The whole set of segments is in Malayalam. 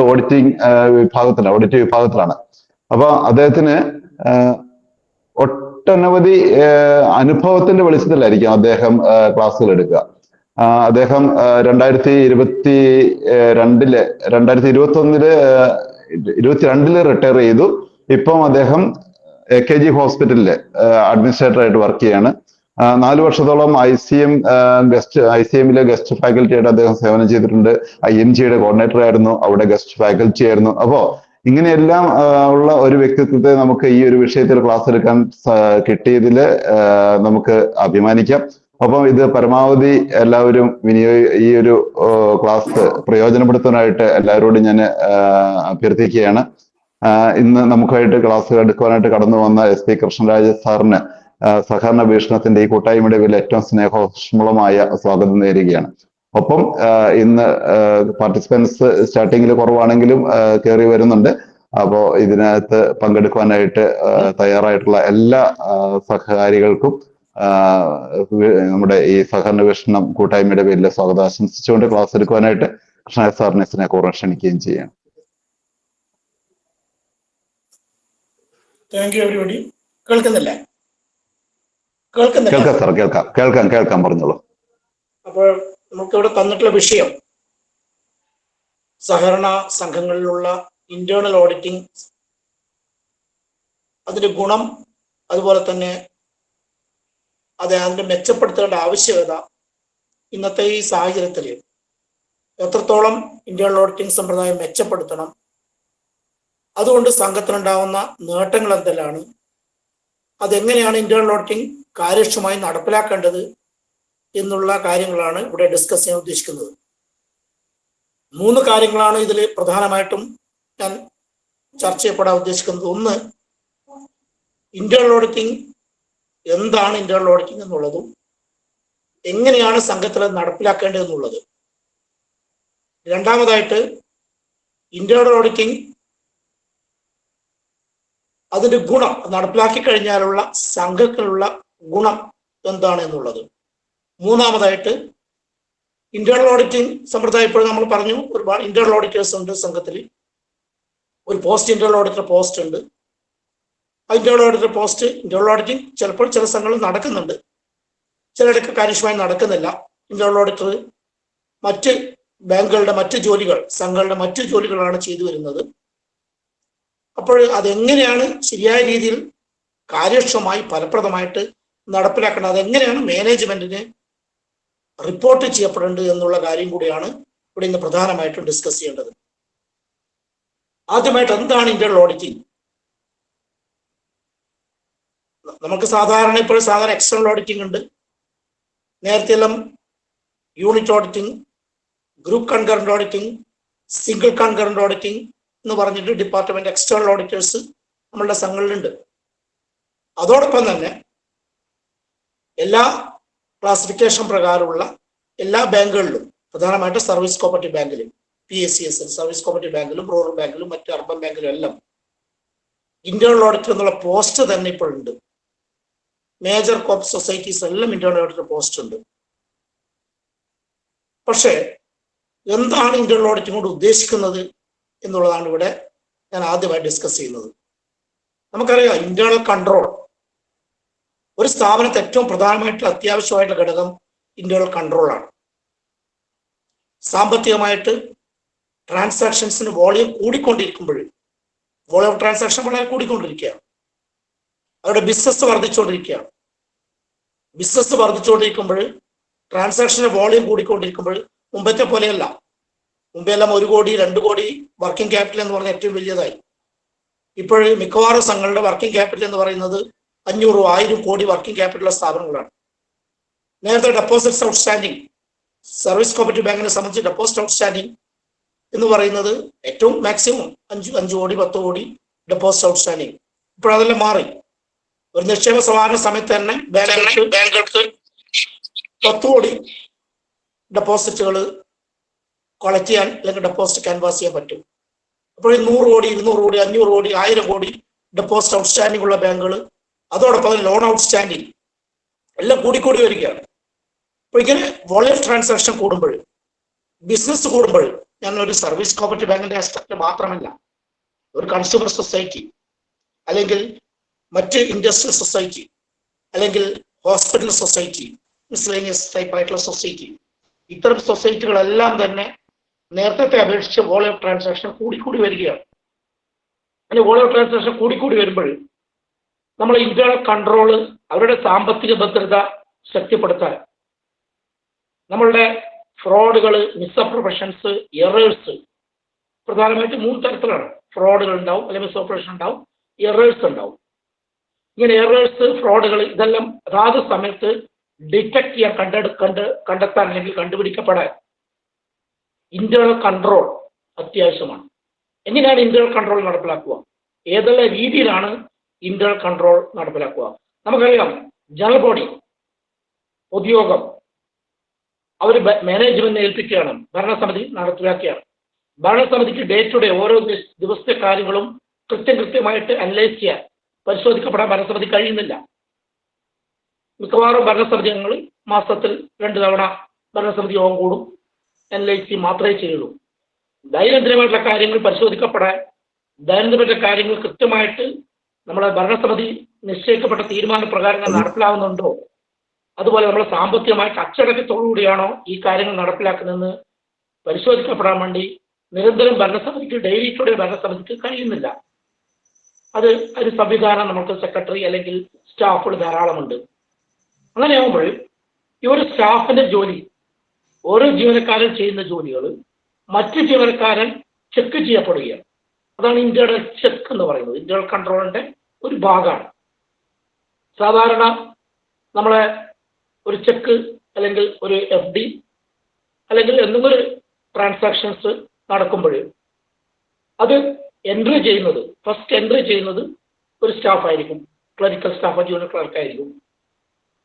ഓഡിറ്റ് വിഭാഗത്തിലാണ്. അപ്പൊ അദ്ദേഹത്തിന് ഒട്ടനവധി അനുഭവത്തിന്റെ വെളിച്ചത്തിലായിരിക്കും അദ്ദേഹം ക്ലാസ്സുകൾ എടുക്കുക. അദ്ദേഹം 2022 റിട്ടയർ ചെയ്തു. ഇപ്പം അദ്ദേഹം AKG ഹോസ്പിറ്റലില് അഡ്മിനിസ്ട്രേറ്റർ ആയിട്ട് വർക്ക് ചെയ്യാണ്. 4 വർഷത്തോളം ICMലെ ഗസ്റ്റ് ഫാക്കൽറ്റി ആയിട്ട് അദ്ദേഹം സേവനം ചെയ്തിട്ടുണ്ട്. IMGയുടെ കോർഡിനേറ്റർ ആയിരുന്നു, അവിടെ ഗസ്റ്റ് ഫാക്കൽറ്റി ആയിരുന്നു. അപ്പോ ഇങ്ങനെയെല്ലാം ഉള്ള ഒരു വ്യക്തിത്വത്തെ നമുക്ക് ഈ ഒരു വിഷയത്തിൽ ക്ലാസ് എടുക്കാൻ കിട്ടിയതില് നമുക്ക് അഭിമാനിക്കാം. അപ്പം ഇത് പരമാവധി എല്ലാവരും ഈ ഒരു ക്ലാസ് പ്രയോജനപ്പെടുത്താനായിട്ട് എല്ലാവരോടും ഞാൻ അഭ്യർത്ഥിക്കുകയാണ്. ഇന്ന് നമുക്കായിട്ട് ക്ലാസ് എടുക്കുവാനായിട്ട് കടന്നു വന്ന SP കൃഷ്ണരാജ സാറിന് സഹകരണ വീക്ഷണത്തിന്റെ ഈ കൂട്ടായ്മയുടെ പേരിൽ ഏറ്റവും സ്നേഹോഷ്മളമായ സ്വാഗതം നേരുകയാണ്. ഒപ്പം ഇന്ന് പാർട്ടിസിപ്പൻസ് സ്റ്റാർട്ടിങ്ങിൽ കുറവാണെങ്കിലും കയറി വരുന്നുണ്ട്. അപ്പോ ഇതിനകത്ത് പങ്കെടുക്കുവാനായിട്ട് തയ്യാറായിട്ടുള്ള എല്ലാ സഹകാരികൾക്കും നമ്മുടെ ഈ സഹകരണ വീക്ഷണം കൂട്ടായ്മയുടെ പേരിൽ സ്വാഗതം ആശംസിച്ചുകൊണ്ട് ക്ലാസ് എടുക്കുവാനായിട്ട് കൃഷ്ണരാജ സാറിനെ സ്നേഹപൂർവ്വം ക്ഷണിക്കുകയും ചെയ്യാം. Thank you everybody. കേൾക്കുന്നില്ലേ? കേൾക്കാം സാർ, കേൾക്കാം, പറഞ്ഞോളൂ. അപ്പോൾ നമുക്കിവിടെ തന്നിട്ടുള്ള വിഷയം സഹകരണ സംഘങ്ങളിലുള്ള ഇന്റേണൽ ഓഡിറ്റിംഗ്, അതിന്റെ ഗുണം, അതുപോലെ തന്നെ അതിന്റെ മെച്ചപ്പെടുത്തേണ്ട ആവശ്യകത, ഇന്നത്തെ ഈ സാഹചര്യത്തിൽ എത്രത്തോളം ഇന്റേണൽ ഓഡിറ്റിംഗ് സമ്പ്രദായം മെച്ചപ്പെടുത്തണം, അതുകൊണ്ട് സംഘത്തിനുണ്ടാവുന്ന നേട്ടങ്ങൾ എന്തെല്ലാണ്, അതെങ്ങനെയാണ് ഇന്റേണൽ ഓഡിറ്റിംഗ് കാര്യക്ഷമമായി നടപ്പിലാക്കേണ്ടത് എന്നുള്ള കാര്യങ്ങളാണ് ഇവിടെ ഡിസ്കസ് ചെയ്യാൻ ഉദ്ദേശിക്കുന്നത്. 3 കാര്യങ്ങളാണ് ഇതിൽ പ്രധാനമായിട്ടും ഞാൻ ചർച്ച ചെയ്യപ്പെടാൻ ഉദ്ദേശിക്കുന്നത്. ഒന്ന്, ഇന്റേണൽ ഓഡിറ്റിംഗ് എന്താണ് ഇന്റേണൽ ഓഡിറ്റിംഗ് എന്നുള്ളതും എങ്ങനെയാണ് സംഘത്തിൽ നടപ്പിലാക്കേണ്ടത് എന്നുള്ളത്. രണ്ടാമതായിട്ട്, ഇന്റേണൽ ഓഡിറ്റിംഗ് അതിന്റെ ഗുണം, നടപ്പിലാക്കി കഴിഞ്ഞാലുള്ള സംഘത്തിനുള്ള ഗുണം എന്താണ് എന്നുള്ളത്. മൂന്നാമതായിട്ട്, ഇന്റേണൽ ഓഡിറ്റിംഗ് സമ്പ്രദായം ഇപ്പോൾ നമ്മൾ പറഞ്ഞു, ഒരുപാട് ഇന്റേണൽ ഓഡിറ്റേഴ്സ് ഉണ്ട് സംഘത്തിൽ. ഒരു പോസ്റ്റ് ഇന്റേണൽ ഓഡിറ്റർ പോസ്റ്റ് ഉണ്ട്. Internal auditor post, internal auditing ചിലപ്പോൾ ചില സംഘങ്ങളിൽ നടക്കുന്നുണ്ട്, ചിലയിടക്ക് കാര്യക്ഷമമായി നടക്കുന്നില്ല. ഇന്റേണൽ ഓഡിറ്റർ മറ്റ് ബാങ്കുകളുടെ മറ്റ് ജോലികൾ, സംഘങ്ങളുടെ മറ്റ് ജോലികളാണ് ചെയ്തു വരുന്നത്. അപ്പോൾ അതെങ്ങനെയാണ് ശരിയായ രീതിയിൽ കാര്യക്ഷമമായി ഫലപ്രദമായിട്ട് നടപ്പിലാക്കേണ്ടത്, അതെങ്ങനെയാണ് മാനേജ്മെന്റിന് റിപ്പോർട്ട് ചെയ്യപ്പെടേണ്ടത് എന്നുള്ള കാര്യം കൂടിയാണ് ഇവിടെ ഇന്ന് പ്രധാനമായിട്ടും ഡിസ്കസ് ചെയ്യേണ്ടത്. ആദ്യമായിട്ട്, എന്താണ് ഇന്റേണൽ ഓഡിറ്റിംഗ്? നമുക്ക് ഇപ്പോൾ സാധാരണ എക്സ്റ്റേണൽ ഓഡിറ്റിംഗ് ഉണ്ട്. നേരത്തെ എല്ലാം unit auditing, group concurrent auditing, single concurrent auditing എന്ന് പറഞ്ഞിട്ട് ഡിപ്പാർട്ട്മെന്റ് എക്സ്റ്റേണൽ ഓഡിറ്റേഴ്സ് നമ്മളുടെ സംഘങ്ങളിലുണ്ട്. അതോടൊപ്പം തന്നെ എല്ലാ ക്ലാസിഫിക്കേഷൻ പ്രകാരമുള്ള എല്ലാ ബാങ്കുകളിലും, പ്രധാനമായിട്ട് സർവീസ് കോപ്പറേറ്റീവ് ബാങ്കിലും PSCS സർവീസ് കോപ്പറേറ്റീവ് ബാങ്കിലും റൂറൽ ബാങ്കിലും മറ്റ് അർബൻ ബാങ്കിലും എല്ലാം ഇന്റേണൽ ഓഡിറ്റർ എന്നുള്ള പോസ്റ്റ് തന്നെ ഇപ്പോഴുണ്ട്. മേജർ കോപ്പ് സൊസൈറ്റീസ് എല്ലാം ഇന്റേണൽ ഓഡിറ്റർ പോസ്റ്റ് ഉണ്ട്. പക്ഷേ എന്താണ് ഇന്റേണൽ ഓഡിറ്റിംഗ് കൊണ്ട് ഉദ്ദേശിക്കുന്നത് എന്നുള്ളതാണ് ഇവിടെ ഞാൻ ആദ്യമായി ഡിസ്കസ് ചെയ്യുന്നത്. നമുക്കറിയാം, ഇന്റേണൽ കൺട്രോൾ, ഒരു സ്ഥാപനത്തെ ഏറ്റവും പ്രധാനമായിട്ടുള്ള അത്യാവശ്യമായിട്ടുള്ള ഘടകം ഇന്റേണൽ കൺട്രോളാണ്. സാമ്പത്തികമായിട്ട് ട്രാൻസാക്ഷൻസിന് വോളിയം കൂടിക്കൊണ്ടിരിക്കുമ്പോൾ, വോളിയം ഓഫ് ട്രാൻസാക്ഷൻ വളരെ കൂടിക്കൊണ്ടിരിക്കുകയാണ്, അവരുടെ ബിസിനസ് വർദ്ധിച്ചുകൊണ്ടിരിക്കുകയാണ്. ബിസിനസ് വർദ്ധിച്ചുകൊണ്ടിരിക്കുമ്പോൾ, ട്രാൻസാക്ഷന്റെ വോളിയം കൂടിക്കൊണ്ടിരിക്കുമ്പോൾ, മുമ്പത്തെ പോലെയല്ല. മുമ്പെല്ലാം 1 കോടി 2 കോടി വർക്കിംഗ് ക്യാപിറ്റൽ എന്ന് പറഞ്ഞാൽ ഏറ്റവും വലിയതായി. ഇപ്പോൾ മിക്കവാറും സംഘങ്ങളുടെ വർക്കിംഗ് ക്യാപിറ്റൽ എന്ന് പറയുന്നത് 500-1000 കോടി വർക്കിംഗ് ക്യാപിറ്റലുള്ള സ്ഥാപനങ്ങളാണ്. നേരത്തെ ഡെപ്പോസിറ്റ്സ് ഔട്ട്സ്റ്റാൻഡിങ്, സർവീസ് കോപ്പറേറ്റീവ് ബാങ്കിനെ സംബന്ധിച്ച് ഡെപ്പോസിറ്റ് ഔട്ട്സ്റ്റാൻഡിങ് എന്ന് പറയുന്നത് ഏറ്റവും മാക്സിമം 5 കോടി 10 കോടി ഡെപ്പോസിറ്റ് ഔട്ട്സ്റ്റാൻഡിങ്. ഇപ്പോൾ അതെല്ലാം മാറി. ഒരു നിക്ഷേപ സമാഹരണ സമയത്ത് തന്നെ ബാങ്കുകൾക്ക് 10 കോടി ഡെപ്പോസിറ്റുകൾ കളക്ട് ചെയ്യാൻ അല്ലെങ്കിൽ ഡെപ്പോസിറ്റ് ക്യാൻവാസ് ചെയ്യാൻ പറ്റും. അപ്പോൾ 100 കോടി 200 കോടി 500 കോടി 1000 കോടി ഡെപ്പോസിറ്റ് ഔട്ട്സ്റ്റാൻഡിംഗ് ഉള്ള ബാങ്കുകൾ, അതോടൊപ്പം ലോൺ ഔട്ട്സ്റ്റാൻഡിംഗ് എല്ലാം കൂടിക്കൂടി വരികയാണ്. അപ്പോൾ ഇങ്ങനെ വോളിയം ട്രാൻസാക്ഷൻ കൂടുമ്പോൾ, ബിസിനസ് കൂടുമ്പോൾ ഞാൻ ഒരു സർവീസ് കോപ്പറേറ്റീവ് ബാങ്കിന്റെ ആസ്പെക്ട് മാത്രമല്ല, ഒരു കൺസ്യൂമർ സൊസൈറ്റി അല്ലെങ്കിൽ മറ്റ് ഇൻഡസ്ട്രിയൽ സൊസൈറ്റി അല്ലെങ്കിൽ ഹോസ്പിറ്റൽ സൊസൈറ്റി, മിസ്ലേനിയസ് ടൈപ്പ് ആയിട്ടുള്ള സൊസൈറ്റി, ഇത്തരം സൊസൈറ്റികളെല്ലാം തന്നെ നേരത്തെ അപേക്ഷിച്ച് വോളിയം ഓഫ് ട്രാൻസാക്ഷൻ കൂടിക്കൂടി വരികയാണ്. അങ്ങനെ വോളിയം ഓഫ് ട്രാൻസാക്ഷൻ കൂടിക്കൂടി വരുമ്പോൾ നമ്മൾ ഇന്റേണൽ കൺട്രോള് അവരുടെ സാമ്പത്തിക ഭദ്രത ശക്തിപ്പെടുത്താൻ നമ്മളുടെ ഫ്രോഡുകൾ, മിസ്അപ്രൊപ്പറേഷൻസ്, എറേഴ്സ് പ്രധാനമായിട്ട് 3 തരത്തിലാണ്. ഫ്രോഡുകൾ ഉണ്ടാവും, അല്ലെങ്കിൽ മിസ്അപ്രൊപ്പറേഷൻ ഉണ്ടാവും, എറേഴ്സ് ഉണ്ടാവും. ഇങ്ങനെ എറേഴ്സ്, ഫ്രോഡുകൾ ഇതെല്ലാം അതാത് സമയത്ത് ഡിറ്റക്ട് ചെയ്യാൻ, കണ്ടെത്താൻ അല്ലെങ്കിൽ കണ്ടുപിടിക്കപ്പെടാൻ ഇന്റേണൽ കൺട്രോൾ അത്യാവശ്യമാണ്. എങ്ങനെയാണ് ഇന്റേണൽ കൺട്രോൾ നടപ്പിലാക്കുക? ഏതെല്ലാം രീതിയിലാണ് ഇന്റേണൽ കൺട്രോൾ നടപ്പിലാക്കുക? നമുക്കറിയാം, ജനറൽ ബോഡി, പൊതുയോഗം അവർ മാനേജ്മെന്റിനെ ഏൽപ്പിക്കുകയാണ്, ഭരണസമിതി നടപ്പിലാക്കുകയാണ്. ഭരണസമിതിക്ക് ഡേ ടു ഡേ ഓരോ ദിവസത്തെ കാര്യങ്ങളും കൃത്യമായിട്ട് അനലൈസ് ചെയ്യാൻ, പരിശോധിക്കപ്പെടാൻ ഭരണസമിതി കഴിയുന്നില്ല. മിക്കവാറും ഭരണസമിതി അംഗങ്ങൾ മാസത്തിൽ 2 തവണ ഭരണസമിതി യോഗം കൂടും, അനലൈസ് ചെയ്യും മാത്രമേ ചെയ്യുള്ളൂ. ദൈനംദിനമായിട്ടുള്ള കാര്യങ്ങൾ പരിശോധിക്കപ്പെടാൻ, ദൈനംദിനമായിട്ടുള്ള കാര്യങ്ങൾ കൃത്യമായിട്ട് നമ്മളെ ഭരണസമിതി നിശ്ചയിക്കപ്പെട്ട തീരുമാനപ്രകാരം നടപ്പിലാവുന്നുണ്ടോ, അതുപോലെ നമ്മൾ സാമ്പത്തികമായിട്ട് അച്ചടക്കത്തോടുകൂടിയാണോ ഈ കാര്യങ്ങൾ നടപ്പിലാക്കുന്നതെന്ന് പരിശോധിക്കപ്പെടാൻ വേണ്ടി നിരന്തരം ഭരണസമിതിക്ക്, ഡെയിലി ടു ഡേ ഭരണസമിതിക്ക് കഴിയുന്നില്ല. അത് ഒരു സംവിധാനം നമുക്ക് സെക്രട്ടറി അല്ലെങ്കിൽ സ്റ്റാഫുകൾ ധാരാളമുണ്ട്. അങ്ങനെയാകുമ്പോൾ ഈ ഒരു സ്റ്റാഫിന്റെ ജോലി, ഓരോ ജീവനക്കാരൻ ചെയ്യുന്ന ജോലികൾ മറ്റ് ജീവനക്കാരൻ ചെക്ക് ചെയ്യപ്പെടുകയാണ്. അതാണ് ഇന്റേണൽ ചെക്ക് എന്ന് പറയുന്നത്. ഇന്റേണൽ കൺട്രോളിന്റെ ഒരു ഭാഗമാണ്. സാധാരണ നമ്മളെ ഒരു ചെക്ക് അല്ലെങ്കിൽ ഒരു FD അല്ലെങ്കിൽ എന്തെങ്കിലും ഒരു ട്രാൻസാക്ഷൻസ് നടക്കുമ്പോൾ അത് എൻട്രി ചെയ്യുന്നത്, ഫസ്റ്റ് എൻട്രി ചെയ്യുന്നത് ഒരു സ്റ്റാഫ് ആയിരിക്കും, ക്ലറിക്കൽ സ്റ്റാഫ്, ജൂനിയർ ക്ലർക്ക് ആയിരിക്കും.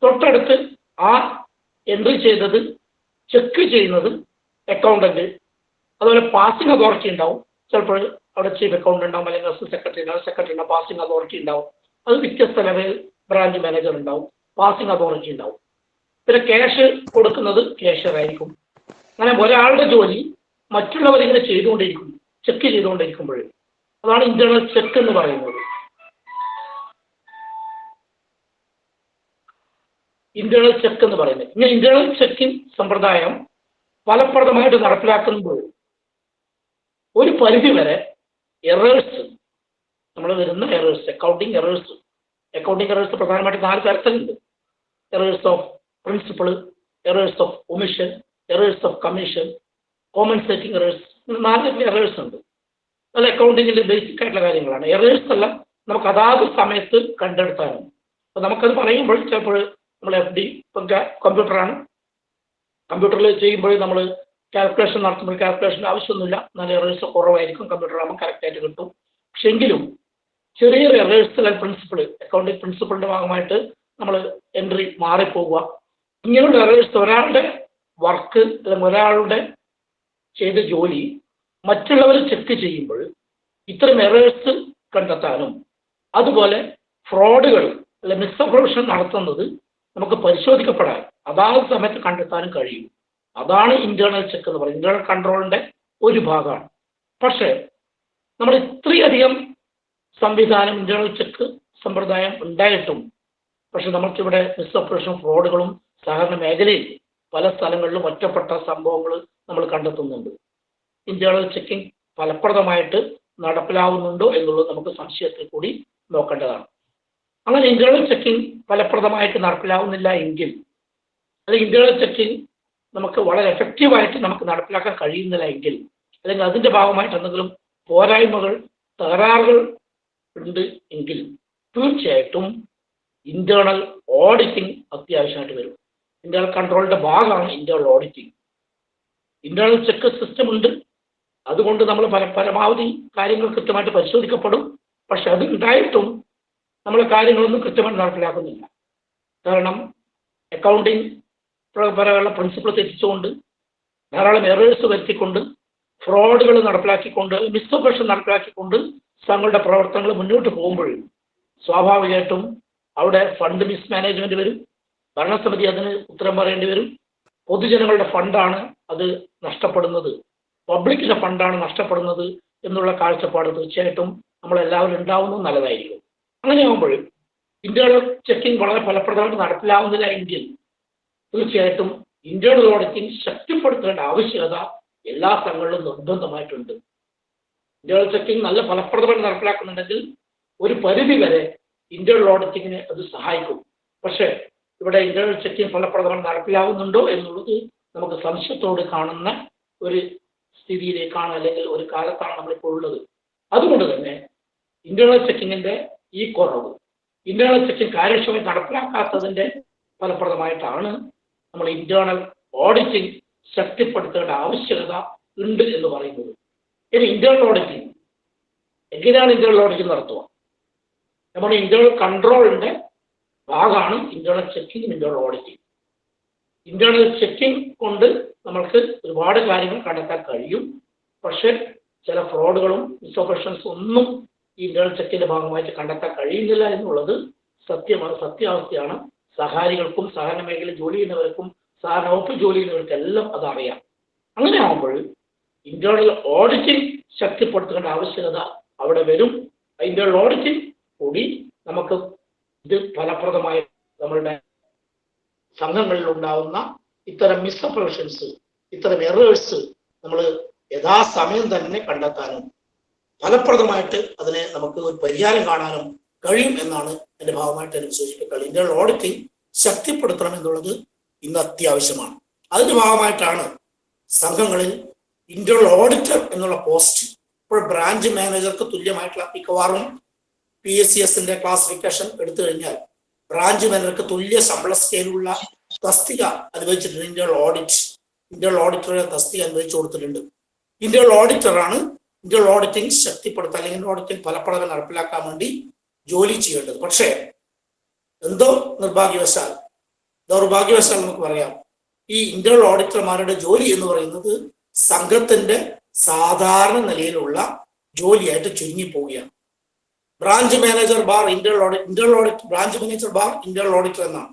തൊട്ടടുത്ത് ആ എൻട്രി ചെയ്തത് ചെക്ക് ചെയ്യുന്നത് അക്കൗണ്ടന്റ്, അതുപോലെ പാസിംഗ് അതോറിറ്റി ഉണ്ടാവും. ചിലപ്പോൾ അവിടെ ചീഫ് അക്കൗണ്ടന്റ് ഉണ്ടാവും, അല്ലെങ്കിൽ അസിസ്റ്റന്റ് സെക്രട്ടറി ഉണ്ടാവും, സെക്രട്ടറി ഉണ്ടാവും, പാസിംഗ് അതോറിറ്റി ഉണ്ടാവും. അത് വ്യത്യസ്ത ലെവൽ ബ്രാഞ്ച് മാനേജർ ഉണ്ടാവും, പാസിംഗ് അതോറിറ്റി ഉണ്ടാവും. പിന്നെ ക്യാഷ് കൊടുക്കുന്നത് ക്യാഷ്യർ ആയിരിക്കും. അങ്ങനെ ഒരാളുടെ ജോലി മറ്റുള്ളവരിങ്ങനെ ചെയ്തുകൊണ്ടിരിക്കും, ചെക്ക് ചെയ്തുകൊണ്ടിരിക്കുമ്പോൾ അതാണ് ഇന്റേണൽ ചെക്ക് എന്ന് പറയുന്നത്. ഇന്റേണൽ ചെക്ക് എന്ന് പറയുന്നത്. ഇങ്ങനെ ഇന്റേണൽ ചെക്കിംഗ് സമ്പ്രദായം ഫലപ്രദമായിട്ട് നടപ്പിലാക്കുമ്പോൾ ഒരു പരിധി വരെ എറേഴ്സ്, നമ്മൾ വരുന്ന എറേഴ്സ്, അക്കൗണ്ടിങ് എറേഴ്സ് പ്രധാനമായിട്ട് 4 തരത്തിലുണ്ട്. Errors of principle, errors of omission, errors of commission, compensating errors. 4 errors ഉണ്ട്. അത് അക്കൗണ്ടിങ്ങിന്റെ ബേസിക് ആയിട്ടുള്ള കാര്യങ്ങളാണ്. എറേഴ്സ് എല്ലാം നമുക്ക് അതാത് സമയത്ത് കണ്ടെടുത്താനും. അപ്പോൾ നമുക്കത് പറയുമ്പോൾ ചിലപ്പോൾ നമ്മൾ FD ഇപ്പം കമ്പ്യൂട്ടറാണ്, കമ്പ്യൂട്ടറിൽ ചെയ്യുമ്പോൾ നമ്മൾ കാൽക്കുലേഷൻ നടത്തുമ്പോൾ കാൽക്കുലേഷൻ്റെ ആവശ്യമൊന്നുമില്ല, നല്ല എറേഴ്സ് കുറവായിരിക്കും, കമ്പ്യൂട്ടറാകുമ്പോൾ കറക്റ്റായിട്ട് കിട്ടും. പക്ഷെ എങ്കിലും ചെറിയൊരു എറേഴ്സ് അല്ലെങ്കിൽ പ്രിൻസിപ്പിൾ, അക്കൗണ്ടിങ് പ്രിൻസിപ്പിളിൻ്റെ ഭാഗമായിട്ട് നമ്മൾ എൻട്രി മാറിപ്പോവുക, ഇങ്ങനെയുള്ള എറേഴ്സ് ഒരാളുടെ വർക്ക് അല്ലെങ്കിൽ ഒരാളുടെ ചെയ്ത ജോലി മറ്റുള്ളവർ ചെക്ക് ചെയ്യുമ്പോൾ ഇത്തരം എറേഴ്സ് കണ്ടെത്താനും അതുപോലെ ഫ്രോഡുകൾ അല്ലെങ്കിൽ മിസ്അപ്രൊപ്പറേഷൻ നടത്തുന്നത് നമുക്ക് പരിശോധിക്കപ്പെടാൻ അതാത് സമയത്ത് കണ്ടെത്താനും കഴിയും. അതാണ് ഇന്റേണൽ ചെക്ക് എന്ന് പറയുന്നത്. ഇന്റേണൽ കൺട്രോളിന്റെ ഒരു ഭാഗമാണ്. പക്ഷേ നമ്മൾ ഇത്രയധികം സംവിധാനം, ഇന്റേണൽ ചെക്ക് സമ്പ്രദായം ഉണ്ടായിട്ടും പക്ഷെ നമുക്കിവിടെ മിസ്അപ്രൊപ്പറേഷൻ, ഫ്രോഡുകളും സഹകരണ മേഖലയിൽ പല സ്ഥലങ്ങളിലും ഒറ്റപ്പെട്ട സംഭവങ്ങൾ നമ്മൾ കണ്ടെത്തുന്നുണ്ട്. ഇന്റേണൽ ചെക്കിംഗ് ഫലപ്രദമായിട്ട് നടപ്പിലാവുന്നുണ്ടോ എന്നുള്ളത് നമുക്ക് സംശയത്തിൽ കൂടി നോക്കേണ്ടതാണ്. അങ്ങനെ ഇന്റേണൽ ചെക്കിംഗ് ഫലപ്രദമായിട്ട് നടപ്പിലാവുന്നില്ല എങ്കിൽ, അല്ലെങ്കിൽ ഇന്റേണൽ ചെക്കിംഗ് നമുക്ക് വളരെ എഫക്റ്റീവായിട്ട് നമുക്ക് നടപ്പിലാക്കാൻ കഴിയുന്നില്ല എങ്കിൽ, അല്ലെങ്കിൽ അതിൻ്റെ ഭാഗമായിട്ട് എന്തെങ്കിലും പോരായ്മകൾ, തകരാറുകൾ ഉണ്ട് എങ്കിൽ തീർച്ചയായിട്ടും ഇന്റേണൽ ഓഡിറ്റിംഗ് അത്യാവശ്യമായിട്ട് വരും. ഇന്റേണൽ കൺട്രോളിന്റെ ഭാഗമാണ് internal auditing. Internal check system ഉണ്ട്, അതുകൊണ്ട് നമ്മൾ പരമാവധി കാര്യങ്ങൾ കൃത്യമായിട്ട് പരിശോധിക്കപ്പെടും. പക്ഷെ അത് ഉണ്ടായിട്ടും നമ്മൾ കാര്യങ്ങളൊന്നും കൃത്യമായിട്ട് നടപ്പിലാക്കുന്നില്ല. കാരണം അക്കൗണ്ടിങ് പരമുള്ള പ്രിൻസിപ്പിൾ തെറ്റിച്ചുകൊണ്ട്, ധാരാളം എറേഴ്സ് വരുത്തിക്കൊണ്ട്, ഫ്രോഡുകൾ നടപ്പിലാക്കിക്കൊണ്ട്, മിസ്അപ്രൊപ്പറേഷൻ നടപ്പിലാക്കിക്കൊണ്ട് തങ്ങളുടെ പ്രവർത്തനങ്ങൾ മുന്നോട്ട് പോകുമ്പോൾ സ്വാഭാവികമായിട്ടും അവിടെ ഫണ്ട് മിസ്മാനേജ്മെന്റ് വരും. ഭരണസമിതി അതിന് ഉത്തരം പറയേണ്ടി വരും. പൊതുജനങ്ങളുടെ ഫണ്ടാണ് അത് നഷ്ടപ്പെടുന്നത്. പബ്ലിക്കിന്റെ ഫണ്ടാണ് നഷ്ടപ്പെടുന്നത് എന്നുള്ള കാഴ്ചപ്പാട് തീർച്ചയായിട്ടും നമ്മളെല്ലാവരും ഉണ്ടാവുന്നത് നല്ലതായിരിക്കും. അങ്ങനെയാകുമ്പോൾ ഇന്റേണൽ ചെക്കിംഗ് വളരെ ഫലപ്രദമായിട്ട് നടപ്പിലാവുന്നില്ല എങ്കിൽ തീർച്ചയായിട്ടും ഇന്റേണൽ ഓഡിറ്റിംഗ് ശക്തിപ്പെടുത്തേണ്ട ആവശ്യകത എല്ലാ സംഘങ്ങളിലും നിർബന്ധമായിട്ടുണ്ട്. ഇന്റേണൽ ചെക്കിംഗ് നല്ല ഫലപ്രദമായിട്ട് നടപ്പിലാക്കുന്നുണ്ടെങ്കിൽ ഒരു പരിധി വരെ ഇന്റേണൽ ഓഡിറ്റിങ്ങിന് അത് സഹായിക്കും. പക്ഷേ ഇവിടെ ഇന്റേണൽ ചെക്കിംഗ് ഫലപ്രദമായി നടപ്പിലാവുന്നുണ്ടോ എന്നുള്ളത് നമുക്ക് സംശയത്തോട് കാണുന്ന ഒരു സ്ഥിതിയിലേക്കാണ് അല്ലെങ്കിൽ ഒരു കാലത്താണ് നമ്മളിപ്പോൾ ഉള്ളത്. അതുകൊണ്ട് തന്നെ ഇന്റേണൽ ചെക്കിങ്ങിന്റെ ഈ കുറവ്, ഇന്റേണൽ ചെക്കിംഗ് കാര്യക്ഷമമായി നടപ്പിലാക്കാത്തതിന്റെ ഫലപ്രദമായിട്ടാണ് നമ്മൾ ഇന്റേണൽ ഓഡിറ്റിംഗ് ശക്തിപ്പെടുത്തേണ്ട ആവശ്യകത ഉണ്ട് എന്ന് പറയുന്നത്. ഇനി ഇന്റേണൽ ഓഡിറ്റിംഗ് എങ്ങനെയാണ് ഇന്റേണൽ ഓഡിറ്റിംഗ് നടത്തുക? നമ്മുടെ ഇന്റേണൽ കൺട്രോളിന്റെ ഭാഗമാണ് internal checking, internal auditing. Internal checking കൊണ്ട് നമ്മൾക്ക് ഒരുപാട് കാര്യങ്ങൾ കണ്ടെത്താൻ കഴിയും. പക്ഷെ ചില ഫ്രോഡുകളും മിസ്ഓപ്പറേഷൻസും ഒന്നും ഈ ഇന്റേണൽ ചെക്കിന്റെ ഭാഗമായിട്ട് കണ്ടെത്താൻ കഴിയുന്നില്ല എന്നുള്ളത് സത്യാവസ്ഥയാണ്. സഹാരികൾക്കും സഹകരണ മേഖലയിൽ ജോലി ചെയ്യുന്നവർക്കും സഹകരണ വകുപ്പ് ജോലി ചെയ്യുന്നവർക്കും എല്ലാം അതറിയാം. അങ്ങനെ ആകുമ്പോൾ ഇന്റേണൽ ഓഡിറ്റിംഗ് ശക്തിപ്പെടുത്തേണ്ട ആവശ്യകത അവിടെ വരും. ഇന്റേണൽ ഓഡിറ്റിംഗ് കൂടി നമുക്ക് ഇത് ഫലപ്രദമായി നമ്മളുടെ സംഘങ്ങളിൽ ഉണ്ടാവുന്ന ഇത്തരം മിസ്അപ്രഷൻസ്, ഇത്തരം എറേഴ്സ് നമ്മൾ യഥാസമയം തന്നെ കണ്ടെത്താനും ഫലപ്രദമായിട്ട് അതിനെ നമുക്ക് ഒരു പരിഹാരം കാണാനും കഴിയും എന്നാണ് എൻ്റെ ഭാഗമായിട്ട് എനിക്ക് സൂചിപ്പിക്കുന്നത്. ഇന്റേണൽ ഓഡിറ്റിംഗ് ശക്തിപ്പെടുത്തണം എന്നുള്ളത് ഇന്ന് അത്യാവശ്യമാണ്. അതിന്റെ ഭാഗമായിട്ടാണ് സംഘങ്ങളിൽ ഇന്റേണൽ ഓഡിറ്റർ എന്നുള്ള പോസ്റ്റ് ഇപ്പോൾ ബ്രാഞ്ച് മാനേജർക്ക് തുല്യമായിട്ടുള്ള മിക്കവാറും PSCSന്റെ ക്ലാസിഫിക്കേഷൻ എടുത്തു കഴിഞ്ഞാൽ ബ്രാഞ്ച് മാനേജർക്ക് തുല്യ ശമ്പള സ്കെയിലുള്ള തസ്തിക അനുവദിച്ചിട്ടുണ്ട്. ഇന്റേണൽ ഓഡിറ്ററുടെ തസ്തിക അനുവദിച്ചു കൊടുത്തിട്ടുണ്ട്. ഇന്റേണൽ ഓഡിറ്ററാണ് ഇന്റേണൽ ഓഡിറ്റിംഗ് ശക്തിപ്പെടുത്താൻ അല്ലെങ്കിൽ ഓഡിറ്റിംഗ് ഫലപ്രദമായി നടപ്പിലാക്കാൻ വേണ്ടി ജോലി ചെയ്യേണ്ടത്. പക്ഷേ എന്തോ ദൗർഭാഗ്യവശാൽ നമുക്ക് പറയാം, ഈ ഇന്റേണൽ ഓഡിറ്റർമാരുടെ ജോലി എന്ന് പറയുന്നത് സംഘത്തിന്റെ സാധാരണ നിലയിലുള്ള ജോലിയായിട്ട് ചുരുങ്ങിപ്പോവുകയാണ്. Branch manager bar internal audit branch manager bar internal auditor എന്നാണ്.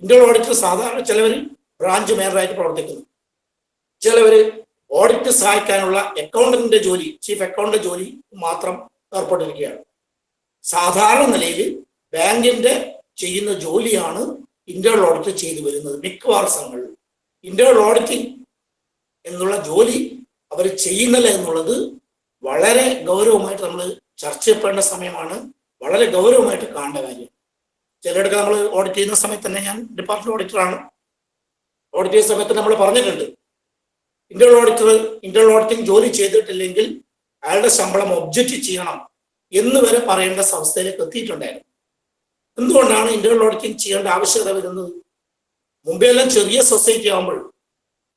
ഇന്റേണൽ ഓഡിറ്റർ സാധാരണ ചിലവർ ബ്രാഞ്ച് മാനേജറായിട്ട് പ്രവർത്തിക്കുന്നു, ചിലവര് ഓഡിറ്റ് സഹായിക്കാനുള്ള അക്കൗണ്ടന്റിന്റെ ജോലി, ചീഫ് അക്കൗണ്ടന്റ് ജോലി മാത്രം ഏർപ്പെട്ടിരിക്കുകയാണ്. സാധാരണ നിലയിൽ ബാങ്കിന്റെ ചെയ്യുന്ന ജോലിയാണ് ഇന്റേണൽ ഓഡിറ്റ് ചെയ്തു വരുന്നത്. മിക്കവാറും സംഘങ്ങളിൽ ഇന്റേണൽ ഓഡിറ്റിംഗ് എന്നുള്ള ജോലി അവർ ചെയ്യുന്നില്ല എന്നുള്ളത് വളരെ ഗൗരവമായിട്ട് നമ്മൾ ചർച്ച ചെയ്യപ്പെടേണ്ട സമയമാണ്. വളരെ ഗൗരവമായിട്ട് കാണേണ്ട കാര്യം. ചിലയിടത്ത് നമ്മൾ ഓഡിറ്റ് ചെയ്യുന്ന സമയത്ത് തന്നെ, ഞാൻ ഡിപ്പാർട്ട്മെന്റ് ഓഡിറ്ററാണ്, ഓഡിറ്റ് ചെയ്യുന്ന സമയത്ത് നമ്മൾ പറഞ്ഞിട്ടുണ്ട്, ഇന്റേണൽ ഓഡിറ്റിംഗ് ജോലി ചെയ്തിട്ടില്ലെങ്കിൽ അയാളുടെ ശമ്പളം ഒബ്ജക്റ്റ് ചെയ്യണം എന്ന് വരെ പറയേണ്ട അവസ്ഥയിലേക്ക് എത്തിയിട്ടുണ്ടായിരുന്നു. എന്തുകൊണ്ടാണ് ഇന്റേണൽ ഓഡിറ്റിംഗ് ചെയ്യേണ്ട ആവശ്യകത വരുന്നത്? മുമ്പെല്ലാം ചെറിയ സൊസൈറ്റി ആകുമ്പോൾ,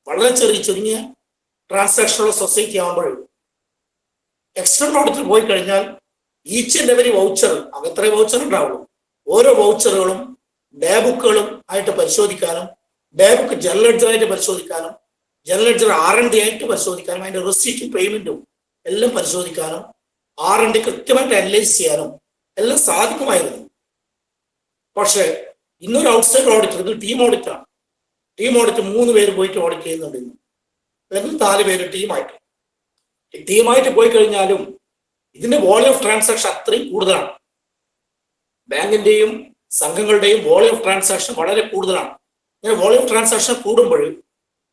വളരെ ചുരുങ്ങിയ ട്രാൻസാക്ഷനുള്ള സൊസൈറ്റി ആകുമ്പോൾ എക്സ്റ്റേണൽ ഓഡിറ്റർ പോയി കഴിഞ്ഞാൽ ഈച്ച് ആൻഡ് എവരി വൗച്ചർ, അകത്ര വൗച്ചർ ഉണ്ടാവുള്ളൂ, ഓരോ വൗച്ചറുകളും ഡേ ബുക്കുകളും ആയിട്ട് പരിശോധിക്കാനും, ഡേ ബുക്ക് ജനറൽ ലെഡ്ജറായിട്ട് പരിശോധിക്കാനും, ജനറൽ ലെഡ്ജർ R&D ആയിട്ട് പരിശോധിക്കാനും, അതിന്റെ റെസീറ്റും പേയ്മെന്റും എല്ലാം പരിശോധിക്കാനും, R&D കൃത്യമായിട്ട് അനലൈസ് ചെയ്യാനും എല്ലാം സാധിക്കുമായിരുന്നു. പക്ഷെ ഇന്നൊരു ഔട്ട്സൈഡ് ഓഡിറ്റർ, ഇത് ടീം ഓഡിറ്റാണ്. ടീം ഓഡിറ്റ് 3 പേര് പോയിട്ട് ഓഡിറ്റ് ചെയ്യുന്നുണ്ട് ഇന്ന്, അല്ലെങ്കിൽ 4 പേര് ടീമായിട്ട് പോയി കഴിഞ്ഞാലും ഇതിന്റെ വോളിയം ഓഫ് ട്രാൻസാക്ഷൻ അത്രയും കൂടുതലാണ്. ബാങ്കിന്റെയും സംഘങ്ങളുടെയും വോളിയം ഓഫ് ട്രാൻസാക്ഷൻ വളരെ കൂടുതലാണ്. ഇങ്ങനെ വോളിയം ഓഫ് ട്രാൻസാക്ഷൻ കൂടുമ്പോൾ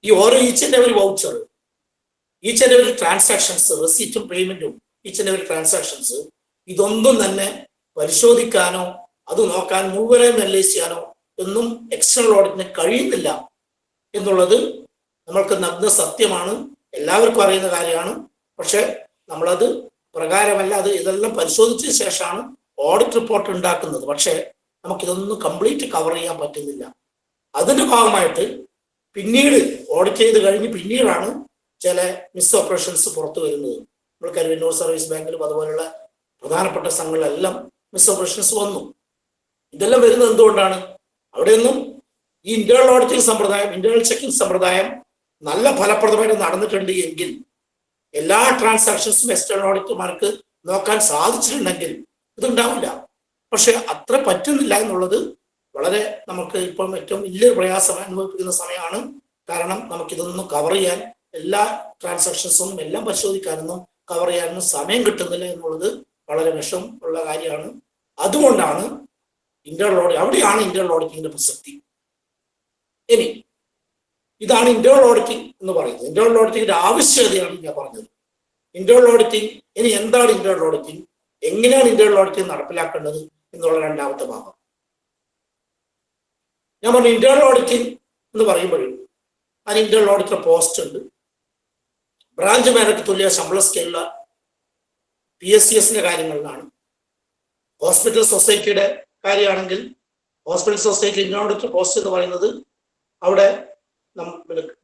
ഈ ഓരോ each and every voucher, each and every transactions, റെസീറ്റും പേയ്മെന്റും, ഈച്ച് ആൻഡ് എവരി ട്രാൻസാക്ഷൻസ്, ഇതൊന്നും തന്നെ പരിശോധിക്കാനോ അത് നോക്കാൻ മുഴുവനായും അനലൈസ് ചെയ്യാനോ ഒന്നും എക്സ്റ്റേണൽ ഓഡിറ്റിന് കഴിയുന്നില്ല എന്നുള്ളത് നമ്മൾക്ക് നഗ്ന സത്യമാണ്, എല്ലാവർക്കും അറിയുന്ന കാര്യമാണ്. പക്ഷെ നമ്മളത് പ്രകാരമല്ല, അത് ഇതെല്ലാം പരിശോധിച്ച ശേഷമാണ് ഓഡിറ്റ് റിപ്പോർട്ട് ഉണ്ടാക്കുന്നത്. പക്ഷെ നമുക്കിതൊന്നും കംപ്ലീറ്റ് കവർ ചെയ്യാൻ പറ്റുന്നില്ല. അതിന്റെ ഭാഗമായിട്ട് പിന്നീട് ഓഡിറ്റ് ചെയ്ത് കഴിഞ്ഞ് പിന്നീടാണ് ചില മിസ്ഓപ്പറേഷൻസ് പുറത്തു വരുന്നത്. നമ്മൾ കരുവന്നൂർ സർവീസ് ബാങ്കിലും അതുപോലുള്ള പ്രധാനപ്പെട്ട സംഘങ്ങളിലെല്ലാം മിസ്ഓപ്പറേഷൻസ് വന്നു. ഇതെല്ലാം വരുന്നത് എന്തുകൊണ്ടാണ്? അവിടെയൊന്നും ഈ ഇന്റേണൽ ഓഡിറ്റിംഗ് സമ്പ്രദായം, ഇന്റേണൽ ചെക്കിംഗ് സമ്പ്രദായം നല്ല ഫലപ്രദമായിട്ട് നടന്നിട്ടുണ്ട് എങ്കിൽ, എല്ലാ ട്രാൻസാക്ഷൻസും എക്സ്റ്റേണൽ ഓഡിറ്റർമാർക്ക് നോക്കാൻ സാധിച്ചിട്ടുണ്ടെങ്കിൽ ഇതുണ്ടാവില്ല. പക്ഷെ അത്ര പറ്റുന്നില്ല എന്നുള്ളത് വളരെ നമുക്ക് ഇപ്പം ഏറ്റവും വലിയൊരു പ്രയാസം അനുഭവിക്കുന്ന സമയമാണ്. കാരണം നമുക്കിതൊന്നും കവർ ചെയ്യാൻ എല്ലാ ട്രാൻസാക്ഷൻസും എല്ലാം പരിശോധിക്കാനൊന്നും കവർ ചെയ്യാനൊന്നും സമയം കിട്ടുന്നില്ല എന്നുള്ളത് വളരെ വിഷം ഉള്ള കാര്യമാണ്. അതുകൊണ്ടാണ് ഇന്റേണൽ ഓഡിറ്റ്, അവിടെയാണ് ഇന്റേണൽ ഓഡിറ്റിംഗിന്റെ പ്രസക്തി. ഇനി ഇതാണ് ഇന്റേണൽ ഓഡിറ്റിംഗ് എന്ന് പറയുന്നത്. ഇന്റേണൽ ഓഡിറ്റിംഗിന്റെ ആവശ്യകതയാണ് ഞാൻ പറഞ്ഞത്. ഇന്റേണൽ ഓഡിറ്റിംഗ്, ഇനി എന്താണ് ഇന്റേണൽ ഓഡിറ്റിംഗ്, എങ്ങനെയാണ് ഇന്റേണൽ ഓഡിറ്റിംഗ് നടപ്പിലാക്കേണ്ടത് എന്നുള്ള രണ്ടാമത്തെ ഭാഗം. ഞാൻ പറഞ്ഞു ഇന്റേണൽ ഓഡിറ്റിംഗ് എന്ന് പറയുമ്പോഴും അതിന് ഇന്റേണൽ ഓഡിറ്റർ പോസ്റ്റ് ഉണ്ട്. ബ്രാഞ്ച് മാനേജർക്ക് തുല്യ ശമ്പള സ്കെയിലുള്ള PSCSന്റെ കാര്യങ്ങളിലാണ്. ഹോസ്പിറ്റൽ സൊസൈറ്റിയുടെ കാര്യമാണെങ്കിൽ hospital society internal auditor post എന്ന് പറയുന്നത് അവിടെ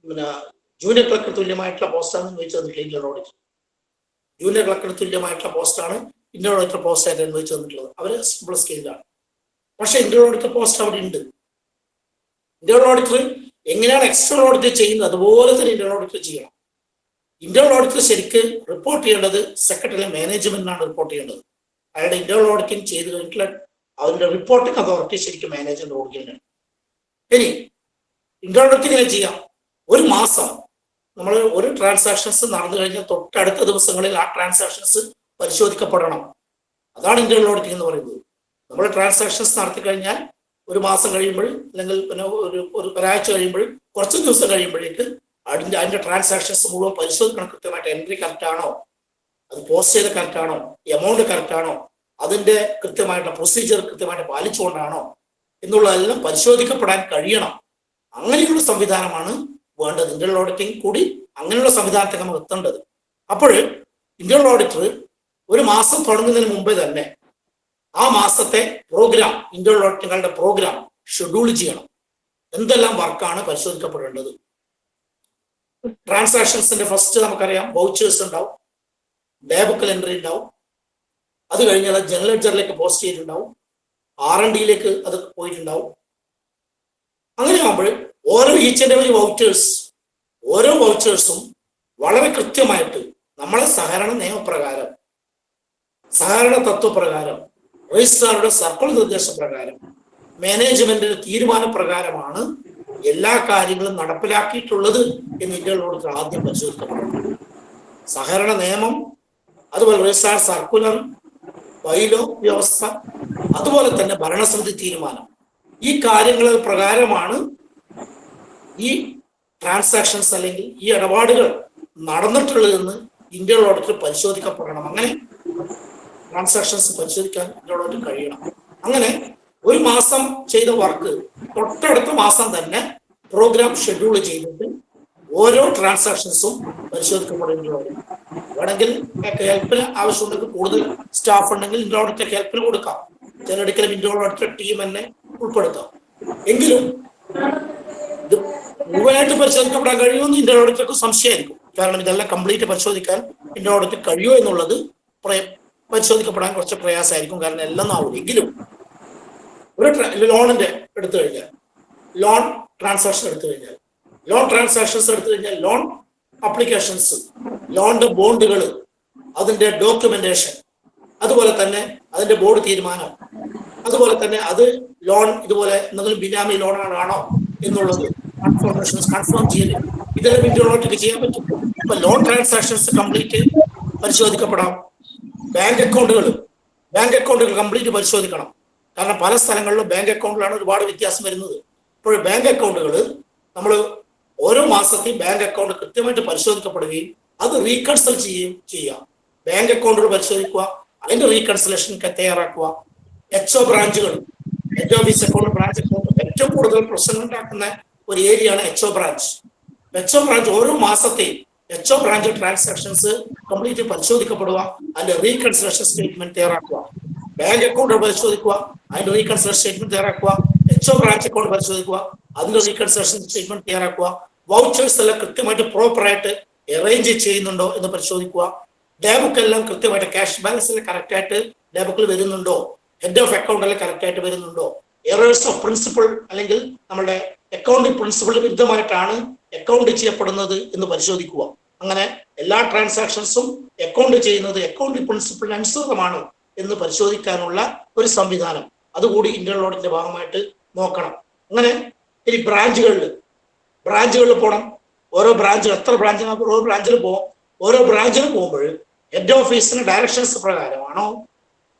പിന്നെ ജൂനിയർ ക്ലർക്കിന് തുല്യമായിട്ടുള്ള പോസ്റ്റാണെന്ന് ചോദിച്ചത് ഇന്റേണൽ ഓഡിറ്റർ. ജൂനിയർ ക്ലർക്കിന് തുല്യമായിട്ടുള്ള പോസ്റ്റാണ് ഇന്റേണൽ ഓഡിറ്റർ പോസ്റ്റ് ആയിട്ട് അനുവദിച്ചു തന്നിട്ടുള്ളത്. അവര് ശമ്പള സ്കെയിലാണ്. പക്ഷെ ഇന്റേണൽ ഓഡിറ്റർ പോസ്റ്റ് അവിടെ ഉണ്ട്. ഇന്റേണൽ ഓഡിറ്റർ എങ്ങനെയാണ് എക്സ്റ്റേണൽ ഓഡിറ്റ് ചെയ്യുന്നത് അതുപോലെ തന്നെ ഇന്റേണൽ ഓഡിറ്റർ ചെയ്യണം. ഇന്റേണൽ ഓഡിറ്റർ ശരിക്ക് റിപ്പോർട്ട് ചെയ്യേണ്ടത് സെക്രട്ടറി മാനേജ്മെന്റിനാണ് റിപ്പോർട്ട് ചെയ്യേണ്ടത്. അയാളുടെ ഇന്റേണൽ ഓഡിറ്റിംഗ് ചെയ്ത് കഴിഞ്ഞിട്ടുള്ള അതിന്റെ റിപ്പോർട്ടിംഗ് അതോറിറ്റി ശരിക്കും മാനേജ്മെന്റ് ഓഡിറ്റിംഗാണ്. ഇനി ഇന്റേണൽ ഓഡിറ്റിംഗ് എങ്ങനെ ചെയ്യാം? ഒരു മാസം നമ്മൾ ഒരു ട്രാൻസാക്ഷൻസ് നടന്നു കഴിഞ്ഞാൽ തൊട്ടടുത്ത ദിവസങ്ങളിൽ ആ ട്രാൻസാക്ഷൻസ് പരിശോധിക്കപ്പെടണം. അതാണ് ഇന്റേണൽ ഓഡിറ്റിംഗ് എന്ന് പറയുന്നത്. നമ്മൾ ട്രാൻസാക്ഷൻസ് നടത്തി കഴിഞ്ഞാൽ ഒരു മാസം കഴിയുമ്പോൾ അല്ലെങ്കിൽ പിന്നെ ഒരാഴ്ച കഴിയുമ്പോൾ കുറച്ച് ദിവസം കഴിയുമ്പോഴേക്ക് അതിന്റെ ട്രാൻസാക്ഷൻസ് മുഴുവൻ പരിശോധിക്കണം. കൃത്യമായിട്ട് എൻട്രി കറക്റ്റ് ആണോ, അത് പോസ്റ്റ് ചെയ്ത് കറക്റ്റ് ആണോ, എമൗണ്ട് കറക്റ്റ് ആണോ, അതിന്റെ കൃത്യമായിട്ട് പ്രൊസീജിയർ കൃത്യമായിട്ട് പാലിച്ചുകൊണ്ടാണോ എന്നുള്ളതെല്ലാം പരിശോധിക്കപ്പെടാൻ കഴിയണം. അങ്ങനെയുള്ള സംവിധാനമാണ് വേണ്ടത്. ഇന്റേണൽ ഓഡിറ്റിംഗ് കൂടി അങ്ങനെയുള്ള സംവിധാനത്തിൽ നമ്മൾ എത്തേണ്ടത്. അപ്പോൾ ഇന്റേണൽ ഓഡിറ്റർ ഒരു മാസം തുടങ്ങുന്നതിന് മുമ്പേ തന്നെ ആ മാസത്തെ പ്രോഗ്രാം, ഇന്റേണൽ ഓഡിറ്റിംഗുകളുടെ പ്രോഗ്രാം ഷെഡ്യൂൾ ചെയ്യണം. എന്തെല്ലാം വർക്കാണ് പരിശോധിക്കപ്പെടേണ്ടത്. ട്രാൻസാക്ഷൻസിന്റെ ഫസ്റ്റ് നമുക്കറിയാം വൗച്ചേഴ്സ് ഉണ്ടാവും, ഡേ ബുക്കിൽ എൻട്രി ഉണ്ടാവും, അത് കഴിഞ്ഞാൽ ജനറൽ ലെഡ്ജറിലേക്ക് പോസ്റ്റ് ചെയ്തിട്ടുണ്ടാവും, R&Dയിലേക്ക് അത് പോയിട്ടുണ്ടാവും. അങ്ങനെ ആകുമ്പോൾ ഓരോ ഈച്ച് ആൻഡ് എവരി ഓരോ വൗച്ചേഴ്സും വളരെ കൃത്യമായിട്ട് നമ്മളെ സഹകരണ നിയമപ്രകാരം, സഹകരണ തത്വപ്രകാരം, രജിസ്ട്രാറുടെ സർക്കിൾ നിർദ്ദേശപ്രകാരം, മാനേജ്മെന്റിന്റെ തീരുമാനപ്രകാരമാണ് എല്ലാ കാര്യങ്ങളും നടപ്പിലാക്കിയിട്ടുള്ളത് എന്ന് ഇന്റേണൽ ഓഡിറ്റർ ആദ്യം പരിശോധിക്കപ്പെടുന്നു. സഹകരണ നിയമം, അതുപോലെ രജിസ്ട്രാർ സർക്കുലർ, ബൈലോ വ്യവസ്ഥ, അതുപോലെ തന്നെ ഭരണസമിതി തീരുമാനം, ഈ കാര്യങ്ങൾ പ്രകാരമാണ് ഈ ട്രാൻസാക്ഷൻസ് അല്ലെങ്കിൽ ഈ ഇടപാടുകൾ നടന്നിട്ടുള്ളതെന്ന് ഇന്റേണൽ ഓഡിറ്റർ പരിശോധിക്കപ്പെടണം. അങ്ങനെ ട്രാൻസാക്ഷൻസ് പരിശോധിക്കാൻ ഇന്റേണൽ ഓഡിറ്റർ കഴിയണം. അങ്ങനെ ഒരു മാസം ചെയ്ത വർക്ക് തൊട്ടടുത്ത മാസം തന്നെ പ്രോഗ്രാം ഷെഡ്യൂൾ ചെയ്തിട്ട് ഓരോ ട്രാൻസാക്ഷൻസും പരിശോധിക്കപ്പെടേണ്ടതാണ്. വേണമെങ്കിൽ ഹെൽപ്പിന് ആവശ്യമുണ്ടെങ്കിൽ കൂടുതൽ സ്റ്റാഫ് ഉണ്ടെങ്കിൽ ഇന്റേണൽ ഓഡിറ്റർ ഹെൽപ്പിന് കൊടുക്കാം. ചിലയിടക്കലും ഇന്റേണൽ ഓഡിറ്റർ ടീം തന്നെ ഉൾപ്പെടുത്താം. എങ്കിലും ഇത് മുഴുവനായിട്ട് പരിശോധിക്കപ്പെടാൻ കഴിയുമെന്ന് ഇന്റേണൽ ഓഡിറ്റർക്ക് സംശയമായിരിക്കും. കാരണം ഇതെല്ലാം കംപ്ലീറ്റ് പരിശോധിക്കാൻ ഇന്റേണൽ ഓഡിറ്റർ കഴിയുമോ എന്നുള്ളത് പരിശോധിക്കപ്പെടാൻ കുറച്ച് പ്രയാസമായിരിക്കും. കാരണം എല്ലാം ആവില്ല. എങ്കിലും ഒരു ലോണിന്റെ എടുത്തു കഴിഞ്ഞാൽ, ലോൺ ട്രാൻസാക്ഷൻ എടുത്തു കഴിഞ്ഞാൽ, ലോൺ അപ്ലിക്കേഷൻസ്, ലോണിന്റെ ബോണ്ടുകൾ, അതിന്റെ ഡോക്യുമെന്റേഷൻ, അതുപോലെ തന്നെ അതിന്റെ ബോർഡ് തീരുമാനം, അതുപോലെ തന്നെ അത് ലോൺ ഇതുപോലെ എന്തെങ്കിലും ബിനാമി ലോണാണോ എന്നുള്ളത് കൺഫേം ചെയ്ത് ഇതെല്ലാം ഇന്റേണൽ ഓഡിറ്റ് ചെയ്യാൻ പറ്റും. ഇപ്പൊ ലോൺ ട്രാൻസാക്ഷൻസ് കംപ്ലീറ്റ് പരിശോധിക്കപ്പെടാം. ബാങ്ക് അക്കൗണ്ടുകൾ കംപ്ലീറ്റ് പരിശോധിക്കണം. കാരണം പല സ്ഥലങ്ങളിലും ബാങ്ക് അക്കൗണ്ടിലാണ് ഒരുപാട് വ്യത്യാസം വരുന്നത്. ഇപ്പോൾ ബാങ്ക് അക്കൗണ്ടുകൾ നമ്മൾ ഓരോ മാസത്തെയും ബാങ്ക് അക്കൗണ്ട് കൃത്യമായിട്ട് പരിശോധിക്കപ്പെടുകയും അത് റീകൺസൽ ചെയ്യുക. ബാങ്ക് അക്കൗണ്ടുകൾ പരിശോധിക്കുക, അതിന്റെ റീകൺസലേഷൻ തയ്യാറാക്കുക. HO ബ്രാഞ്ചുകൾ, head office account, branch account ഏറ്റവും കൂടുതൽ പ്രശ്നം ഉണ്ടാക്കുന്ന ഒരു ഏരിയയാണ് HO ബ്രാഞ്ച്. ഓരോ മാസത്തെയും HO ബ്രാഞ്ച് ട്രാൻസാക്ഷൻസ് കംപ്ലീറ്റ് പരിശോധിക്കപ്പെടുക, അതിന്റെ റീകൺസലേഷൻ സ്റ്റേറ്റ്മെന്റ് തയ്യാറാക്കുക. ബാങ്ക് അക്കൗണ്ട് പരിശോധിക്കുക, അതിന്റെ റീകൺസലേഷൻ സ്റ്റേറ്റ്മെന്റ് തയ്യാറാക്കുക. HO ബ്രാഞ്ച് അക്കൗണ്ട് പരിശോധിക്കുക, അതിന്റെ റീകൺസലേഷൻ സ്റ്റേറ്റ്മെന്റ് തയ്യാറാക്കുക. വൗച്ചേഴ്സ് എല്ലാം കൃത്യമായിട്ട് പ്രോപ്പറായിട്ട് അറേഞ്ച് ചെയ്യുന്നുണ്ടോ എന്ന് പരിശോധിക്കുക. ഡേ ബുക്ക് എല്ലാം കൃത്യമായിട്ട് ക്യാഷ് ബാലൻസ് എല്ലാം കറക്റ്റ് ആയിട്ട് ഡേ ബുക്കിൽ വരുന്നുണ്ടോ, ഹെഡ് ഓഫ് അക്കൗണ്ട് എല്ലാം കറക്റ്റ് ആയിട്ട് വരുന്നുണ്ടോ, എറേഴ്സ് ഓഫ് പ്രിൻസിപ്പിൾ അല്ലെങ്കിൽ നമ്മുടെ അക്കൗണ്ടിംഗ് പ്രിൻസിപ്പിൾ വിരുദ്ധമായിട്ടാണ് അക്കൗണ്ട് ചെയ്യപ്പെടുന്നത് എന്ന് പരിശോധിക്കുക. അങ്ങനെ എല്ലാ ട്രാൻസാക്ഷൻസും അക്കൗണ്ട് ചെയ്യുന്നത് അക്കൗണ്ടിംഗ് പ്രിൻസിപ്പിളിന് അനുസൃതമാണ് എന്ന് പരിശോധിക്കാനുള്ള ഒരു സംവിധാനം അതുകൂടി ഇന്റേണൽ ഓഡിറ്റിന്റെ ഭാഗമായിട്ട് നോക്കണം. അങ്ങനെ ഇനി ബ്രാഞ്ചുകളിൽ പോകണം. ഓരോ ബ്രാഞ്ചിൽ എത്ര ബ്രാഞ്ചിൽ ഓരോ ബ്രാഞ്ചിൽ പോകുമ്പോൾ ഹെഡ് ഓഫീസിന് ഡയറക്ഷൻസ് പ്രകാരമാണോ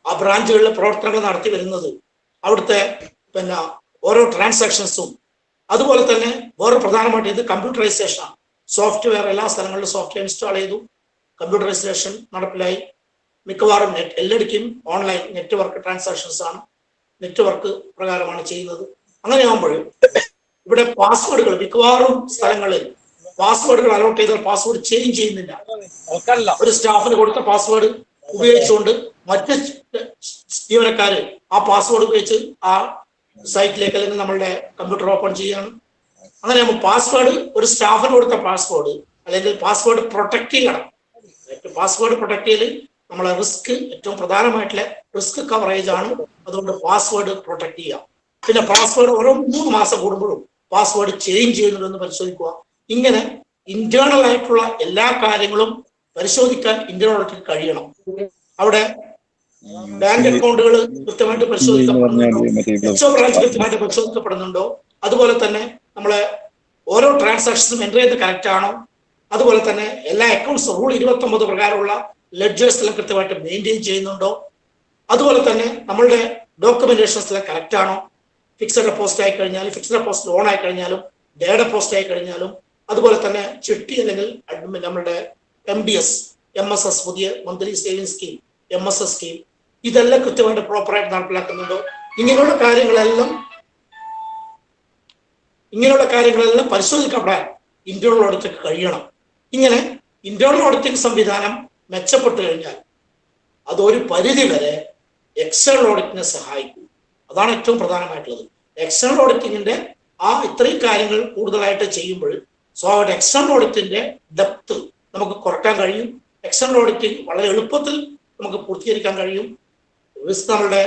ആ ബ്രാഞ്ചുകളിലെ പ്രവർത്തനങ്ങൾ നടത്തി വരുന്നത്. അവിടുത്തെ പിന്നെ ഓരോ ട്രാൻസാക്ഷൻസും അതുപോലെ തന്നെ വേറെ പ്രധാനമായിട്ട് ഇത് കമ്പ്യൂട്ടറൈസേഷൻ, സോഫ്റ്റ്വെയർ എല്ലാ സ്ഥലങ്ങളിലും സോഫ്റ്റ്വെയർ ഇൻസ്റ്റാൾ ചെയ്തു, കമ്പ്യൂട്ടറൈസേഷൻ നടപ്പിലായി. മിക്കവാറും എല്ലായിടയ്ക്കും ഓൺലൈൻ നെറ്റ്വർക്ക് ട്രാൻസാക്ഷൻസ് ആണ്, നെറ്റ്വർക്ക് പ്രകാരമാണ് ചെയ്യുന്നത്. അങ്ങനെയാകുമ്പോൾ ഇവിടെ പാസ്വേഡുകൾ മിക്കവാറും സ്ഥലങ്ങളിൽ പാസ്വേഡുകൾ അലോട്ട് ചെയ്താൽ പാസ്വേഡ് ചേഞ്ച് ചെയ്യുന്നില്ല. ഒരു സ്റ്റാഫിന് കൊടുത്ത പാസ്വേഡ് ഉപയോഗിച്ചുകൊണ്ട് മറ്റ് ജീവനക്കാര് ആ പാസ്വേഡ് ഉപയോഗിച്ച് ആ സൈറ്റിലേക്ക് അല്ലെങ്കിൽ നമ്മളുടെ കമ്പ്യൂട്ടർ ഓപ്പൺ ചെയ്യാണ്. അങ്ങനെയാകുമ്പോൾ പാസ്വേഡ് ഒരു സ്റ്റാഫിന് കൊടുത്ത പാസ്വേഡ് അല്ലെങ്കിൽ പാസ്വേഡ് പ്രൊട്ടക്ട് ചെയ്യണം. പാസ്വേഡ് പ്രൊട്ടക്ട് ചെയ്യൽ നമ്മളെ റിസ്ക് ഏറ്റവും പ്രധാനമായിട്ടുള്ള റിസ്ക് കവറേജ് ആണ്. അതുകൊണ്ട് പാസ്വേഡ് പ്രൊട്ടക്ട് ചെയ്യാം. പിന്നെ പാസ്വേഡ് ഓരോ 3 മാസം കൂടുമ്പോഴും പാസ്വേഡ് ചേഞ്ച് ചെയ്യുന്നുണ്ടെന്ന് പരിശോധിക്കുക. ഇങ്ങനെ ഇന്റേണൽ ആയിട്ടുള്ള എല്ലാ കാര്യങ്ങളും പരിശോധിക്കാൻ ഇന്റേണൽ ഓഡിറ്റിന് കഴിയണം. അവിടെ ബാങ്ക് അക്കൗണ്ടുകൾ കൃത്യമായിട്ട് പരിശോധിക്കപ്പെടുന്നുണ്ടോ, എച്ച്ഒ ബ്രാഞ്ച് കൃത്യമായിട്ട് പരിശോധിക്കപ്പെടുന്നുണ്ടോ, അതുപോലെ തന്നെ നമ്മളെ ഓരോ ട്രാൻസാക്ഷൻസും എൻ്റർ ചെയ്ത് കറക്റ്റ് ആണോ, അതുപോലെ തന്നെ എല്ലാ അക്കൗണ്ട്സ് റൂൾ 29 പ്രകാരമുള്ള ലെഡ്ജേഴ്സ് എല്ലാം കൃത്യമായിട്ട് മെയിൻറ്റെയിൻ ചെയ്യുന്നുണ്ടോ, അതുപോലെ തന്നെ നമ്മളുടെ ഡോക്യുമെന്റേഷൻസ് എല്ലാം കറക്റ്റ് ആണോ, ഫിക്സഡ് ഡെപ്പോസിറ്റ് ആയി കഴിഞ്ഞാലും ഫിക്സഡ് ഡെപ്പോസിറ്റ് ലോൺ ആയി കഴിഞ്ഞാലും ഡേ ഡെപ്പോസിറ്റ് ആയി കഴിഞ്ഞാലും അതുപോലെ തന്നെ ചിട്ടി അല്ലെങ്കിൽ നമ്മളുടെ MDS MSS പുതിയ monthly saving scheme MSS scheme ഇതെല്ലാം കൃത്യമായിട്ട് പ്രോപ്പറായിട്ട് നടപ്പിലാക്കുന്നുണ്ടോ, ഇങ്ങനെയുള്ള കാര്യങ്ങളെല്ലാം പരിശോധിക്കപ്പെടാൻ ഇന്റേണൽ ഓഡിറ്റിന് കഴിയണം. ഇങ്ങനെ ഇന്റേണൽ ഓഡിറ്റിംഗ് സംവിധാനം മെച്ചപ്പെട്ടു കഴിഞ്ഞാൽ അതൊരു പരിധി വരെ എക്സ്റ്റേണൽ ഓഡിറ്റിനെ സഹായിക്കും. അതാണ് ഏറ്റവും പ്രധാനമായിട്ടുള്ളത്. എക്സ്റ്റേണൽ ഓഡിറ്റിങ്ങിന്റെ ഇത്രയും കാര്യങ്ങൾ കൂടുതലായിട്ട് ചെയ്യുമ്പോൾ സ്വാഭാവിക എക്സ്റ്റേണൽ ഓഡിറ്റിന്റെ ഡെപ്ത് നമുക്ക് കുറയ്ക്കാൻ കഴിയും. എക്സ്റ്റേണൽ ഓഡിറ്റിംഗ് വളരെ എളുപ്പത്തിൽ നമുക്ക് പൂർത്തീകരിക്കാൻ കഴിയും. നമ്മളുടെ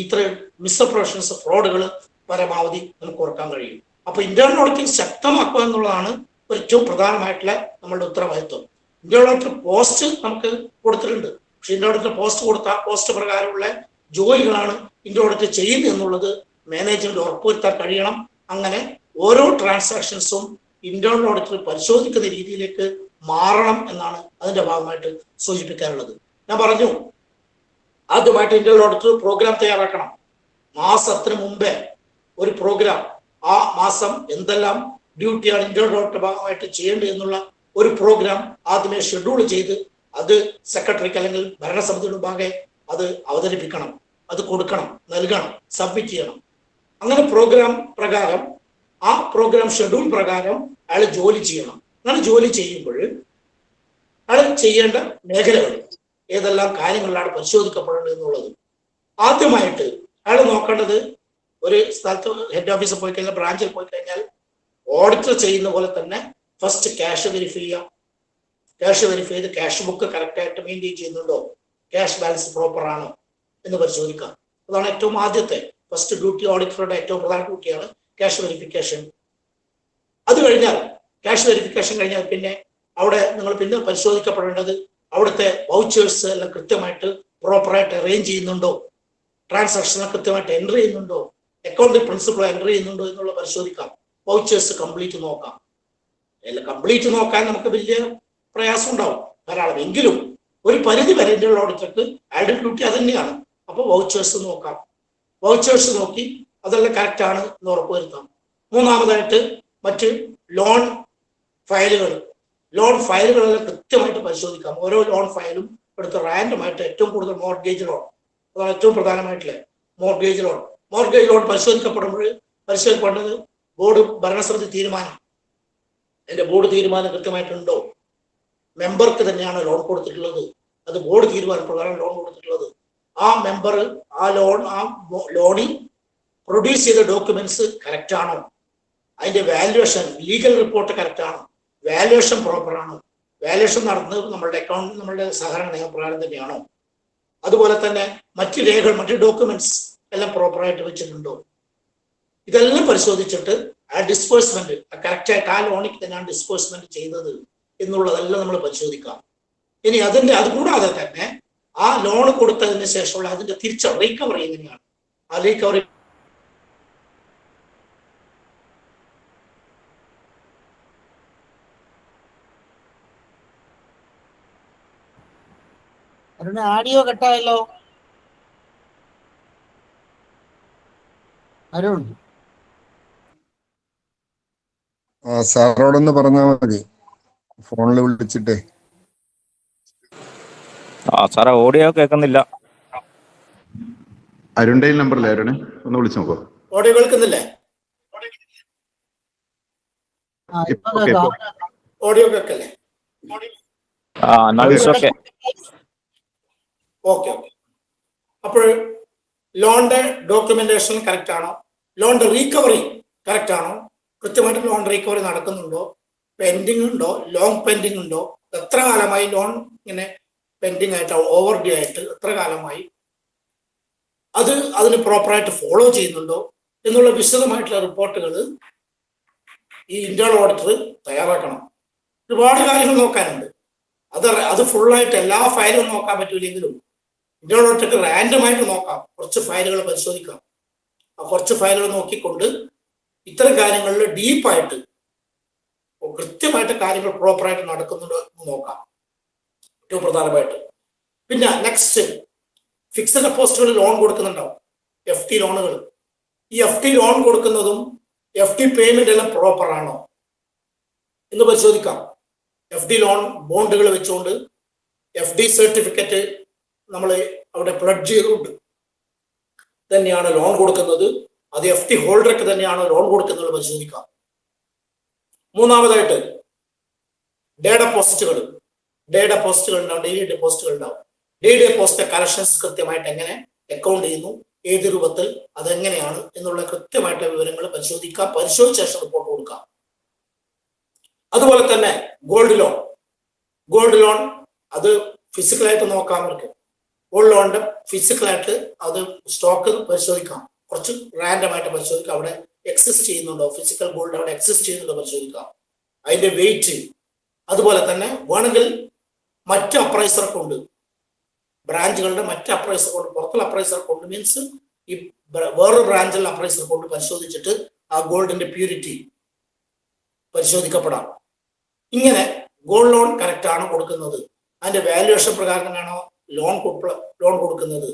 ഇത്രയും മിസ്അപ്രോഷൻസ് ഫ്രോഡുകൾ പരമാവധി നമുക്ക് കുറക്കാൻ കഴിയും. അപ്പൊ ഇന്റേണൽ ഓഡിറ്റിംഗ് ശക്തമാക്കുക എന്നുള്ളതാണ് ഏറ്റവും പ്രധാനമായിട്ടുള്ള നമ്മളുടെ ഉത്തരവാദിത്വം. ഇന്റേണൽ ഓഡിറ്റ് പോസ്റ്റ് നമുക്ക് കൊടുത്തിട്ടുണ്ട്. പക്ഷെ ഇന്റേണൽ ഓഡിറ്റ് പോസ്റ്റ് കൊടുത്ത പോസ്റ്റ് പ്രകാരമുള്ള ജോലികളാണ് ഇന്റേണൽ ഓഡിറ്റ് ചെയ്യുന്നത് എന്നുള്ളത് മാനേജ്മെന്റ് ഉറപ്പുവരുത്താൻ കഴിയണം. അങ്ങനെ ഓരോ ട്രാൻസാക്ഷൻസും ഇന്റേണൽ ഓഡിറ്റർ പരിശോധിക്കുന്ന രീതിയിലേക്ക് മാറണം എന്നാണ് അതിന്റെ ഭാഗമായിട്ട് സൂചിപ്പിക്കാനുള്ളത്. ഞാൻ പറഞ്ഞു, ആദ്യമായിട്ട് ഇന്റേണൽ ഓഡിറ്റർ പ്രോഗ്രാം തയ്യാറാക്കണം. മാസത്തിന് മുമ്പേ ഒരു പ്രോഗ്രാം, ആ മാസം എന്തെല്ലാം ഡ്യൂട്ടിയാണ് ഇന്റേണൽ ഓഡിറ്റർ ഭാഗമായിട്ട് ചെയ്യേണ്ടത് എന്നുള്ള ഒരു പ്രോഗ്രാം ആദ്യമേ ഷെഡ്യൂൾ ചെയ്ത് അത് സെക്രട്ടറിക്ക് അല്ലെങ്കിൽ ഭരണസമിതിയുടെ മുമ്പാകെ അത് അവതരിപ്പിക്കണം, അത് കൊടുക്കണം, നൽകണം, സബ്മിറ്റ് ചെയ്യണം. അങ്ങനെ പ്രോഗ്രാം പ്രകാരം ആ പ്രോഗ്രാം ഷെഡ്യൂൾ പ്രകാരം അയാൾ ജോലി ചെയ്യണം. അങ്ങനെ ജോലി ചെയ്യുമ്പോൾ അയാൾ ചെയ്യേണ്ട മേഖലകൾ ഏതെല്ലാം കാര്യങ്ങളിലാണ് പരിശോധിക്കപ്പെടേണ്ടത് എന്നുള്ളത് ആദ്യമായിട്ട് അയാൾ നോക്കേണ്ടത്, ഒരു സ്ഥലത്ത് ഹെഡ് ഓഫീസിൽ പോയി കഴിഞ്ഞാൽ ബ്രാഞ്ചിൽ പോയി കഴിഞ്ഞാൽ ഓഡിറ്റർ ചെയ്യുന്ന പോലെ തന്നെ ഫസ്റ്റ് ക്യാഷ് വെരിഫൈ ചെയ്യാം. ക്യാഷ് വെരിഫൈ ചെയ്ത് ക്യാഷ് ബുക്ക് കറക്റ്റായിട്ട് മെയിൻറ്റെയിൻ ചെയ്യുന്നുണ്ടോ, ക്യാഷ് ബാലൻസ് പ്രോപ്പർ ആണോ എന്ന് പരിശോധിക്കാം. അതാണ് ഏറ്റവും ആദ്യത്തെ ഫസ്റ്റ് ഡ്യൂട്ടി. ഓഡിറ്ററുടെ ഏറ്റവും പ്രധാന ഡ്യൂട്ടിയാണ് ക്യാഷ് വെരിഫിക്കേഷൻ. അത് കഴിഞ്ഞാൽ ക്യാഷ് വെരിഫിക്കേഷൻ കഴിഞ്ഞാൽ പിന്നെ അവിടെ നിങ്ങൾ പിന്നെ പരിശോധിക്കപ്പെടേണ്ടത് അവിടുത്തെ വൗച്ചേഴ്സ് എല്ലാം കൃത്യമായിട്ട് പ്രോപ്പറായിട്ട് അറേഞ്ച് ചെയ്യുന്നുണ്ടോ, ട്രാൻസാക്ഷൻ കൃത്യമായിട്ട് എൻ്റർ ചെയ്യുന്നുണ്ടോ, അക്കൗണ്ടിൽ പ്രിൻസിപ്പൾ എൻ്റർ ചെയ്യുന്നുണ്ടോ എന്നുള്ള പരിശോധിക്കാം. വൗച്ചേഴ്സ് കംപ്ലീറ്റ് നോക്കാം. കംപ്ലീറ്റ് നോക്കാൻ നമുക്ക് വലിയ പ്രയാസം ഉണ്ടാവും ധാരാളം. എങ്കിലും ഒരു പരിധി വരെ ഇന്റേണൽ ഓഡിറ്റർക്ക് ആഡ് ഡ്യൂട്ടി അത് തന്നെയാണ്. അപ്പോൾ വൗച്ചേഴ്സ് നോക്കാം. വൗച്ചേഴ്സ് നോക്കി അതെല്ലാം കറക്റ്റ് ആണ് എന്ന് ഉറപ്പുവരുത്താം. മൂന്നാമതായിട്ട് മറ്റ് ലോൺ ഫയലുകളെല്ലാം കൃത്യമായിട്ട് പരിശോധിക്കാം. ഓരോ ലോൺ ഫയലും എടുത്ത് റാൻഡമായിട്ട് ഏറ്റവും കൂടുതൽ മോർഗേജ് ലോൺ, അതാണ് ഏറ്റവും പ്രധാനമായിട്ടുള്ള മോർഗേജ് ലോൺ പരിശോധിക്കപ്പെടേണ്ടത് ബോർഡ് ഭരണസമിതി തീരുമാനം, അതിന്റെ ബോർഡ് തീരുമാനം കൃത്യമായിട്ടുണ്ടോ, മെമ്പർക്ക് തന്നെയാണ് ലോൺ കൊടുത്തിട്ടുള്ളത്, അത് ബോർഡ് തീരുമാനപ്രകാരം ലോൺ കൊടുത്തിട്ടുള്ളത്, ആ മെമ്പർ ആ ലോണിൽ പ്രൊഡ്യൂസ് ചെയ്ത ഡോക്യുമെന്റ്സ് കറക്റ്റ് ആണോ, അതിന്റെ വാല്യുവേഷൻ ലീഗൽ റിപ്പോർട്ട് കറക്റ്റ് ആണോ, വാല്യുവേഷൻ പ്രോപ്പർ ആണോ, വാല്യുവേഷൻ നടന്നത് നമ്മളുടെ സഹകരണ നിയമപ്രകാരം തന്നെയാണോ, അതുപോലെ തന്നെ മറ്റ് രേഖകൾ മറ്റ് ഡോക്യുമെന്റ്സ് എല്ലാം പ്രോപ്പറായിട്ട് വെച്ചിട്ടുണ്ടോ, ഇതെല്ലാം പരിശോധിച്ചിട്ട് ആ ഡിസ്പേഴ്സ്മെന്റ് കറക്റ്റായിട്ട് ആ ലോണിക്ക് തന്നെയാണ് ഡിസ്പേഴ്സ്മെന്റ് ചെയ്തത് എന്നുള്ളതെല്ലാം നമ്മൾ പരിശോധിക്കാം. ഇനി അതുകൂടാതെ തന്നെ ആ ലോൺ കൊടുത്തതിന് ശേഷമുള്ള അതിന്റെ റീകവറി എങ്ങനെയാണ്, ആ റീകവറി അരുണ് ആഡിയോ കട്ടായല്ലോ. അരുൺ സാറോടൊന്ന് പറഞ്ഞാൽ മതി, ഫോണിൽ വിളിച്ചിട്ടേ. സാറേ ഓഡിയോ കേൾക്കുന്നില്ല. അരുണിന്റെ നമ്പറില്ലേ അരുണ്? ഒന്ന് വിളിച്ചു നോക്കോ. ഓഡിയോ കേൾക്കുന്നില്ലേ? ഓഡിയോ കേൾക്കല്ലേ? ഓക്കെ. ഓക്കെ. അപ്പോൾ ലോണിന്റെ ഡോക്യുമെന്റേഷൻ കറക്റ്റ് ആണോ? ലോണിന്റെ റീകവറി കറക്റ്റ് ആണോ? കൃത്യമായിട്ട് ലോൺ റീകവറി നടക്കുന്നുണ്ടോ? പെൻഡിങ് ഉണ്ടോ? ലോങ് പെൻഡിങ് ഉണ്ടോ? എത്ര കാലമായി ലോൺ ഇങ്ങനെ പെൻഡിങ് ആയിട്ട്, ഓവർ ഡ്യൂ ആയിട്ട് എത്ര കാലമായി? അതിന് പ്രോപ്പറായിട്ട് ഫോളോ ചെയ്യുന്നുണ്ടോ എന്നുള്ള വിശദമായിട്ടുള്ള റിപ്പോർട്ടുകൾ ഈ ഇന്റേണൽ ഓഡിറ്റർ തയ്യാറാക്കണം. ഒരുപാട് കാര്യങ്ങൾ നോക്കാനുണ്ട്. അത് ഫുള്ളായിട്ട് എല്ലാ ഫയലും നോക്കാൻ പറ്റൂലെങ്കിലും ഇന്റേണൽ ഓഡിറ്റർക്ക് റാൻഡമായിട്ട് നോക്കാം. കുറച്ച് ഫയലുകൾ പരിശോധിക്കാം. ആ കുറച്ച് ഫയലുകൾ നോക്കിക്കൊണ്ട് ഇത്തരം കാര്യങ്ങളിൽ ഡീപ്പായിട്ട് കൃത്യമായിട്ട് കാര്യങ്ങൾ പ്രോപ്പറായിട്ട് നടക്കുന്നുണ്ടോ എന്ന് നോക്കാം. ഏറ്റവും പ്രധാനമായിട്ട്. പിന്നെ നെക്സ്റ്റ്, ഫിക്സഡ് ഡെപ്പോസിറ്റുകൾ ലോൺ കൊടുക്കുന്നുണ്ടാവും, FD ലോണുകൾ. ഈ FD ലോൺ കൊടുക്കുന്നതും FD പേയ്മെന്റ് എല്ലാം പ്രോപ്പർ ആണോ എന്ന് പരിശോധിക്കാം. FD ലോൺ ബോണ്ടുകൾ വെച്ചുകൊണ്ട് FD സർട്ടിഫിക്കറ്റ് നമ്മൾ അവിടെ പ്ലഡ്ജ് ചെയ്തുകൊണ്ട് തന്നെയാണ് ലോൺ കൊടുക്കുന്നത്. അത് FD ഹോൾഡർക്ക് തന്നെയാണ് ലോൺ കൊടുക്കുന്നത് പരിശോധിക്കാം. മൂന്നാമതായിട്ട് ഡേ ഡെപ്പോസിറ്റുകൾ ഉണ്ടാവും, ഡെയിലി ഡെപ്പോസിറ്റുകൾ ഉണ്ടാവും. ഡെയിലി ഡെപ്പോസിറ്റ് കളക്ഷൻസ് കൃത്യമായിട്ട് എങ്ങനെ അക്കൗണ്ട് ചെയ്യുന്നു, ഏത് രൂപത്തിൽ, അതെങ്ങനെയാണ് എന്നുള്ള കൃത്യമായിട്ട് വിവരങ്ങൾ പരിശോധിക്കാം. പരിശോധിച്ച ശേഷം റിപ്പോർട്ട് കൊടുക്കാം. അതുപോലെ തന്നെ ഗോൾഡ് ലോൺ അത് ഫിസിക്കലായിട്ട് നോക്കാം. അവർക്ക് ഗോൾഡ് ലോണിന്റെ ഫിസിക്കലായിട്ട് അത് സ്റ്റോക്ക് പരിശോധിക്കാം. കുറച്ച് റാൻഡമായിട്ട് പരിശോധിക്കാം. അവിടെ എക്സിസ്റ്റ് ചെയ്യുന്നുണ്ടോ, ഫിസിക്കൽ ഗോൾഡ് അവിടെ എക്സിസ്റ്റ് ചെയ്യുന്നുണ്ടോ പരിശോധിക്കാം. അതിന്റെ വെയിറ്റ്. അതുപോലെ തന്നെ വേണമെങ്കിൽ മറ്റ് അപ്രൈസർ കൊണ്ട്, ബ്രാഞ്ചുകളുടെ മറ്റ് അപ്രൈസർ കൊണ്ട്, പുറത്തുള്ള അപ്രൈസർ കൊണ്ട് മീൻസ് ഈ വേറൊരു ബ്രാഞ്ചിലുള്ള അപ്രൈസർ കൊണ്ട് പരിശോധിച്ചിട്ട് ആ ഗോൾഡിന്റെ പ്യൂരിറ്റി പരിശോധിക്കപ്പെടാം. ഇങ്ങനെ ഗോൾഡ് ലോൺ കറക്റ്റ് ആണ് കൊടുക്കുന്നത്, അതിന്റെ വാല്യുവേഷൻ പ്രകാരം തന്നെയാണോ ലോൺ കൊടുക്കുന്നത്,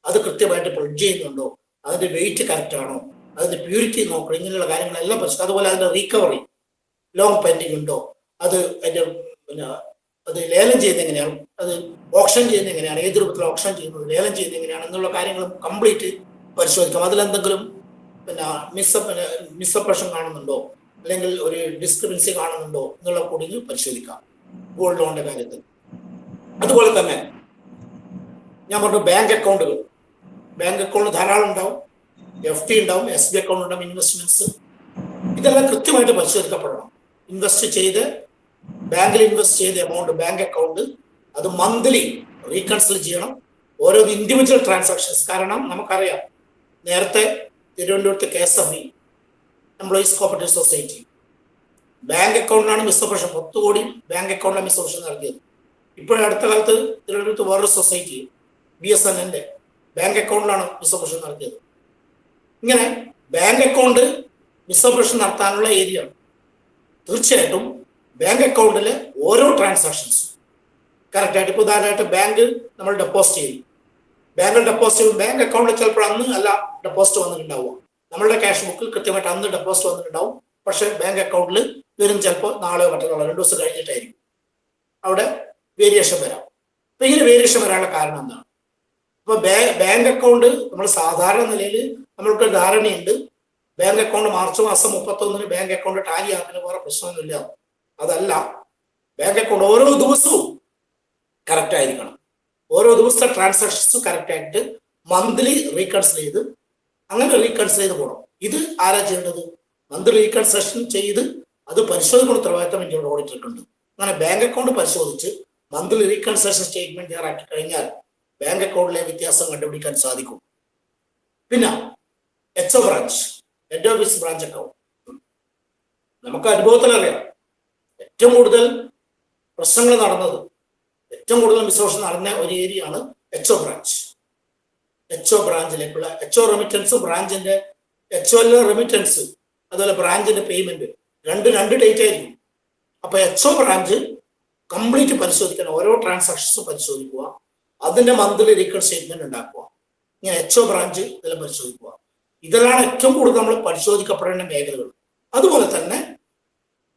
അത് കൃത്യമായിട്ട് പ്ലഡ്ജ് ചെയ്യുന്നുണ്ടോ, അതിന്റെ വെയിറ്റ് കറക്റ്റ് ആണോ, അതിന്റെ പ്യൂരിറ്റി നോക്കണം. ഇങ്ങനെയുള്ള കാര്യങ്ങളെല്ലാം പരിശോധിക്കും. അതുപോലെ അതിന്റെ റീകവറി, ലോങ് പെൻഡിങ് ഉണ്ടോ, അതിന്റെ അത് ലേലം ചെയ്യുന്നത് എങ്ങനെയാണ്, അത് ഓപ്ഷൻ ചെയ്യുന്നത് എങ്ങനെയാണ്, ഏത് രൂപത്തിൽ ഓപ്ഷൻ ചെയ്യുന്നത്, ലേലം ചെയ്യുന്നത് എങ്ങനെയാണ് എന്നുള്ള കാര്യങ്ങളും കംപ്ലീറ്റ് പരിശോധിക്കാം. അതിലെന്തെങ്കിലും മിസ്സപ്രഷൻ കാണുന്നുണ്ടോ, അല്ലെങ്കിൽ ഒരു ഡിസ്ക്രിപ്പൻസി കാണുന്നുണ്ടോ എന്നുള്ള കൂടി പരിശോധിക്കാം ഗോൾഡ് ലോണിന്റെ കാര്യത്തിൽ. അതുപോലെ തന്നെ ഞാൻ പറഞ്ഞു ബാങ്ക് അക്കൗണ്ട് ധാരാളം ഉണ്ടാവും, FD ഉണ്ടാവും, SB അക്കൗണ്ട് ഉണ്ടാവും, ഇൻവെസ്റ്റ്മെന്റ്സ്, ഇതെല്ലാം കൃത്യമായിട്ട് പരിശോധിക്കപ്പെടണം. ബാങ്കിൽ ഇൻവെസ്റ്റ് ചെയ്ത എമൗണ്ട്, ബാങ്ക് അക്കൗണ്ട്, അത് മന്ത്ലി റീകൺസിൽ ചെയ്യണം. ഓരോ ഇൻഡിവിജ്വൽ ട്രാൻസാക്ഷൻസ്. കാരണം നമുക്കറിയാം, നേരത്തെ തിരുവനന്തപുരത്ത് KSFE employees cooperative society bank അക്കൗണ്ടിനാണ് മിസ്സോപ്പറേഷൻ, 10 കോടി ബാങ്ക് അക്കൗണ്ടിലാണ് മിസ്സോപ്പറേഷൻ നടത്തിയത്. ഇപ്പോഴും അടുത്ത കാലത്ത് തിരുവനന്തപുരത്ത് വേറൊരു സൊസൈറ്റി BSNL ബാങ്ക് അക്കൗണ്ടിലാണ് മിസ്സോപ്പറേഷൻ നടത്തിയത്. ഇങ്ങനെ ബാങ്ക് അക്കൗണ്ട് മിസ്സോപ്പറേഷൻ നടത്താനുള്ള ഏരിയ. തീർച്ചയായിട്ടും ബാങ്ക് അക്കൗണ്ടിലെ ഓരോ ട്രാൻസാക്ഷൻസും കറക്റ്റായിട്ട്, ഇപ്പോൾ ഉദാഹരണമായിട്ട് ബാങ്ക് നമ്മൾ ഡെപ്പോസിറ്റ് ചെയ്യും, ബാങ്ക് അക്കൗണ്ടിൽ ചിലപ്പോൾ അന്ന് അല്ല ഡെപ്പോസിറ്റ് വന്നിട്ടുണ്ടാവുക. നമ്മളുടെ ക്യാഷ് ബുക്കിൽ കൃത്യമായിട്ട് അന്ന് ഡെപ്പോസിറ്റ് വന്നിട്ടുണ്ടാവും. പക്ഷെ ബാങ്ക് അക്കൗണ്ടിൽ വരും ചിലപ്പോൾ നാളെയോ മറ്റന്നാളോ 2 ദിവസം കഴിഞ്ഞിട്ടായിരിക്കും അവിടെ വേരിയേഷൻ വരാം. അപ്പൊ ഇങ്ങനെ വേരിയേഷൻ വരാനുള്ള കാരണം എന്താണ്? അപ്പൊ ബാങ്ക് അക്കൗണ്ട് നമ്മൾ സാധാരണ നിലയിൽ നമ്മൾക്ക് ധാരണയുണ്ട്, ബാങ്ക് അക്കൗണ്ട് മാർച്ച് മാസം 31 ബാങ്ക് അക്കൗണ്ട് ടാലി ആക്കുന്നതിന് വേറെ പ്രശ്നമൊന്നുമില്ല. അതല്ല, ബാങ്ക് അക്കൗണ്ട് ഓരോ ദിവസവും കറക്റ്റ് ആയിരിക്കണം. ഓരോ ദിവസത്തെ ട്രാൻസാക്ഷൻസും കറക്റ്റ് ആയിട്ട് മന്ത്ലി റീകൺസിൽ ചെയ്ത്, അങ്ങനെ റീകൺസിൽ ചെയ്ത് പോകണം. ഇത് ആരാ ചെയ്യേണ്ടത്? മന്ത്ലി റീകൺസിലേഷൻ ചെയ്ത് അത് പരിശോധിക്കുന്ന ഉത്തരവാദിത്തം ഇന്ത്യയുടെ ഓഡിറ്റർക്കുണ്ട്. അങ്ങനെ ബാങ്ക് അക്കൗണ്ട് പരിശോധിച്ച് മന്ത്ലി റീകൺസിലേഷൻ സ്റ്റേറ്റ്മെന്റ് തയ്യാറാക്കി കഴിഞ്ഞാൽ ബാങ്ക് അക്കൗണ്ടിലെ വ്യത്യാസം കണ്ടുപിടിക്കാൻ സാധിക്കും. പിന്നെ HO branch, head office branch account, നമുക്ക് അനുഭവത്തിലറിയാം ഏറ്റവും കൂടുതൽ പ്രശ്നങ്ങൾ നടന്നത്, ഏറ്റവും കൂടുതൽ മിസ്സോഷൻ നടന്ന ഒരു ഏരിയയാണ് HO ബ്രാഞ്ച്. ബ്രാഞ്ചിലേക്കുള്ള റെമിറ്റൻസും ബ്രാഞ്ചിന്റെ HOL റെമിറ്റൻസ്, അതുപോലെ ബ്രാഞ്ചിന്റെ പേയ്മെന്റ് രണ്ട് ഡേറ്റ് ആയിരിക്കും. അപ്പൊ HO ബ്രാഞ്ച് കംപ്ലീറ്റ് പരിശോധിക്കണം, ഓരോ ട്രാൻസാക്ഷൻസും പരിശോധിക്കുക. അതിന്റെ മന്ത്ലി റീക്കൺ സ്റ്റേറ്റ്മെന്റ് ഉണ്ടാക്കുക. ഇങ്ങനെ HO ബ്രാഞ്ച് ഇതെല്ലാം പരിശോധിക്കുക. ഇതിലാണ് ഏറ്റവും കൂടുതൽ നമ്മൾ പരിശോധിക്കപ്പെടേണ്ട മേഖലകൾ. അതുപോലെ തന്നെ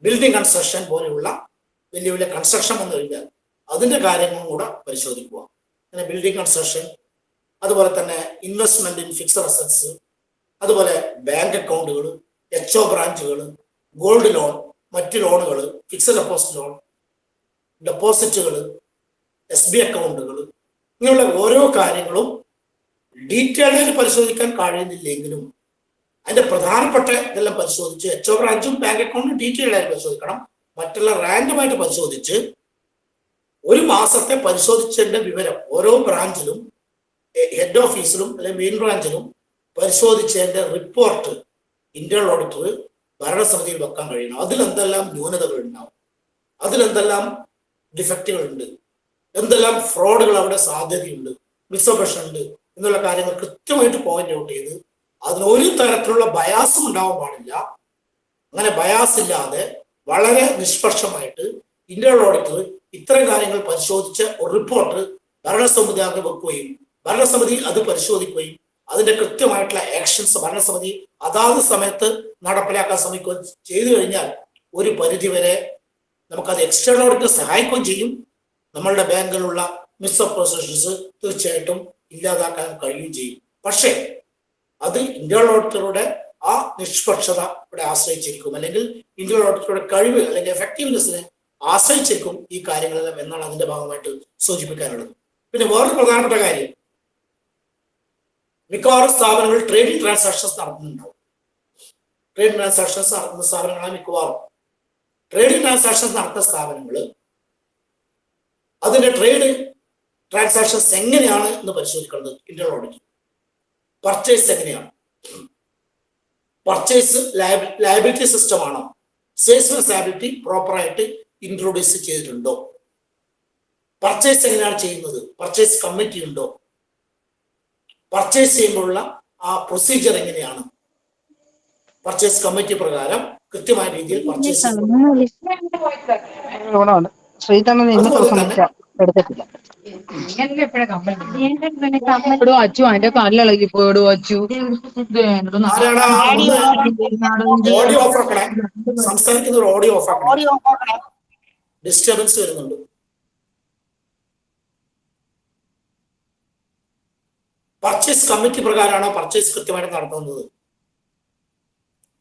ബിൽഡിംഗ് കൺസ്ട്രക്ഷൻ പോലെയുള്ള വലിയ വലിയ കൺസ്ട്രക്ഷൻ വന്നു കഴിഞ്ഞാൽ അതിന്റെ കാര്യങ്ങളും കൂടെ പരിശോധിക്കുക. അങ്ങനെ ബിൽഡിംഗ് കൺസ്ട്രക്ഷൻ, അതുപോലെ തന്നെ ഇൻവെസ്റ്റ്മെന്റ് ഇൻ ഫിക്സഡ് അസറ്റ്സ്, അതുപോലെ ബാങ്ക് അക്കൗണ്ടുകൾ, HO ബ്രാഞ്ചുകൾ, ഗോൾഡ് ലോൺ, മറ്റ് ലോണുകൾ, ഫിക്സഡ് ഡെപ്പോസിറ്റ് ലോൺ, ഡെപ്പോസിറ്റുകൾ, SB അക്കൗണ്ടുകൾ, ഇങ്ങനെയുള്ള ഓരോ കാര്യങ്ങളും ഡീറ്റെയിൽഡായിട്ട് പരിശോധിക്കാൻ കഴിയുന്നില്ലെങ്കിലും അതിന്റെ പ്രധാനപ്പെട്ട ഇതെല്ലാം പരിശോധിച്ച് HO ബ്രാഞ്ചും ബാങ്ക് അക്കൗണ്ടും ഡീറ്റെയിൽഡായിട്ട് പരിശോധിക്കണം. മറ്റുള്ള റാൻഡമായിട്ട് പരിശോധിച്ച് ഒരു മാസത്തെ പരിശോധിച്ചതിന്റെ വിവരം ഓരോ ബ്രാഞ്ചിലും ഹെഡ് ഓഫീസിലും അല്ലെങ്കിൽ മെയിൻ ബ്രാഞ്ചിലും പരിശോധിച്ചതിന്റെ റിപ്പോർട്ട് ഇന്റേണൽ ഓഡിറ്റർ ഭരണസമിതിയിൽ വെക്കാൻ കഴിയണം. അതിലെന്തെല്ലാം ന്യൂനതകൾ ഉണ്ടാവും, അതിലെന്തെല്ലാം ഡിഫക്റ്റുകൾ ഉണ്ട്, എന്തെല്ലാം ഫ്രോഡുകൾ അവിടെ സാധ്യതയുണ്ട്, മിസ്ഓപ്പറേഷൻ ഉണ്ട് എന്നുള്ള കാര്യങ്ങൾ കൃത്യമായിട്ട് പോയിന്റ് ഔട്ട് ചെയ്ത് അതിന് ഒരു തരത്തിലുള്ള ബയാസും ഉണ്ടാവാൻ പാടില്ല. അങ്ങനെ ബയാസ് ഇല്ലാതെ വളരെ നിഷ്പക്ഷമായിട്ട് ഇന്റേണൽ ഓഡിറ്റർ ഇത്തരം കാര്യങ്ങൾ പരിശോധിച്ച് ഒരു റിപ്പോർട്ട് ഭരണസമിതി ആകെ വെക്കുകയും ഭരണസമിതി അത് പരിശോധിക്കുകയും അതിന്റെ കൃത്യമായിട്ടുള്ള ആക്ഷൻസ് ഭരണസമിതി അതാത് സമയത്ത് നടപ്പിലാക്കാൻ ശ്രമിക്കുകയും ചെയ്തു കഴിഞ്ഞാൽ ഒരു പരിധിവരെ നമുക്കത് എക്സ്റ്റേണൽ ഓഡിറ്റ് സഹായിക്കുകയും ചെയ്യും. നമ്മളുടെ ബാങ്കിലുള്ള മിസ്അപ്രോസിയേഷൻസ് തീർച്ചയായിട്ടും ഇല്ലാതാക്കാൻ കഴിയുകയും ചെയ്യും. പക്ഷേ അത് ഇന്റേണൽ ഓഡിറ്ററുടെ ആ നിഷ്പക്ഷത ഇവിടെ ആശ്രയിച്ചിരിക്കും, അല്ലെങ്കിൽ ഇന്റേണൽ ഓഡിറ്ററുടെ കഴിവ് അല്ലെങ്കിൽ എഫക്റ്റീവ്നെസ്സിനെ ആശ്രയിച്ചിരിക്കും ഈ കാര്യങ്ങളെല്ലാം എന്നാണ് അതിന്റെ ഭാഗമായിട്ട് സൂചിപ്പിക്കാനുള്ളത്. പിന്നെ വേറൊരു പ്രധാനപ്പെട്ട കാര്യം, മിക്കവാറും സ്ഥാപനങ്ങൾ ട്രേഡിംഗ് ട്രാൻസാക്ഷൻസ് നടത്തുന്നുണ്ടാവും. ട്രേഡിംഗ് ട്രാൻസാക്ഷൻസ് നടത്തുന്ന സ്ഥാപനങ്ങളാണ് മിക്കവാറും. ട്രേഡിംഗ് ട്രാൻസാക്ഷൻസ് നടത്തുന്ന സ്ഥാപനങ്ങൾ അതിന്റെ ട്രേഡ് ട്രാൻസാക്ഷൻസ് എങ്ങനെയാണ് എന്ന് പരിശോധിക്കേണ്ടത് ഇന്റേണൽ ഓഡിറ്റ്. പർച്ചേസ് എങ്ങനെയാണ്, പർച്ചേസ് ലയബിലിറ്റി സിസ്റ്റം ആണോ, സെയിൽസ്മാൻസ് ലയബിലിറ്റി പ്രോപ്പറായിട്ട് ഇൻട്രൊഡ്യൂസ് ചെയ്തിട്ടുണ്ടോ, പർച്ചേസ് എങ്ങനെയാണ് ചെയ്യുന്നത്, പർച്ചേസ് കമ്മിറ്റി ഉണ്ടോ, പർച്ചേസ് ചെയ്യുമ്പോഴുള്ള ആ പ്രൊസീജിയർ എങ്ങനെയാണ്, പർച്ചേസ് കമ്മിറ്റി പ്രകാരം കൃത്യമായ രീതിയിൽ പർച്ചേസ് അച്ചു അതിന്റെ കല്ലിളകി പോയിടും. അച്ചു ഓഡിയോ ഓഫ് ആക്കണേ, സംസാരിക്കുന്നവർ ഓഡിയോ ഓഫ് ആക്കണേ, ഡിസ്റ്റർബൻസ് വരുന്നുണ്ട്. പർച്ചേസ് കമ്മിറ്റി പ്രകാരമാണോ പർച്ചേസ് കൃത്യമായിട്ട് നടത്തുന്നത്,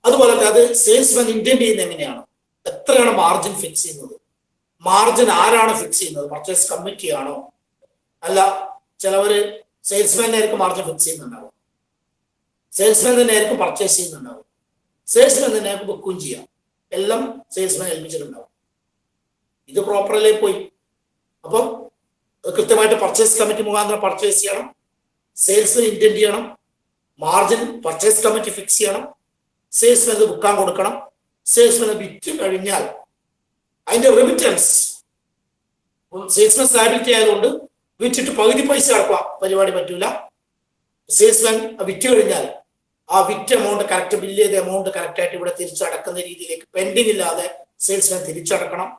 അതുപോലെ അത് സെയിൽസ്മാൻ ഇന്റന്റ് ചെയ്യുന്നത് എങ്ങനെയാണ്, എത്രയാണ് മാർജിൻ ഫിക്സ് ചെയ്യുന്നത്, മാർജിൻ ആരാണ് ഫിക്സ് ചെയ്യുന്നത്, പർച്ചേസ് കമ്മിറ്റി ആണോ, അല്ല ചിലവര് സെയിൽസ്മാൻ ആയിരിക്കും മാർജിൻ ഫിക്സ് ചെയ്യുന്നുണ്ടാവും, സെയിൽസ്മാൻ തന്നെ ആയിരിക്കും പർച്ചേസ് ചെയ്യുന്നുണ്ടാവും, സെയിൽസ്മാൻ തന്നെ ആയിരിക്കും ബുക്കും ചെയ്യാം, എല്ലാം സെയിൽസ്മാൻ ഏൽപ്പിച്ചിട്ടുണ്ടാവും. ഇത് പ്രോപ്പറിലേ പോയി. അപ്പം കൃത്യമായിട്ട് പർച്ചേസ് കമ്മിറ്റി മുഖാന്തരം പർച്ചേസ് ചെയ്യണം, സെയിൽസ് ഇന്റന്റ് ചെയ്യണം, മാർജിൻ പർച്ചേസ് കമ്മിറ്റി ഫിക്സ് ചെയ്യണം, സെയിൽസ്മാൻ ഇത് ബുക്കാൻ കൊടുക്കണം, സെയിൽസ്മാൻ വിറ്റ് കഴിഞ്ഞാൽ അതിന്റെ റെമിറ്റൻസ് സെയിൽസ്മാൻ ലയബിലിറ്റി ആയതുകൊണ്ട് വിറ്റിട്ട് പകുതി പൈസ അടക്കുക പരിപാടി പറ്റൂല. സെയിൽസ്മാൻ വിറ്റ് കഴിഞ്ഞാൽ ആ വിറ്റ് എമൗണ്ട് കറക്റ്റ് ബില്ല് ചെയ്ത എമൗണ്ട് കറക്റ്റ് ആയിട്ട് ഇവിടെ തിരിച്ചടക്കുന്ന രീതിയിലേക്ക് പെൻഡിങ് ഇല്ലാതെ സെയിൽസ്മാൻ തിരിച്ചടക്കണം.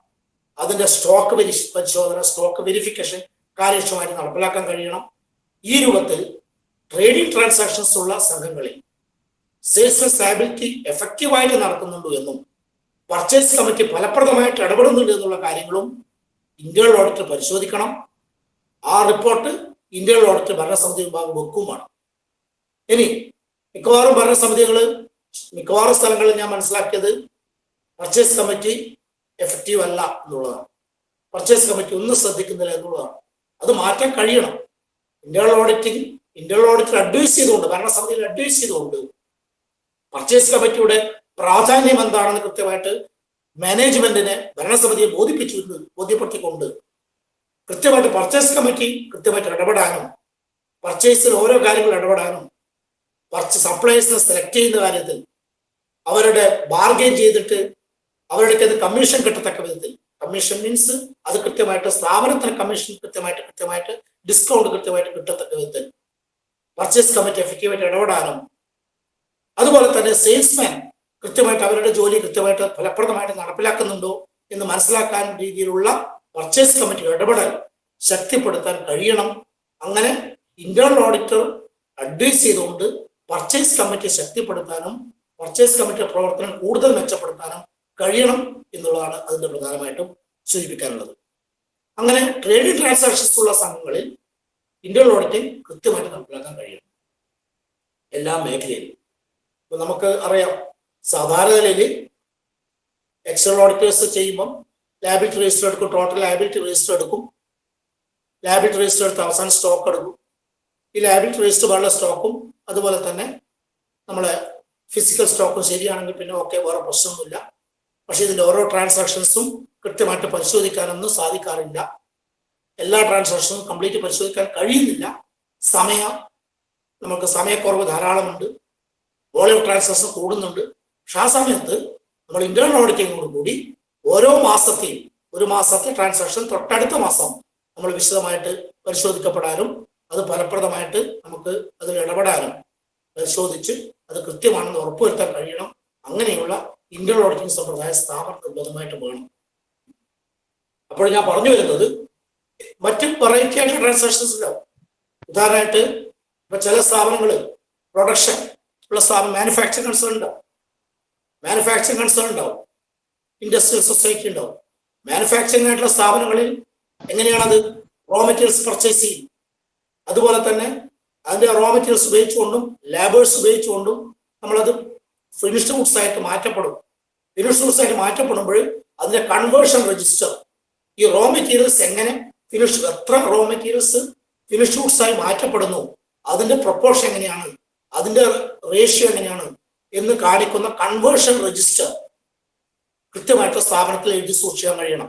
അതിന്റെ സ്റ്റോക്ക് പരിശോധന, സ്റ്റോക്ക് വെരിഫിക്കേഷൻ കാര്യക്ഷമമായിട്ട് നടപ്പിലാക്കാൻ കഴിയണം. ഈ രൂപത്തിൽ ട്രേഡിംഗ് ട്രാൻസാക്ഷൻസ് ഉള്ള സംഘങ്ങളിൽ സെയിൽസ്മാൻ ലയബിലിറ്റി എഫക്റ്റീവായിട്ട് നടക്കുന്നുണ്ടോ എന്നും പർച്ചേസ് കമ്മിറ്റി ഫലപ്രദമായിട്ട് ഇടപെടുന്നുണ്ട് എന്നുള്ള കാര്യങ്ങളും ഇന്റേണൽ ഓഡിറ്റ് പരിശോധിക്കണം. ആ റിപ്പോർട്ട് ഇന്റേണൽ ഓഡിറ്റ് ഭരണസമിതി വിഭാഗം വെക്കുമാണ്. ഇനി മിക്കവാറും ഭരണസമിതികൾ മിക്കവാറും സ്ഥലങ്ങളിൽ ഞാൻ മനസ്സിലാക്കിയത് പർച്ചേസ് കമ്മിറ്റി എഫക്റ്റീവ് അല്ല എന്നുള്ളതാണ്. പർച്ചേസ് കമ്മിറ്റി ഒന്നും ശ്രദ്ധിക്കുന്നില്ല എന്നുള്ളതാണ്. അത് മാറ്റാൻ കഴിയണം. ഇന്റേണൽ ഓഡിറ്റർ അഡ്വൈസ് ചെയ്തുകൊണ്ട്, ഭരണസമിതിയിൽ അഡ്വൈസ് ചെയ്തുകൊണ്ട് പർച്ചേസ് കമ്മിറ്റിയുടെ പ്രാധാന്യം എന്താണെന്ന് കൃത്യമായിട്ട് മാനേജ്മെന്റിനെ ഭരണസമിതിയെ ബോധ്യപ്പെടുത്തിക്കൊണ്ട് കൃത്യമായിട്ട് പർച്ചേസ് കമ്മിറ്റി കൃത്യമായിട്ട് ഇടപെടാനും, പർച്ചേസിൽ ഓരോ കാര്യങ്ങൾ ഇടപെടാനും, സപ്ലയേഴ്സിനെ സെലക്ട് ചെയ്യുന്ന കാര്യത്തിൽ അവരുടെ ബാർഗെയിൻ ചെയ്തിട്ട് അവരുടെ കമ്മീഷൻ കിട്ടത്തക്ക വിധത്തിൽ, കമ്മീഷൻ മീൻസ് അത് കൃത്യമായിട്ട് സ്ഥാപനത്തിന് കമ്മീഷൻ കൃത്യമായിട്ട് ഡിസ്കൗണ്ട് കൃത്യമായിട്ട് കിട്ടത്തക്ക വിധത്തിൽ പർച്ചേസ് കമ്മിറ്റി എഫക്റ്റീവായിട്ട് ഇടപെടാനും, അതുപോലെ തന്നെ സെയിൽസ്മാൻ കൃത്യമായിട്ട് അവരുടെ ജോലി കൃത്യമായിട്ട് ഫലപ്രദമായിട്ട് നടപ്പിലാക്കുന്നുണ്ടോ എന്ന് മനസ്സിലാക്കാൻ രീതിയിലുള്ള പർച്ചേസ് കമ്മിറ്റി ഇടപെടൽ ശക്തിപ്പെടുത്താൻ കഴിയണം അങ്ങനെ ഇന്റേണൽ ഓഡിറ്റർ അഡ്വൈസ് ചെയ്തുകൊണ്ട് പർച്ചേസ് കമ്മിറ്റി ശക്തിപ്പെടുത്താനും പർച്ചേസ് കമ്മിറ്റിയുടെ പ്രവർത്തനം കൂടുതൽ മെച്ചപ്പെടുത്താനും കഴിയണം എന്നുള്ളതാണ് അതിന്റെ പ്രധാനമായിട്ടും സൂചിപ്പിക്കാനുള്ളത്. അങ്ങനെ ട്രേഡിംഗ് ട്രാൻസാക്ഷൻസ് ഉള്ള സംഘങ്ങളിൽ ഇന്റേണൽ ഓഡിറ്റിംഗ് കൃത്യമായിട്ട് നടപ്പിലാക്കാൻ കഴിയും എല്ലാ മേഖലയിലും. ഇപ്പൊ നമുക്ക് അറിയാം, സാധാരണ നിലയിൽ എക്സ്റ്റേണൽ ഓഡിറ്റേഴ്സ് ചെയ്യുമ്പം ലാബിലിറ്റി രജിസ്റ്റർ എടുക്കും, ടോട്ടൽ ലാബിലിറ്റി രജിസ്റ്റർ എടുക്കും, ലാബിലിറ്റി രജിസ്റ്റർ എടുത്ത് അവസാനം സ്റ്റോക്ക് എടുക്കും. ഈ ലാബിലിറ്റി രജിസ്റ്റർ വേണ്ട സ്റ്റോക്കും അതുപോലെ തന്നെ നമ്മളെ ഫിസിക്കൽ സ്റ്റോക്കും ശരിയാണെങ്കിൽ പിന്നെ ഓക്കെ, വേറെ പ്രശ്നമൊന്നുമില്ല. പക്ഷെ ഇതിന്റെ ഓരോ ട്രാൻസാക്ഷൻസും കൃത്യമായിട്ട് പരിശോധിക്കാനൊന്നും സാധിക്കാറില്ല. എല്ലാ ട്രാൻസാക്ഷനും കംപ്ലീറ്റ് പരിശോധിക്കാൻ കഴിയുന്നില്ല. നമുക്ക് സമയക്കുറവ് ധാരാളമുണ്ട്, വോളിയം ഓഫ് ട്രാൻസാക്ഷൻ കൂടുന്നുണ്ട്. പക്ഷെ ആ സമയത്ത് നമ്മൾ ഇന്റേണൽ ഓഡിറ്റിങ്ങോട് കൂടി ഓരോ മാസത്തെയും ഒരു മാസത്തെ ട്രാൻസാക്ഷൻ തൊട്ടടുത്ത മാസം നമ്മൾ വിശദമായിട്ട് പരിശോധിക്കപ്പെടാനും അത് ഫലപ്രദമായിട്ട് നമുക്ക് അതിൽ ഇടപെടാനും പരിശോധിച്ച് അത് കൃത്യമാണെന്ന് ഉറപ്പുവരുത്താൻ കഴിയണം. അങ്ങനെയുള്ള ഇന്റേണൽ ഓഡിറ്റിംഗ് സമ്പ്രദായ സ്ഥാപനം നിർബന്ധമായിട്ട് വേണം. അപ്പോൾ ഞാൻ പറഞ്ഞു വരുന്നത് മറ്റ് വെറൈറ്റി ആയിട്ടുള്ള ട്രാൻസാക്ഷൻസ് ഉണ്ടാവും. ഉദാഹരണമായിട്ട് ഇപ്പൊ ചില സ്ഥാപനങ്ങൾ പ്രൊഡക്ഷൻ ഉള്ള സ്ഥാപനം മാനുഫാക്ചറിംഗ് കൺസേൺ ഉണ്ടാവും, മാനുഫാക്ചറിംഗ് കൺസേൺ ഉണ്ടാവും, ഇൻഡസ്ട്രിയൽ സൊസൈറ്റി ഉണ്ടാവും. മാനുഫാക്ചറിംഗ് ആയിട്ടുള്ള സ്ഥാപനങ്ങളിൽ എങ്ങനെയാണത് റോ മെറ്റീരിയൽസ് പർച്ചേസ് ചെയ്യും, അതുപോലെ തന്നെ അതിന്റെ റോ മെറ്റീരിയൽസ് ഉപയോഗിച്ചുകൊണ്ടും ലേബേഴ്സ് ഉപയോഗിച്ചുകൊണ്ടും നമ്മളത് ഫിനിഷ്ഡ് ഗുഡ്സ് ആയിട്ട് മാറ്റപ്പെടും. ഫിനിഷ്ഡ് ഗുഡ്സ് ആയിട്ട് മാറ്റപ്പെടുമ്പോൾ അതിന്റെ കൺവേർഷൻ രജിസ്റ്റർ, ഈ റോ മെറ്റീരിയൽസ് എങ്ങനെ എത്ര റോ മെറ്റീരിയൽസ് ഫിനിഷ്ഡ് ഗുഡ്സ് ആയി മാറ്റപ്പെടുന്നു, അതിന്റെ പ്രൊപ്പോർഷൻ എങ്ങനെയാണ്, അതിന്റെ റേഷ്യോ എങ്ങനെയാണ് എന്ന് കാണിക്കുന്ന കൺവേർഷൻ രജിസ്റ്റർ കൃത്യമായിട്ട് സ്ഥാപനത്തിൽ എഴുതി സൂക്ഷിക്കാൻ കഴിയണം.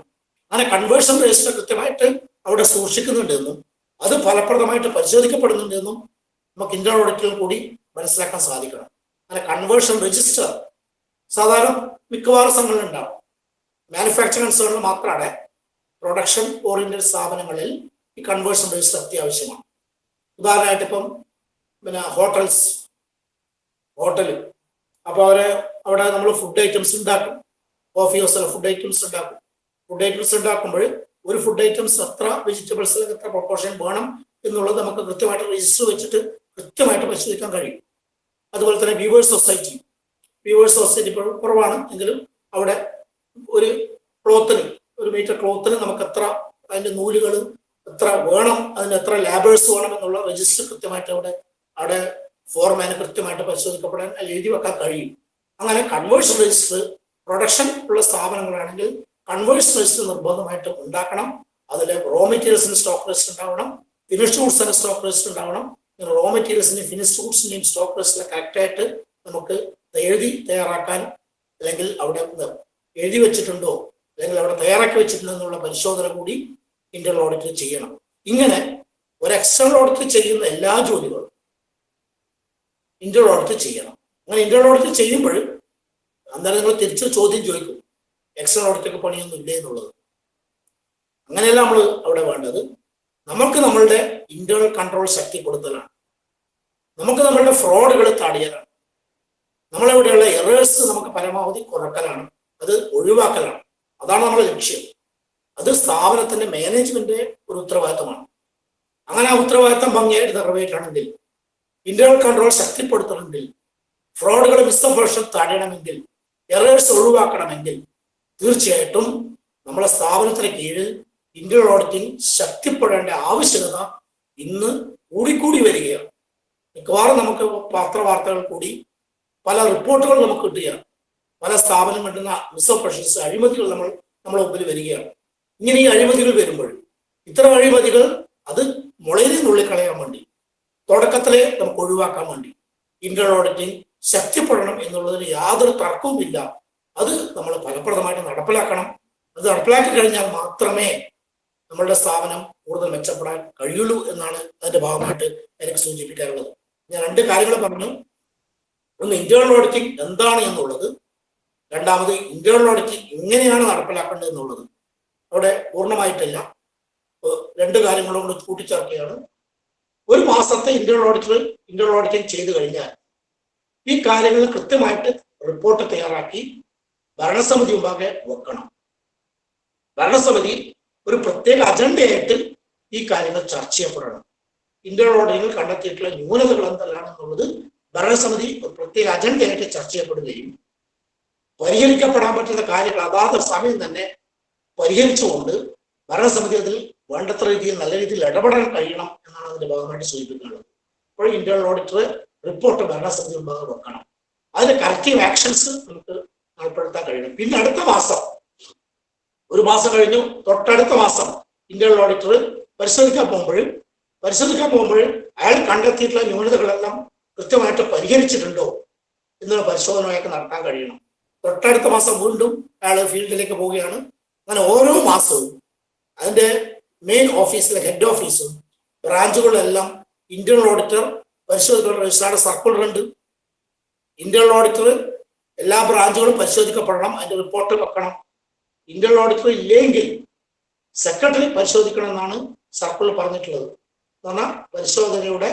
അങ്ങനെ കൺവേർഷൻ രജിസ്റ്റർ കൃത്യമായിട്ട് അവിടെ സൂക്ഷിക്കുന്നുണ്ടെന്നും അത് ഫലപ്രദമായിട്ട് പരിശോധിക്കപ്പെടുന്നുണ്ടെന്നും നമുക്ക് ഇന്റേണൽ ഓഡിറ്റിൽ കൂടി മനസ്സിലാക്കാൻ സാധിക്കണം. അങ്ങനെ കൺവേർഷൻ രജിസ്റ്റർ സാധാരണ മിക്കവാറും സംഘങ്ങളിൽ ഉണ്ടാവും. മാനുഫാക്ചറിംഗ് കൺസേണിൽ മാത്രമാണ്, പ്രൊഡക്ഷൻ ഓറിയന്റഡ് സ്ഥാപനങ്ങളിൽ ഈ കൺവേർഷൻ രജിസ്റ്റർ അത്യാവശ്യമാണ്. ഉദാഹരണമായിട്ട് ഇപ്പം ഹോട്ടൽ അപ്പോൾ അവിടെ നമ്മൾ ഫുഡ് ഐറ്റംസ് ഉണ്ടാക്കും, കോഫി ഹൗസിൽ ഫുഡ് ഐറ്റംസ് ഉണ്ടാക്കും. ഫുഡ് ഐറ്റംസ് ഉണ്ടാക്കുമ്പോൾ ഒരു ഫുഡ് ഐറ്റംസ് എത്ര വെജിറ്റബിൾസിൽ എത്ര പ്രൊപ്പോർഷൻ വേണം എന്നുള്ളത് നമുക്ക് കൃത്യമായിട്ട് രജിസ്റ്റർ വെച്ചിട്ട് കൃത്യമായിട്ട് പരിശോധിക്കാൻ കഴിയും. അതുപോലെ തന്നെ വ്യൂവേഴ്സ് സൊസൈറ്റി ഇപ്പോൾ കുറവാണ് എങ്കിലും അവിടെ ഒരു മീറ്റർ ക്ലോത്തിന് നമുക്ക് എത്ര അതിന്റെ നൂലുകൾ എത്ര വേണം, അതിന് എത്ര ലേബേഴ്സ് വേണം എന്നുള്ള രജിസ്റ്റർ കൃത്യമായിട്ട് അവിടെ ഫോർമാന് കൃത്യമായിട്ട് പരിശോധിക്കപ്പെടാൻ എഴുതി വെക്കാൻ കഴിയും. അങ്ങനെ കൺവേർഷൻ രജിസ്റ്റർ പ്രൊഡക്ഷൻ ഉള്ള സ്ഥാപനങ്ങളാണെങ്കിൽ കൺവേർഷൻ രജിസ്റ്റർ നിർബന്ധമായിട്ട് ഉണ്ടാക്കണം. അതിൽ റോ മെറ്റീരിയൽസിന് സ്റ്റോക്ക് രജിസ്റ്റർ ഉണ്ടാവണം, ഫിനിഷ്ഡ് ഗുഡ്സിന് സ്റ്റോക്ക് രജിസ്റ്റർ ഉണ്ടാവണം. റോ മെറ്റീരിയൽസിന്റെയും ഫിനിഷ്ഡ് ഗുഡ്സിന്റെയും സ്റ്റോക്ക് രജിസ്റ്റർ കറക്റ്റായിട്ട് നമുക്ക് എഴുതി തയ്യാറാക്കാൻ, അല്ലെങ്കിൽ അവിടെ എഴുതി വെച്ചിട്ടുണ്ടോ അല്ലെങ്കിൽ അവിടെ തയ്യാറാക്കി വെച്ചിട്ടുണ്ടോ എന്നുള്ള പരിശോധന കൂടി ഇന്റേണൽ ഓഡിറ്റ് ചെയ്യണം. ഇങ്ങനെ ഒരു എക്സ്റ്റേണൽ ഓഡിറ്റ് ചെയ്യുന്ന എല്ലാ ജോലികളും ഇന്റേണൽ ഓഡിറ്റ് ചെയ്യണം. അങ്ങനെ ഇന്റേണൽ ഓഡിറ്റ് ചെയ്യുമ്പോൾ അന്നേരം നിങ്ങൾ തിരിച്ചു ചോദ്യം ചോദിക്കും, എക്സ്റ്റേണൽ ഓഡിറ്റൊക്കെ പണിയൊന്നും ഇല്ലേ എന്നുള്ളത്. അങ്ങനെയല്ല നമ്മൾ അവിടെ വേണ്ടത്. നമുക്ക് നമ്മളുടെ ഇന്റേണൽ കൺട്രോൾ ശക്തിപ്പെടുത്തലാണ്, നമുക്ക് നമ്മളുടെ ഫ്രോഡുകൾ തടയലാണ്, നമ്മളെവിടെയുള്ള എറേഴ്സ് നമുക്ക് പരമാവധി കുറക്കലാണ്, അത് ഒഴിവാക്കലാണ്. അതാണ് നമ്മുടെ ലക്ഷ്യം. അത് സ്ഥാപനത്തിന്റെ മാനേജ്മെന്റ് ഒരു ഉത്തരവാദിത്തമാണ്. അങ്ങനെ ആ ഉത്തരവാദിത്തം ഭംഗിയായിട്ട് നിറവേറ്റണമെങ്കിൽ, ഇന്റേണൽ കൺട്രോൾ ശക്തിപ്പെടുത്തണമെങ്കിൽ, ഫ്രോഡുകൾ മിസ്അപ്രോഷൻ തടയണമെങ്കിൽ, എറേഴ്സ് ഒഴിവാക്കണമെങ്കിൽ തീർച്ചയായിട്ടും നമ്മളെ സ്ഥാപനത്തിന് കീഴിൽ ഇന്റേണൽ ഓഡിറ്റിംഗ് ശക്തിപ്പെടേണ്ട ആവശ്യകത ഇന്ന് കൂടിക്കൂടി വരികയാണ്. മിക്കവാറും നമുക്ക് പത്രവാർത്തകൾ കൂടി പല റിപ്പോർട്ടുകൾ നമുക്ക് കിട്ടുകയാണ്. പല സ്ഥാപനം കിട്ടുന്ന മിസ്അപ്രോഷൻസ്, അഴിമതികൾ നമ്മളെ മുമ്പിൽ വരികയാണ്. ഇങ്ങനെ ഈ അഴിമതികൾ വരുമ്പോൾ ഇത്തരം അഴിമതികൾ അത് മുളയിൽ നുള്ളിക്കളയാൻ വേണ്ടി, തുടക്കത്തിലെ നമുക്ക് ഒഴിവാക്കാൻ വേണ്ടി ഇന്റേണൽ ഓഡിറ്റിംഗ് ശക്തിപ്പെടണം എന്നുള്ളതിന് യാതൊരു തർക്കവുമില്ല. അത് നമ്മൾ ഫലപ്രദമായിട്ട് നടപ്പിലാക്കണം. അത് നടപ്പിലാക്കി കഴിഞ്ഞാൽ മാത്രമേ നമ്മളുടെ സ്ഥാപനം കൂടുതൽ മെച്ചപ്പെടാൻ കഴിയുള്ളൂ എന്നാണ് അതിന്റെ ഭാഗമായിട്ട് എനിക്ക് സൂചിപ്പിക്കാനുള്ളത്. ഞാൻ 2 കാര്യങ്ങൾ പറഞ്ഞു. ഒന്ന്, ഇന്റേണൽ ഓഡിറ്റിംഗ് എന്താണ് എന്നുള്ളത്. രണ്ടാമത്, ഇന്റേണൽ ഓഡിറ്റിംഗ് എങ്ങനെയാണ് നടപ്പിലാക്കേണ്ടത് എന്നുള്ളത്. അവിടെ പൂർണ്ണമായിട്ടില്ല, 2 കാര്യങ്ങളും കൂടി കൂട്ടിച്ചേർക്കുകയാണ്. ഒരു മാസത്തെ ഇന്റേണൽ ഓഡിറ്റിംഗ് ചെയ്തു കഴിഞ്ഞാൽ ഈ കാര്യങ്ങൾ കൃത്യമായിട്ട് റിപ്പോർട്ട് തയ്യാറാക്കി ഭരണസമിതി മുമ്പാകെ വെക്കണം. ഭരണസമിതി ഒരു പ്രത്യേക അജണ്ടയായിട്ട് ഈ കാര്യങ്ങൾ ചർച്ച ചെയ്യപ്പെടണം. ഇന്റേണൽ ഓഡിറ്റിംഗിൽ കണ്ടെത്തിയിട്ടുള്ള ന്യൂനതകൾ എന്തെല്ലാണെന്നുള്ളത് ഭരണസമിതി ഒരു പ്രത്യേക അജണ്ടയായിട്ട് ചർച്ച ചെയ്യപ്പെടുകയും പരിഹരിക്കപ്പെടാൻ പറ്റുന്ന കാര്യങ്ങൾ അതാത് സമയം തന്നെ പരിഹരിച്ചുകൊണ്ട് ഭരണസമിതി അതിൽ വേണ്ടത്ര രീതിയിൽ നല്ല രീതിയിൽ ഇടപെടാൻ കഴിയണം എന്നാണ് അതിന്റെ ഭാഗമായിട്ട് സൂചിപ്പിക്കുന്നത്. അപ്പോൾ ഇന്റേണൽ ഓഡിറ്റർ റിപ്പോർട്ട് ഭരണസമിതി മുമ്പാകെ വെക്കണം. അതിന്റെ കറക്റ്റീവ് ആക്ഷൻസ് നമുക്ക് ഉൾപ്പെടുത്താൻ കഴിയണം. പിന്നെ അടുത്ത മാസം, ഒരു മാസം കഴിഞ്ഞു, തൊട്ടടുത്ത മാസം ഇന്റേണൽ ഓഡിറ്റർ പരിശോധിക്കാൻ പോകുമ്പോൾ അയാൾ കണ്ടെത്തിയിട്ടുള്ള ന്യൂനതകളെല്ലാം കൃത്യമായിട്ട് പരിഹരിച്ചിട്ടുണ്ടോ എന്നുള്ള പരിശോധനയൊക്കെ നടത്താൻ കഴിയണം. തൊട്ടടുത്ത മാസം വീണ്ടും അയാൾ ഫീൽഡിലേക്ക് പോവുകയാണ്. അങ്ങനെ ഓരോ മാസവും അതിന്റെ മെയിൻ ഓഫീസിലെ ഹെഡ് ഓഫീസും ബ്രാഞ്ചുകളിലെല്ലാം ഇന്റേണൽ ഓഡിറ്റർ പരിശോധിക്കുന്ന രജിസ്ട്രാർഡ് സർക്കുലർ ഉണ്ട്. ഇന്റേണൽ ഓഡിറ്റർ എല്ലാ ബ്രാഞ്ചുകളും പരിശോധിക്കപ്പെടണം, അതിന്റെ റിപ്പോർട്ട് വെക്കണം. ഇന്റേണൽ ഓഡിറ്റർ ഇല്ലെങ്കിൽ സെക്രട്ടറി പരിശോധിക്കണം എന്നാണ് സർക്കുലർ പറഞ്ഞിട്ടുള്ളത്. എന്ന് പറഞ്ഞാൽ പരിശോധനയുടെ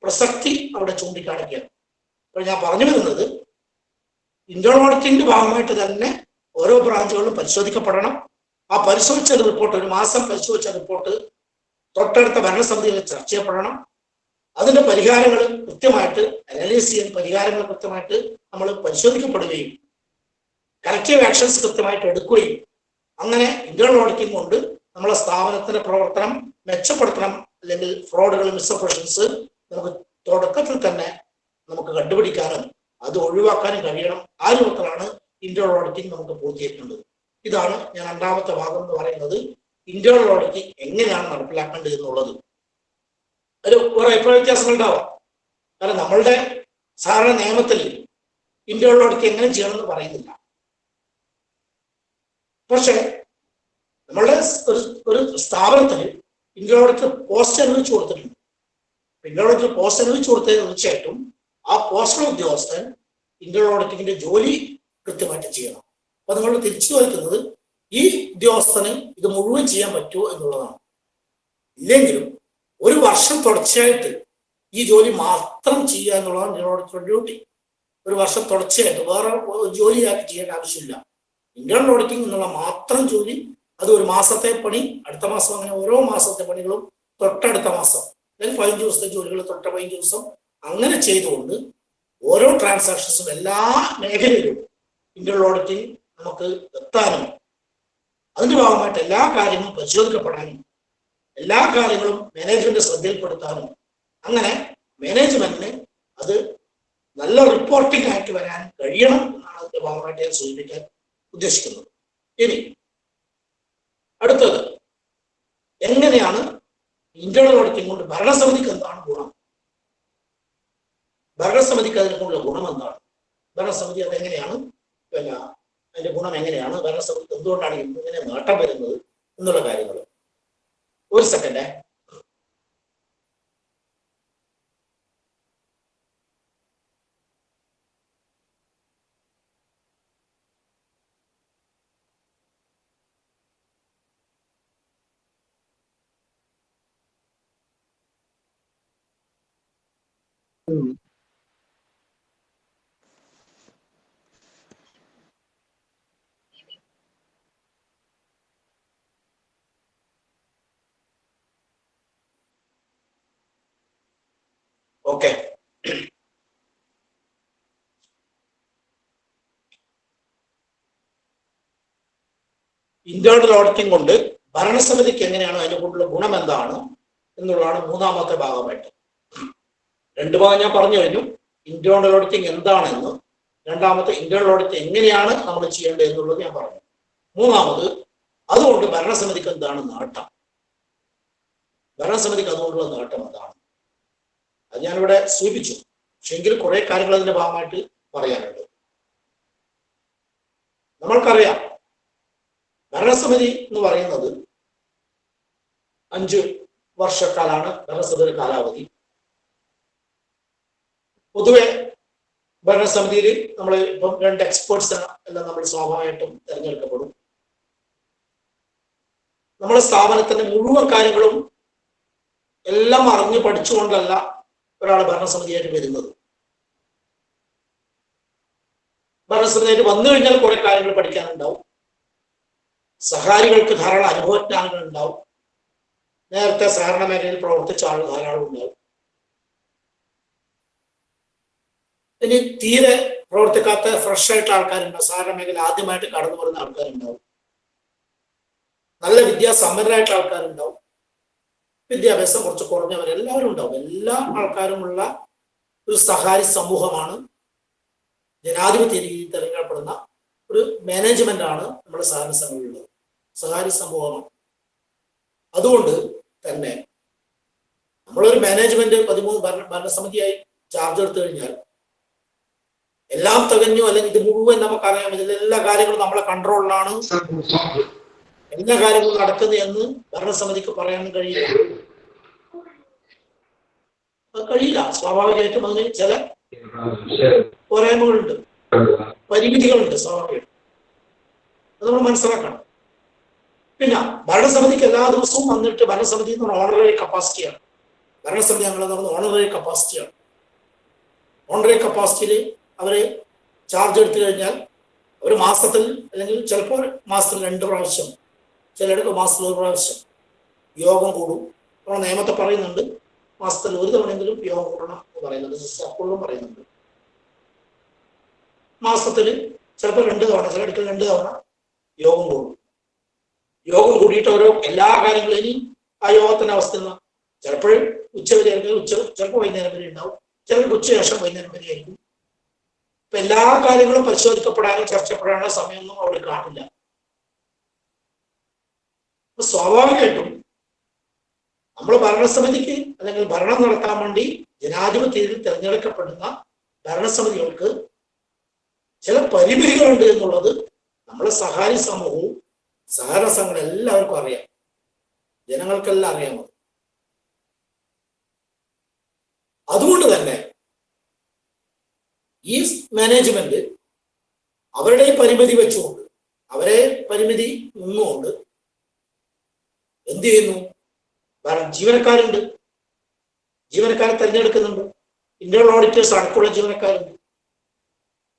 പ്രസക്തി അവിടെ ചൂണ്ടിക്കാണിക്കുക. അപ്പോൾ ഞാൻ പറഞ്ഞു വരുന്നത്, ഇന്റേണൽ ഓഡിറ്റിന്റെ ഭാഗമായിട്ട് തന്നെ ഓരോ ബ്രാഞ്ചുകളും പരിശോധിക്കപ്പെടണം. ആ പരിശോധിച്ച റിപ്പോർട്ട്, ഒരു മാസം പരിശോധിച്ച റിപ്പോർട്ട് തൊട്ടടുത്ത ഭരണസമിതിയിൽ ചർച്ച ചെയ്യപ്പെടണം. അതിന്റെ പരിഹാരങ്ങൾ കൃത്യമായിട്ട് അനലൈസ് ചെയ്യാൻ, പരിഹാരങ്ങൾ കൃത്യമായിട്ട് നമ്മൾ പരിശോധിക്കപ്പെടുകയും കറക്റ്റീവ് ആക്ഷൻസ് കൃത്യമായിട്ട് എടുക്കുകയും, അങ്ങനെ ഇന്റേണൽ ഓഡിറ്റിംഗ് കൊണ്ട് നമ്മളെ സ്ഥാപനത്തിന്റെ പ്രവർത്തനം മെച്ചപ്പെടുത്തണം. അല്ലെങ്കിൽ ഫ്രോഡുകൾ, മിസ്അപ്രഷൻസ് നമുക്ക് തുടക്കത്തിൽ തന്നെ നമുക്ക് കണ്ടുപിടിക്കാനും അത് ഒഴിവാക്കാനും കഴിയണം. ആ രൂപത്തിലാണ് ഇന്റേണൽ ഓഡിറ്റിംഗ് നമുക്ക് പൂർത്തീകരിക്കേണ്ടത്. ഇതാണ് ഞാൻ രണ്ടാമത്തെ ഭാഗം എന്ന് പറയുന്നത്, ഇന്റേണൽ ഓഡിറ്റിംഗ് എങ്ങനെയാണ് നടപ്പിലാക്കേണ്ടത് എന്നുള്ളത്. ഒരു അഭിപ്രായ വ്യത്യാസങ്ങൾ ഉണ്ടാവാം. കാരണം നമ്മളുടെ സാധാരണ നിയമത്തിൽ ഇന്റേണൽ ഓഡിറ്റിംഗ് എങ്ങനെ ചെയ്യണമെന്ന് പറയുന്നില്ല. പക്ഷെ നമ്മളുടെ ഒരു സ്ഥാപനത്തിന് ഇന്റേണൽ ഓഡിറ്റർ പോസ്റ്റ് അനുവദിച്ചു കൊടുത്തിട്ടുണ്ട്. ഇന്റേണൽ ഓഡിറ്റർ പോസ്റ്റ് അനുവദിച്ചു കൊടുത്തത് തീർച്ചയായിട്ടും ആ പോസ്റ്റൽ ഉദ്യോഗസ്ഥൻ ഇന്റേണൽ ഓഡിറ്റിംഗിന്റെ ജോലി കൃത്യമായിട്ട് ചെയ്യണം. അപ്പൊ നമ്മൾ തിരിച്ചു ചോദിക്കുന്നത്, ഈ ഉദ്യോഗസ്ഥന് ഇത് മുഴുവൻ ചെയ്യാൻ പറ്റുമോ എന്നുള്ളതാണ്. ഇല്ലെങ്കിലും ഒരു വർഷം തുടർച്ചയായിട്ട് ഈ ജോലി മാത്രം ചെയ്യുക എന്നുള്ളതാണ് ഇന്റേണൽ ഓഡിറ്ററുടെ ഡ്യൂട്ടി. ഒരു വർഷം തുടർച്ചയായിട്ട് വേറെ ജോലിയാക്കി ചെയ്യേണ്ട ആവശ്യമില്ല. ഇന്റേണൽ ഓഡിറ്റിംഗ് എന്നുള്ള മാത്രം ജോലി, അത് ഒരു മാസത്തെ പണി, അടുത്ത മാസം, അങ്ങനെ ഓരോ മാസത്തെ പണികളും തൊട്ടടുത്ത മാസം, അല്ലെങ്കിൽ 15 ദിവസത്തെ ജോലികൾ തൊട്ട 15 ദിവസം, അങ്ങനെ ചെയ്തുകൊണ്ട് ഓരോ ട്രാൻസാക്ഷൻസും എല്ലാ മേഖലയിലും ഇന്റേണൽ ഓഡിറ്റിംഗ് നമുക്ക് എത്താനും അതിന്റെ ഭാഗമായിട്ട് എല്ലാ കാര്യങ്ങളും പരിശോധിക്കപ്പെടാനും എല്ലാ കാര്യങ്ങളും മാനേജ്മെന്റ് ശ്രദ്ധയിൽപ്പെടുത്താനും അങ്ങനെ മാനേജ്മെന്റിന് അത് നല്ല റിപ്പോർട്ടിംഗ് ആയിട്ട് വരാൻ കഴിയണം എന്നാണ് അതിന്റെ ഭാഗമായിട്ട് ഞാൻ സൂചിപ്പിക്കാൻ ഉദ്ദേശിക്കുന്നത്. ഇനി അടുത്തത്, എങ്ങനെയാണ് ഇന്റേണൽ ഓഡിറ്റിംഗ് കൊണ്ട് ഭരണസമിതിക്ക് എന്താണ് ഗുണം? ഭരണസമിതിക്ക് അതിനുള്ള ഗുണം എന്താണ്? ഭരണസമിതി അതെങ്ങനെയാണ്, പിന്നെ അതിന്റെ ഗുണം എങ്ങനെയാണ്, ഭരണസമിതിക്ക് എന്തുകൊണ്ടാണ് ഇങ്ങനെ നേട്ടം വരുന്നത് എന്നുള്ള കാര്യങ്ങൾ. ഒരു സെക്കൻഡ്. ഓക്കെ, ഇന്റേണൽ ഓഡിറ്റിംഗ് കൊണ്ട് ഭരണസമിതിക്ക് എങ്ങനെയാണ്, അതിനെ കൊണ്ടുള്ള ഗുണം എന്താണ് എന്നുള്ളതാണ് മൂന്നാമത്തെ ഭാഗമായിട്ട്. രണ്ട് ഭാഗം ഞാൻ പറഞ്ഞു കഴിഞ്ഞു. ഇന്റേണൽ ഓഡിറ്റിംഗ് എന്താണെന്ന്, രണ്ടാമത്തെ ഇന്റേണൽ ഓഡിറ്റ് എങ്ങനെയാണ് നമ്മൾ ചെയ്യേണ്ടത് എന്നുള്ളത് ഞാൻ പറഞ്ഞു. മൂന്നാമത്, അതുകൊണ്ട് ഭരണസമിതിക്ക് എന്താണ് നേട്ടം, ഭരണസമിതിക്ക് അതുകൊണ്ടുള്ള നേട്ടം എന്താണ്, അത് ഞാനിവിടെ സൂചിപ്പിച്ചു. പക്ഷെ എങ്കിലും കുറെ കാര്യങ്ങൾ അതിന്റെ ഭാഗമായിട്ട് പറയാനുണ്ട്. നമ്മൾക്കറിയാം, ഭരണസമിതി എന്ന് പറയുന്നത് 5 വർഷക്കാലാണ് ഭരണസമിതിയുടെ കാലാവധി. പൊതുവെ ഭരണസമിതിയിൽ നമ്മൾ ഇപ്പം 2 എക്സ്പേർട്സ് എല്ലാം നമ്മൾ സ്വാഭാവികമായിട്ടും തിരഞ്ഞെടുക്കപ്പെടും. നമ്മുടെ സ്ഥാപനത്തിന്റെ മുഴുവൻ കാര്യങ്ങളും എല്ലാം അറിഞ്ഞു പഠിച്ചുകൊണ്ടല്ല ഒരാൾ ഭരണസമിതിയായിട്ട് വരുന്നത്. ഭരണസമിതിയായിട്ട് വന്നു കഴിഞ്ഞാൽ കുറെ കാര്യങ്ങൾ പഠിക്കാനുണ്ടാവും. സഹായികൾക്ക് ധാരാളം അനുഭവജ്ഞാനങ്ങൾ ഉണ്ടാവും. നേരത്തെ സഹകരണ മേഖലയിൽ പ്രവർത്തിച്ച ആൾ ധാരാളം ഉണ്ടാവും. ഇനി തീരെ പ്രവർത്തിക്കാത്ത ഫ്രഷ് ആയിട്ട് ആൾക്കാരുണ്ടാവും. സഹകരണ മേഖല ആദ്യമായിട്ട് കടന്നു വരുന്ന ആൾക്കാരുണ്ടാവും. നല്ല വിദ്യാസമ്പന്നരായിട്ടുള്ള ആൾക്കാരുണ്ടാവും. വിദ്യാഭ്യാസം കുറച്ച് കുറഞ്ഞവരെല്ലാവരും ഉണ്ടാവും. എല്ലാ ആൾക്കാരുമുള്ള ഒരു സഹകാരി സമൂഹമാണ് ജനാധിപത്യ രീതിയിൽ തിരഞ്ഞെടുക്കപ്പെടുന്ന ഒരു മാനേജ്മെന്റ് ആണ് നമ്മുടെ സഹകരണ സംഘങ്ങളിലുള്ളത്. സഹകാരി സമൂഹമാണ്. അതുകൊണ്ട് തന്നെ നമ്മളൊരു മാനേജ്മെന്റ് 13 ഭരണസമിതിയായി ചാർജ് എടുത്തു കഴിഞ്ഞാൽ എല്ലാം തികഞ്ഞു, അല്ലെങ്കിൽ ഇത് മുഴുവൻ നമുക്കറിയാം, ഇതിലെല്ലാ കാര്യങ്ങളും നമ്മളെ കൺട്രോളിലാണ്, എല്ലാ കാര്യങ്ങളും നടക്കുന്നത് എന്ന് ഭരണസമിതിക്ക് പറയാൻ കഴിയില്ല. കഴിയില്ല. സ്വാഭാവികമായിട്ടും അതിന് ചില പോരായ്മകളുണ്ട്, പരിമിതികളുണ്ട്. സ്വാഭാവികമായിട്ടും അത് നമ്മൾ മനസ്സിലാക്കണം. പിന്നെ ഭരണസമിതിക്ക് എല്ലാ ദിവസവും വന്നിട്ട് ഭരണസമിതി എന്ന് പറഞ്ഞാൽ ഓണററി കപ്പാസിറ്റിയാണ്. ഭരണസമിതി ഞങ്ങൾ ഓണററി കപ്പാസിറ്റിയാണ്. ഓണററി കപ്പാസിറ്റിയിൽ അവര് ചാർജ് എടുത്തു കഴിഞ്ഞാൽ ഒരു മാസത്തിൽ അല്ലെങ്കിൽ ചിലപ്പോൾ മാസത്തിൽ 2 പ്രാവശ്യം, ചിലയിടക്ക് മാസത്തിൽ 1 പ്രാവശ്യം യോഗം കൂടും. നമ്മുടെ നിയമത്തെ പറയുന്നുണ്ട് മാസത്തിൽ 1 തവണയെങ്കിലും യോഗം കൂടണം എന്ന് പറയുന്നുണ്ട്. അപ്പോഴും പറയുന്നുണ്ട്. മാസത്തിൽ ചിലപ്പോൾ 2 തവണ, ചിലയിടക്ക് 2 തവണ യോഗം കൂടും. യോഗം കൂടിയിട്ട് ഓരോ എല്ലാ കാര്യങ്ങളും ഇനി ആ യോഗത്തിന്റെ അവസ്ഥ ചിലപ്പോൾ ഉച്ചവരെ ആയിരിക്കും, ചിലപ്പോൾ വൈകുന്നേരം വരെ ഉണ്ടാവും, ചിലപ്പോൾ ഉച്ചശേഷം വൈകുന്നേരം വരെ ആയിരിക്കും. ഇപ്പൊ എല്ലാ കാര്യങ്ങളും പരിശോധിക്കപ്പെടാനോ ചർച്ചപ്പെടാനോ സമയമൊന്നും അവിടെ കാണില്ല. അപ്പൊ സ്വാഭാവികമായിട്ടും നമ്മൾ ഭരണസമിതിക്ക് അല്ലെങ്കിൽ ഭരണം നടത്താൻ വേണ്ടി ജനാധിപത്യത്തിൽ തിരഞ്ഞെടുക്കപ്പെടുന്ന ഭരണസമിതികൾക്ക് ചില പരിമിതികളുണ്ട് എന്നുള്ളത് നമ്മളെ സഹകാരി സമൂഹവും സഹകരണ സംഘങ്ങൾ എല്ലാവർക്കും അറിയാം. ജനങ്ങൾക്കെല്ലാം അറിയാമോ. അതുകൊണ്ട് തന്നെ ഈ മാനേജ്മെന്റ് അവരുടെ പരിമിതി വെച്ചുകൊണ്ട്, അവരെ പരിമിതി നിന്നുകൊണ്ട് എന്ത് ചെയ്യുന്നു? ജീവനക്കാരുണ്ട്, ജീവനക്കാരെ തിരഞ്ഞെടുക്കുന്നുണ്ട്. ഇന്റേണൽ ഓഡിറ്റേഴ്സ് അടക്കമുള്ള ജീവനക്കാരുണ്ട്.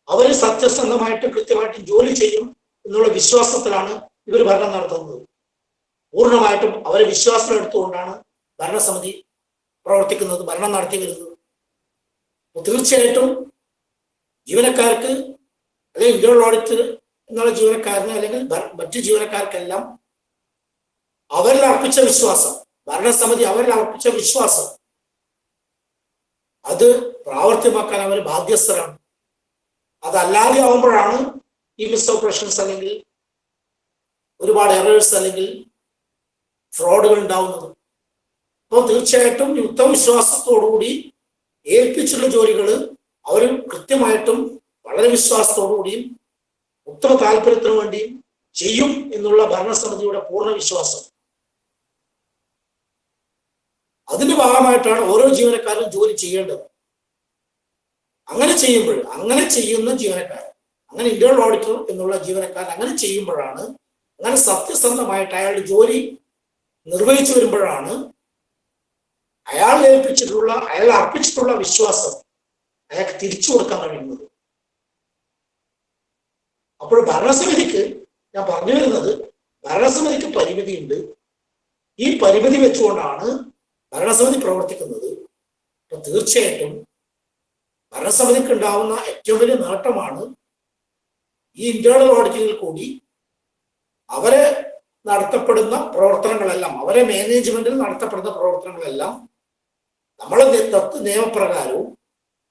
അവര് സത്യസന്ധമായിട്ട് കൃത്യമായിട്ട് ജോലി ചെയ്യും എന്നുള്ള വിശ്വാസത്തിലാണ് ഇവർ ഭരണം നടത്തുന്നത്. പൂർണ്ണമായിട്ടും അവരെ വിശ്വാസം എടുത്തുകൊണ്ടാണ് ഭരണസമിതി പ്രവർത്തിക്കുന്നത്, ഭരണം നടത്തി വരുന്നത്. തീർച്ചയായിട്ടും ജീവനക്കാർക്ക് അല്ലെങ്കിൽ ഇന്റേണൽ ഓഡിറ്റർ എന്നുള്ള ജീവനക്കാരന് അല്ലെങ്കിൽ മറ്റു ജീവനക്കാർക്കെല്ലാം അവരിൽ അർപ്പിച്ച വിശ്വാസം, ഭരണസമിതി അവരിൽ അർപ്പിച്ച വിശ്വാസം, അത് പ്രാവർത്തികമാക്കാൻ അവർ ബാധ്യസ്ഥരാണ്. അതല്ലാതെ ആവുമ്പോഴാണ് ഈ മിസ് ഓപ്പറേഷൻസ് അല്ലെങ്കിൽ ഒരുപാട് എറേഴ്സ് അല്ലെങ്കിൽ ഫ്രോഡുകൾ ഉണ്ടാവുന്നത്. അപ്പോൾ തീർച്ചയായിട്ടും യുക്തവിശ്വാസത്തോടുകൂടി ഏൽപ്പിച്ചുള്ള ജോലികൾ അവർ കൃത്യമായിട്ടും വളരെ വിശ്വാസത്തോടുകൂടിയും ഉത്തമ താല്പര്യത്തിനു വേണ്ടിയും ചെയ്യും എന്നുള്ള ഭരണസമിതിയുടെ പൂർണ്ണ വിശ്വാസം. അതിന്റെ ഭാഗമായിട്ടാണ് ഓരോ ജീവനക്കാരും ജോലി ചെയ്യേണ്ടത്. അങ്ങനെ ചെയ്യുമ്പോൾ, അങ്ങനെ ചെയ്യുന്ന ജീവനക്കാർ, അങ്ങനെ ഇന്റേണൽ ഓഡിറ്റർ എന്നുള്ള ജീവനക്കാർ അങ്ങനെ ചെയ്യുമ്പോഴാണ്, അങ്ങനെ സത്യസന്ധമായിട്ട് അയാളുടെ ജോലി നിർവഹിച്ചു വരുമ്പോഴാണ് അയാൾ ഏൽപ്പിച്ചിട്ടുള്ള, അയാൾ അർപ്പിച്ചിട്ടുള്ള വിശ്വാസം അയാൾക്ക് തിരിച്ചു കൊടുക്കാൻ കഴിയുന്നത്. അപ്പോൾ ഭരണസമിതിക്ക്, ഞാൻ പറഞ്ഞു വരുന്നത്, ഭരണസമിതിക്ക് പരിമിതിയുണ്ട്. ഈ പരിമിതി വെച്ചുകൊണ്ടാണ് ഭരണസമിതി പ്രവർത്തിക്കുന്നത്. അപ്പൊ തീർച്ചയായിട്ടും ഭരണസമിതിക്ക് ഉണ്ടാവുന്ന ഏറ്റവും വലിയ നേട്ടമാണ് ഈ ഇന്റേണൽ ഓഡിറ്റിങ്ങിൽ കൂടി അവരെ നടത്തപ്പെടുന്ന പ്രവർത്തനങ്ങളെല്ലാം, അവരെ മാനേജ്മെന്റിൽ നടത്തപ്പെടുന്ന പ്രവർത്തനങ്ങളെല്ലാം നമ്മളെ നിയമപ്രകാരവും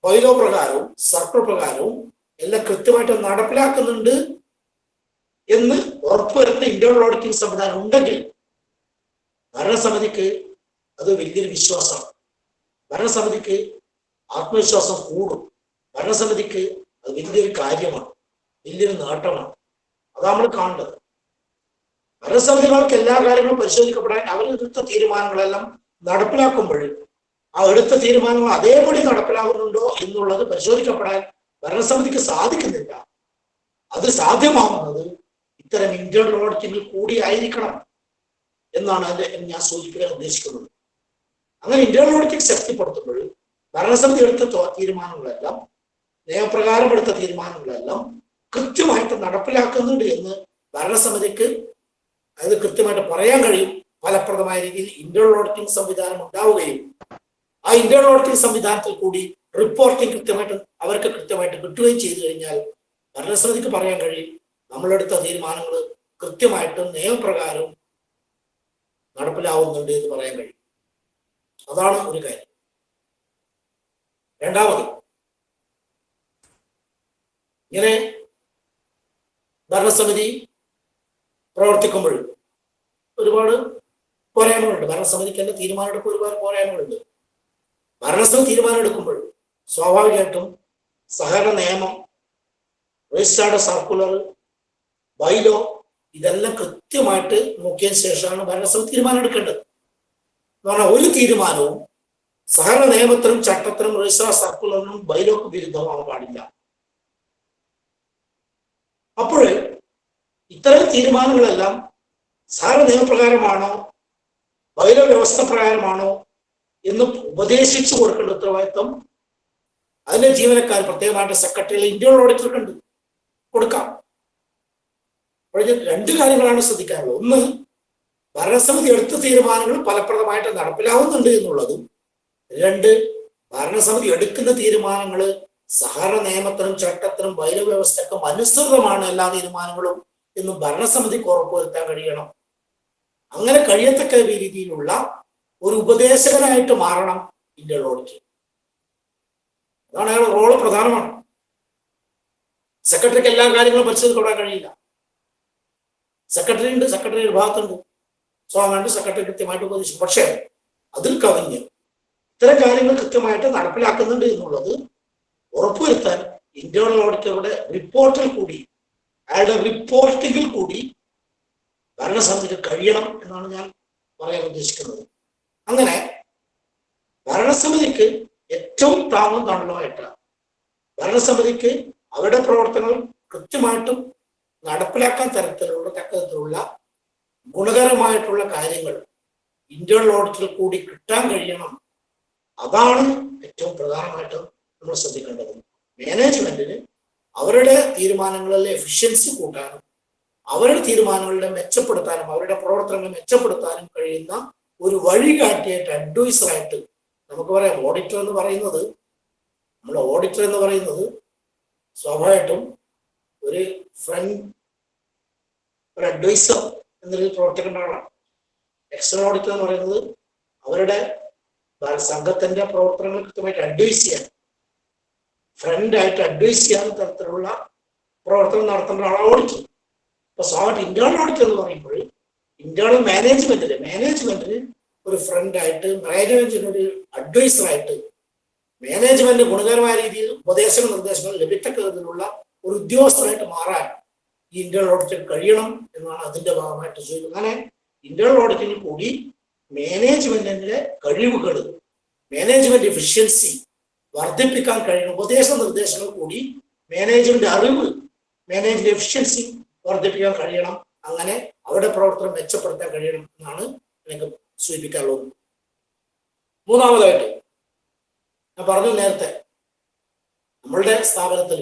ബൈലോ പ്രകാരവും സർക്കിൾ പ്രകാരവും എല്ലാം കൃത്യമായിട്ട് നടപ്പിലാക്കുന്നുണ്ട് എന്ന് ഉറപ്പുവരുത്തുന്ന ഇന്റേണൽ ഓഡിറ്റിംഗ് സംവിധാനം ഉണ്ടെങ്കിൽ ഭരണസമിതിക്ക് അത് വലിയൊരു വിശ്വാസമാണ്. ഭരണസമിതിക്ക് ആത്മവിശ്വാസം കൂടും. ഭരണസമിതിക്ക് അത് വലിയൊരു കാര്യമാണ്, വലിയൊരു നേട്ടമാണ്. അതാണ് നമ്മൾ കാണേണ്ടത്. ഭരണസമിതികൾക്ക് എല്ലാ കാര്യങ്ങളും പരിശോധിക്കപ്പെടാൻ അവരെടുത്ത തീരുമാനങ്ങളെല്ലാം നടപ്പിലാക്കുമ്പോൾ ആ എടുത്ത തീരുമാനങ്ങൾ അതേപടി നടപ്പിലാകുന്നുണ്ടോ എന്നുള്ളത് പരിശോധിക്കപ്പെടാൻ ഭരണസമിതിക്ക് സാധിക്കുന്നില്ല. അത് സാധ്യമാവുന്നത് ഇത്തരം ഇന്റേണൽ ഓഡിറ്റിങ്ങിൽ കൂടി ആയിരിക്കണം എന്നാണ് ഞാൻ സൂചിപ്പിക്കാൻ ഉദ്ദേശിക്കുന്നത്. അങ്ങനെ ഇന്റേണൽ ഓഡിറ്റിംഗ് ശക്തിപ്പെടുത്തുമ്പോൾ ഭരണസമിതി എടുത്ത തീരുമാനങ്ങളെല്ലാം, നിയമപ്രകാരം എടുത്ത തീരുമാനങ്ങളെല്ലാം കൃത്യമായിട്ട് നടപ്പിലാക്കുന്നുണ്ട് എന്ന് ഭരണസമിതിക്ക് അത് കൃത്യമായിട്ട് പറയാൻ കഴിയും ഫലപ്രദമായ രീതിയിൽ ഇന്റേണൽ ഓഡിറ്റിംഗ് സംവിധാനം ഉണ്ടാവുകയും ആ ഇന്റേണൽ ഓഡിറ്റിംഗ് സംവിധാനത്തിൽ കൂടി റിപ്പോർട്ടിംഗ് അവർക്ക് കൃത്യമായിട്ട് കിട്ടുകയും ചെയ്തു കഴിഞ്ഞാൽ ഭരണസമിതിക്ക് പറയാൻ കഴിയും നമ്മളെടുത്ത തീരുമാനങ്ങൾ കൃത്യമായിട്ടും നിയമപ്രകാരവും നടപ്പിലാവുന്നുണ്ട് എന്ന് പറയാൻ കഴിയും. അതാണ് ഒരു കാര്യം. രണ്ടാമത്, ഇങ്ങനെ ഭരണസമിതി പ്രവർത്തിക്കുമ്പോൾ ഒരുപാട് പോരായ്മകളുണ്ട്. ഭരണസമിതിക്ക് തന്നെ തീരുമാനമെടുക്കുമ്പോൾ ഒരുപാട് പോരായ്മകളുണ്ട്. ഭരണസമിതി തീരുമാനം എടുക്കുമ്പോൾ സ്വാഭാവികമായിട്ടും സഹകരണ നിയമം, രജിസ്ട്രാർഡ് സർക്കുലർ, ബൈലോ ഇതെല്ലാം കൃത്യമായിട്ട് നോക്കിയതിന് ശേഷമാണ് ഭരണസമിതി തീരുമാനം എടുക്കേണ്ടത്. എന്ന് പറഞ്ഞാൽ ഒരു തീരുമാനവും സഹകരണ നിയമത്തിനും ചട്ടത്തിനും രജിസ്ട്രാർ സർക്കുലറിനും ബൈലോക്ക് വിരുദ്ധമാവാൻ പാടില്ല. അപ്പോൾ ഇത്തരം തീരുമാനങ്ങളെല്ലാം സഹകരണ നിയമപ്രകാരമാണോ ബൈലോ വ്യവസ്ഥ പ്രകാരമാണോ എന്ന് ഉപദേശിച്ചു കൊടുക്കേണ്ട ഉത്തരവാദിത്വം അതിന്റെ ജീവനക്കാർ, പ്രത്യേകമായിട്ട് സെക്രട്ടറിയിൽ ഇന്റേണൽ ഓഡിറ്റർക്ക് ഉണ്ട്, കൊടുക്കാം. അപ്പോൾ ഇത് രണ്ട് കാര്യങ്ങളാണ് ശ്രദ്ധിക്കാനുള്ളത്. ഒന്ന്, ഭരണസമിതി എടുത്ത തീരുമാനങ്ങൾ ഫലപ്രദമായിട്ട് നടപ്പിലാവുന്നുണ്ട് എന്നുള്ളതും. രണ്ട്, ഭരണസമിതി എടുക്കുന്ന തീരുമാനങ്ങൾ സഹകരണ നിയമത്തിനും ചട്ടത്തിനും ബൈലോ വ്യവസ്ഥക്കും അനുസൃതമാണ് എല്ലാ തീരുമാനങ്ങളും എന്നും ഭരണസമിതിക്ക് ഉറപ്പുവരുത്താൻ കഴിയണം. അങ്ങനെ കഴിയത്തക്ക രീതിയിലുള്ള ഒരു ഉപദേശകനായിട്ട് മാറണം ഇന്റേണൽ ഓഡിറ്റ്. അതാണ് അയാളുടെ റോള് പ്രധാനമാണ്. സെക്രട്ടറിക്ക് എല്ലാ കാര്യങ്ങളും പരിശോധിക്കാൻ കഴിയില്ല. സെക്രട്ടറി ഉണ്ട്, സെക്രട്ടറി ഒരു ഭാഗത്തുണ്ട്, സ്വാഭാവികമായിട്ട് സെക്രട്ടറി കൃത്യമായിട്ട് ഉപദേശിക്കും. പക്ഷെ അതിൽ കവിഞ്ഞ് ഇത്തരം കാര്യങ്ങൾ കൃത്യമായിട്ട് നടപ്പിലാക്കുന്നുണ്ട് എന്നുള്ളത് ഉറപ്പുവരുത്താൻ ഇന്റേണൽ ഓഡിറ്ററുടെ റിപ്പോർട്ടിൽ കൂടി, അയാളുടെ റിപ്പോർട്ടിങ്ങിൽ കൂടി ഭരണസമിതിക്ക് കഴിയണം എന്നാണ് ഞാൻ പറയാൻ ഉദ്ദേശിക്കുന്നത്. അങ്ങനെ ഭരണസമിതിക്ക് ഏറ്റവും താങ്ങും തണലുമായിട്ട് ഭരണസമിതിക്ക് അവരുടെ പ്രവർത്തനങ്ങൾ കൃത്യമായിട്ടും നടപ്പിലാക്കാൻ തക്കത്തിലുള്ള ഗുണകരമായിട്ടുള്ള കാര്യങ്ങൾ ഇന്റേണൽ ഓഡിറ്റിൽ കൂടി കിട്ടാൻ കഴിയണം. അതാണ് ഏറ്റവും പ്രധാനമായിട്ട് നമ്മൾ ശ്രദ്ധിക്കേണ്ടത്. മാനേജ്മെന്റിന് അവരുടെ തീരുമാനങ്ങളിലെ എഫിഷ്യൻസി കൂട്ടാനും അവരുടെ തീരുമാനങ്ങളെ മെച്ചപ്പെടുത്താനും അവരുടെ പ്രവർത്തനങ്ങൾ മെച്ചപ്പെടുത്താനും കഴിയുന്ന ഒരു വഴികാട്ടിയായിട്ട്, അഡ്വൈസറായിട്ട് നമുക്ക് പറയാം. ഓഡിറ്റർ എന്ന് പറയുന്നത്, നമ്മുടെ ഓഡിറ്റർ എന്ന് പറയുന്നത് സ്വാഭാവികമായിട്ടും ഒരു ഫ്രണ്ട്, ഒരു അഡ്വൈസർ എന്നൊരു പ്രവർത്തിക്കേണ്ട ആളാണ്. എക്സ്റ്റേണൽ ഓഡിറ്റർ എന്ന് പറയുന്നത് അവരുടെ സംഘത്തിന്റെ പ്രവർത്തനങ്ങൾ കൃത്യമായിട്ട് അഡ്വൈസ് ചെയ്യാൻ, ഫ്രണ്ടായിട്ട് അഡ്വൈസ് ചെയ്യാൻ തരത്തിലുള്ള പ്രവർത്തനം നടത്തേണ്ട ആളാണ് ഓഡിറ്റർ. അപ്പൊ സ്വാഭാവിക ഇന്റേണൽ ഓഡിറ്റർ എന്ന് പറയുമ്പോൾ ഇന്റേണൽ മാനേജ്മെന്റിന് ഒരു ഫ്രണ്ടായിട്ട്, മാനേജ്മെന്റിന് ഒരു അഡ്വൈസറായിട്ട്, മാനേജ്മെന്റ് ഗുണകരമായ രീതിയിൽ നിർദ്ദേശങ്ങൾ ലഭിക്കത്തക്കതിലുള്ള ഒരു ഉദ്യോഗസ്ഥരായിട്ട് മാറാൻ ഈ ഇന്റേണൽ ഓഡിറ്റിന് കഴിയണം എന്നാണ് അതിന്റെ ഭാഗമായിട്ട് ചോദിക്കുന്നത്. അങ്ങനെ ഇന്റേണൽ ഓഡിറ്റിന് കൂടി മാനേജ്മെന്റിന്റെ കഴിവുകൾ, മാനേജ്മെന്റ് എഫിഷ്യൻസി വർദ്ധിപ്പിക്കാൻ കഴിയണം. നിർദ്ദേശങ്ങൾ കൂടി മാനേജ്മെന്റ് അറിവ്, മാനേജ്മെന്റ് എഫിഷ്യൻസി വർദ്ധിപ്പിക്കാൻ കഴിയണം. അങ്ങനെ അവരുടെ പ്രവർത്തനം മെച്ചപ്പെടുത്താൻ കഴിയണം എന്നാണ് എനിക്ക് സൂചിപ്പിക്കാനുള്ളത്. മൂന്നാമതായിട്ട് ഞാൻ പറഞ്ഞു നേരത്തെ, നമ്മളുടെ സ്ഥാപനത്തിൽ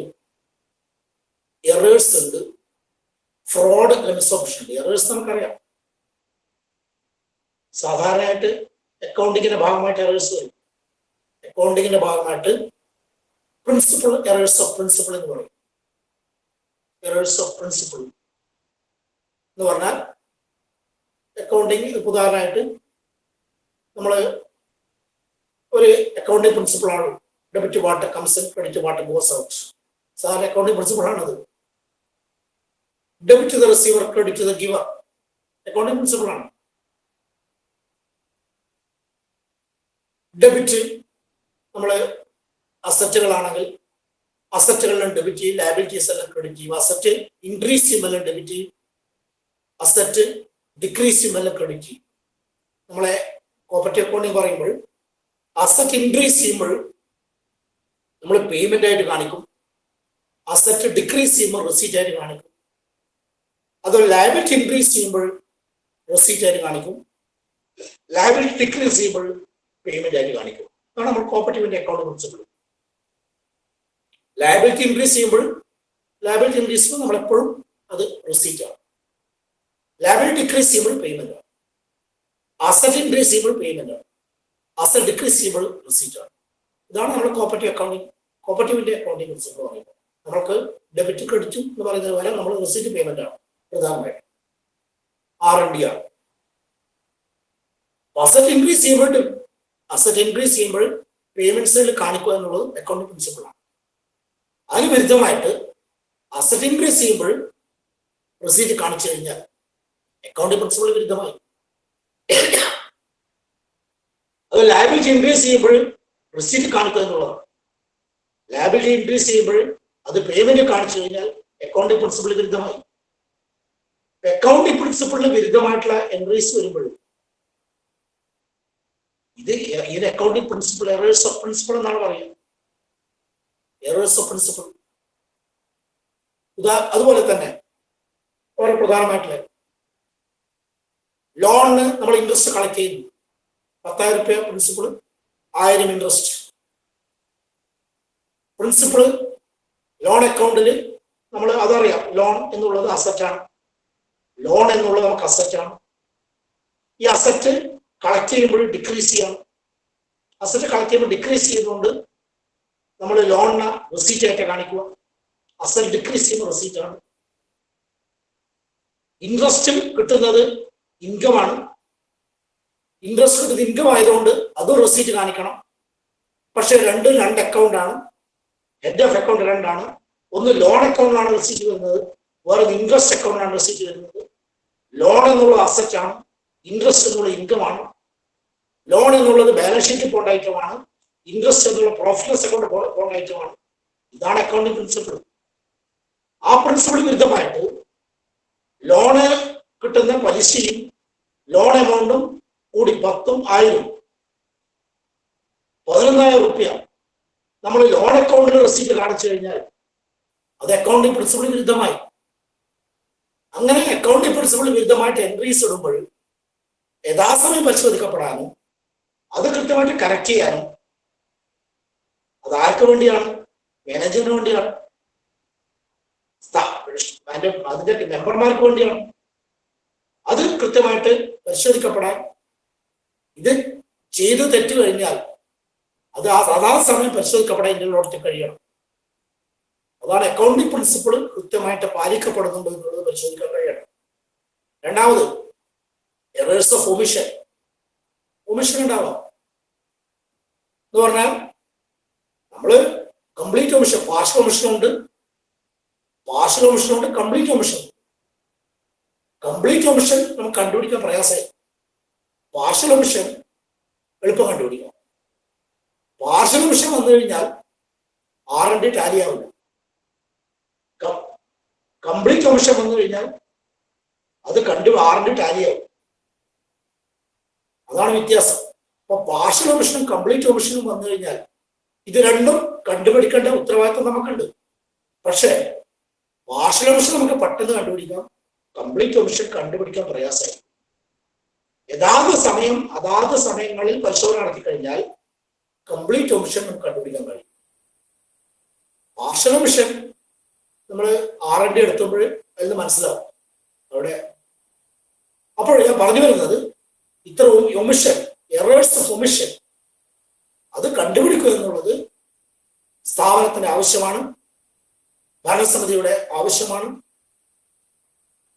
എറേഴ്സ് ഉണ്ട്, ഫ്രോഡ് മിസ്ഓപ്ഷൻ ഉണ്ട്. എറേഴ്സ് നമുക്കറിയാം, സാധാരണയായിട്ട് അക്കൗണ്ടിങ്ങിന്റെ ഭാഗമായിട്ട് എറേഴ്സ് വരും. അക്കൗണ്ടിങ്ങിന്റെ ഭാഗമായിട്ട് പ്രിൻസിപ്പൾ, എറേഴ്സ് ഓഫ് പ്രിൻസിപ്പൾ എന്ന് പറയും. എറേഴ്സ് ഓഫ് പ്രിൻസിപ്പൾ എന്ന് പറഞ്ഞാൽ അക്കൗണ്ടിങ് ഉദാഹരണമായിട്ട് നമ്മൾ ഒരു അക്കൗണ്ടിങ് പ്രിൻസിപ്പിളാണ്, debit what comes in, credit what goes out. സാധാരണ അക്കൗണ്ടിങ് പ്രിൻസിപ്പിളാണത്. Debit the receiver, credit the giver, accounting പ്രിൻസിപ്പിളാണ്. ഡെബിറ്റ് നമ്മൾ അസറ്റുകളാണെങ്കിൽ അസറ്റുകളെല്ലാം ഡെബിറ്റ് ചെയ്യും, ലയബിലിറ്റീസ് എല്ലാം ക്രെഡിറ്റ് ചെയ്യും. അസറ്റ് ഇൻക്രീസ് ചെയ്യുമ്പോൾ ഡെബിറ്റ് ചെയ്യും, അസറ്റ് ഡിക്രീസ് ചെയ്യുമ്പോൾ ക്രെഡിറ്റ് ചെയ്യും. നമ്മളെ കോപ്പറേറ്റീവ് അക്കൗണ്ടിങ് പറയുമ്പോൾ അസറ്റ് ഇൻക്രീസ് ചെയ്യുമ്പോൾ നമ്മൾ പേയ്മെന്റ് ആയിട്ട് കാണിക്കും, അസറ്റ് ഡിക്രീസ് ചെയ്യുമ്പോൾ റെസീറ്റ് ആയിട്ട് കാണിക്കും. അതുപോലെ ലയബിലിറ്റി ഇൻക്രീസ് ചെയ്യുമ്പോൾ റെസീറ്റ് ആയിട്ട് കാണിക്കും, ലയബിലിറ്റി ഡിക്രീസ് ചെയ്യുമ്പോൾ പേയ്മെന്റ് ആയിട്ട് കാണിക്കും. അതാണ് നമ്മൾ കോപ്പറേറ്റീവിന്റെ അക്കൗണ്ട് പ്രിൻസിപ്പിൾ. ലയബിലിറ്റി ഇൻക്രീസ് ചെയ്യുമ്പോൾ നമ്മൾ എപ്പോഴും അത് റെസീറ്റ് ആണ്. ലയബിലിറ്റി ഡിക്രീസ് ചെയ്യുമ്പോൾ പേയ്മെന്റ് ആണ്. അസറ്റ് ഇൻക്രീസ് ചെയ്യുമ്പോൾ പേയ്മെന്റ് ആണ്, അസറ്റ് ഡിക്രീസ് ചെയ്യുമ്പോൾ റിസീറ്റ് ആണ്. ഇതാണ് നമ്മുടെ കോപ്പറേറ്റീവ് അക്കൗണ്ടിങ്, കോപ്പറേറ്റീവിന്റെ അക്കൗണ്ടിങ് പ്രിൻസിപ്പിൾ പറയുന്നത്. നമുക്ക് ഡെബിറ്റ് ക്രെഡിറ്റും എന്ന് പറയുന്നത് പോലെ നമ്മൾ റിസീറ്റ് പേയ്മെന്റ് ആണ് പ്രധാനമായിട്ടും. R&D ആണ്. അസറ്റ് ഇൻക്രീസ് ചെയ്യുമ്പോൾ പേയ്മെന്റ്സിൽ കാണിക്കുക എന്നുള്ളത് അക്കൗണ്ടിങ് പ്രിൻസിപ്പിൾ ആണ്. അതിന് വിരുദ്ധമായിട്ട് അസറ്റ് ഇൻക്രീസ് ചെയ്യുമ്പോൾ റിസീറ്റ് കാണിച്ചു കഴിഞ്ഞാൽ അക്കൗണ്ടിങ് പ്രിൻസിപ്പിൾ വിരുദ്ധമായി. അത് ലയബിലിറ്റി ഇൻക്രീസ് ചെയ്യുമ്പോൾ റിസീറ്റ് കാണിക്കുക എന്നുള്ളതാണ്. ലയബിലിറ്റി ഇൻക്രീസ് ചെയ്യുമ്പോൾ അത് പേയ്മെന്റ് കാണിച്ചു കഴിഞ്ഞാൽ അക്കൗണ്ടിങ് പ്രിൻസിപ്പിൾ വിരുദ്ധമായി. അക്കൗണ്ടിങ് പ്രിൻസിപ്പിളിന് വിരുദ്ധമായിട്ടുള്ള എൻട്രീസ് വരുമ്പോഴും ഇത് accounting principle errors of principle എന്നാണ് പറയുക. Errors of principle. അതുപോലെ തന്നെ വളരെ പ്രധാനമായിട്ടുള്ള ലോണിന് നമ്മൾ ഇൻട്രസ്റ്റ് കളക്ട് ചെയ്യുന്നു. 10,000 രൂപ പ്രിൻസിപ്പിൾ, 1000 ഇൻട്രസ്റ്റ്. പ്രിൻസിപ്പിൾ ലോൺ അക്കൗണ്ടിൽ നമ്മൾ അതറിയാം, ലോൺ എന്നുള്ളത് അസറ്റാണ്. ലോൺ എന്നുള്ളത് നമുക്ക് അസറ്റാണ്. ഈ അസറ്റ് കളക്ട് ചെയ്യുമ്പോൾ ഡിക്രീസ് ചെയ്യണം. അസറ്റ് കളക്ട് ചെയ്യുമ്പോൾ ഡിക്രീസ് ചെയ്തുകൊണ്ട് നമ്മൾ ലോണിന് റെസീറ്റ് ആയിട്ട് കാണിക്കുക. അസറ്റ് ഡിക്രീസ് ചെയ്യുമ്പോൾ റെസീറ്റ് ആണ്. ഇൻട്രസ്റ്റ് കിട്ടുന്നത് ഇൻകം ആണ്. ഇൻട്രസ്റ്റ് കിട്ടുന്നത് ഇൻകം ആയതുകൊണ്ട് അതും റെസീറ്റ് കാണിക്കണം. പക്ഷെ രണ്ട് അക്കൗണ്ട് ആണ്. ഹെഡ് ഓഫ് അക്കൗണ്ട് രണ്ടാണ്. ഒന്ന് ലോൺ അക്കൗണ്ടിലാണ് റെസീറ്റ് വരുന്നത്, വേറെ ഇൻട്രസ്റ്റ് അക്കൗണ്ടിലാണ് റെസീറ്റ് വരുന്നത്. ലോൺ എന്നുള്ളത് അസറ്റ് ആണ്, ഇൻട്രസ്റ്റ് എന്നുള്ള ഇൻകം ആണ്. ലോൺ എന്നുള്ളത് ബാലൻസ് ഷീറ്റ് പോണ്ട ഐറ്റമാണ്, ഇൻട്രസ്റ്റ് എന്നുള്ള പ്രോഫിറ്റ് അക്കൗണ്ട് പോണ്ട ഐറ്റമാണ്. ഇതാണ് അക്കൗണ്ടിങ് പ്രിൻസിപ്പിൾ. ആ പ്രിൻസിപ്പിൾ വിരുദ്ധമായിട്ട് ലോണ് കിട്ടുന്ന പലിശയും ലോൺ എമൗണ്ടും കൂടി 10,000 1000 11,000 രൂപ നമ്മൾ ലോൺ അക്കൗണ്ടിൽ റെസീറ്റ് കാണിച്ചു കഴിഞ്ഞാൽ അത് അക്കൗണ്ടിങ് പ്രിൻസിപ്പിൾ വിരുദ്ധമായി. അങ്ങനെ അക്കൗണ്ടിങ് പ്രിൻസിപ്പിൾ വിരുദ്ധമായിട്ട് എൻട്രീസ് ഇടുമ്പോൾ യഥാസമയം പരിശോധിക്കപ്പെടാനും അത് കൃത്യമായിട്ട് കറക്റ്റ് ചെയ്യാനും അത് ആർക്ക് വേണ്ടിയാണ്? മാനേജറിന് വേണ്ടിയാണ്, അതിന്റെ മെമ്പർമാർക്ക് വേണ്ടിയാണ്. അത് കൃത്യമായിട്ട് പരിശോധിക്കപ്പെടാൻ, ഇത് ചെയ്ത് തെറ്റ് കഴിഞ്ഞാൽ അത് അതാ സമയം പരിശോധിക്കപ്പെടാൻ ഇന്ത്യയിലോട്ട് കഴിയണം. അതാണ് അക്കൗണ്ടിങ് പ്രിൻസിപ്പിൾ കൃത്യമായിട്ട് പാലിക്കപ്പെടുന്നുണ്ടോ എന്നുള്ളത് പരിശോധിക്കാൻ കഴിയണം. രണ്ടാമത് എറേഴ്സ് ഓഫ് ഒമിഷൻ. ഒമിഷൻ ഉണ്ടാവാം എന്ന് പറഞ്ഞാൽ നമ്മള് കംപ്ലീറ്റ് ഒമിഷൻ, പാർഷ്യൽ ഒമിഷനുണ്ട്, കംപ്ലീറ്റ് ഒമിഷൻ. കംപ്ലീറ്റ് ഒമിഷൻ നമുക്ക് കണ്ടുപിടിക്കാൻ പ്രയാസമായി. പാർഷ്യൽ ഒമിഷൻ എളുപ്പം കണ്ടുപിടിക്കാം. പാർഷ്യൽ ഒമിഷൻ വന്നു കഴിഞ്ഞാൽ R&D ടാലി ആവില്ല. കംപ്ലീറ്റ് ഒമിഷൻ വന്നു കഴിഞ്ഞാൽ അത് R&D ടാലി ആവും. അതാണ് വ്യത്യാസം. അപ്പൊ പാർഷ്യൽ ഒമിഷനും കംപ്ലീറ്റ് ഒമിഷനും വന്നു കഴിഞ്ഞാൽ ഇത് രണ്ടും കണ്ടുപിടിക്കേണ്ട ഉത്തരവാദിത്വം നമുക്കുണ്ട്. പക്ഷേ പാർഷ്യൽ ഒമിഷൻ നമുക്ക് പെട്ടെന്ന് കണ്ടുപിടിക്കാം, കംപ്ലീറ്റ് ഒമിഷൻ കണ്ടുപിടിക്കാൻ പ്രയാസമായി. അതാത് സമയങ്ങളിൽ പരിശോധന നടത്തി കഴിഞ്ഞാൽ കംപ്ലീറ്റ് ഒമിഷൻ നമുക്ക് കണ്ടുപിടിക്കാൻ കഴിയും. പാർഷ്യൽ ഒമിഷൻ നമ്മൾ R&D എടുത്തുമ്പോൾ അതിന് മനസ്സിലാവും അവിടെ. അപ്പോൾ ഞാൻ പറഞ്ഞു വരുന്നത് ഇത്ര ഒമിഷൻ, എറേഴ്സ് ഓഫ് ഒമിഷൻ അത് കണ്ടുപിടിക്കുക എന്നുള്ളത് സ്ഥാപനത്തിന്റെ ആവശ്യമാണ്, ഭരണസമിതിയുടെ ആവശ്യമാണ്.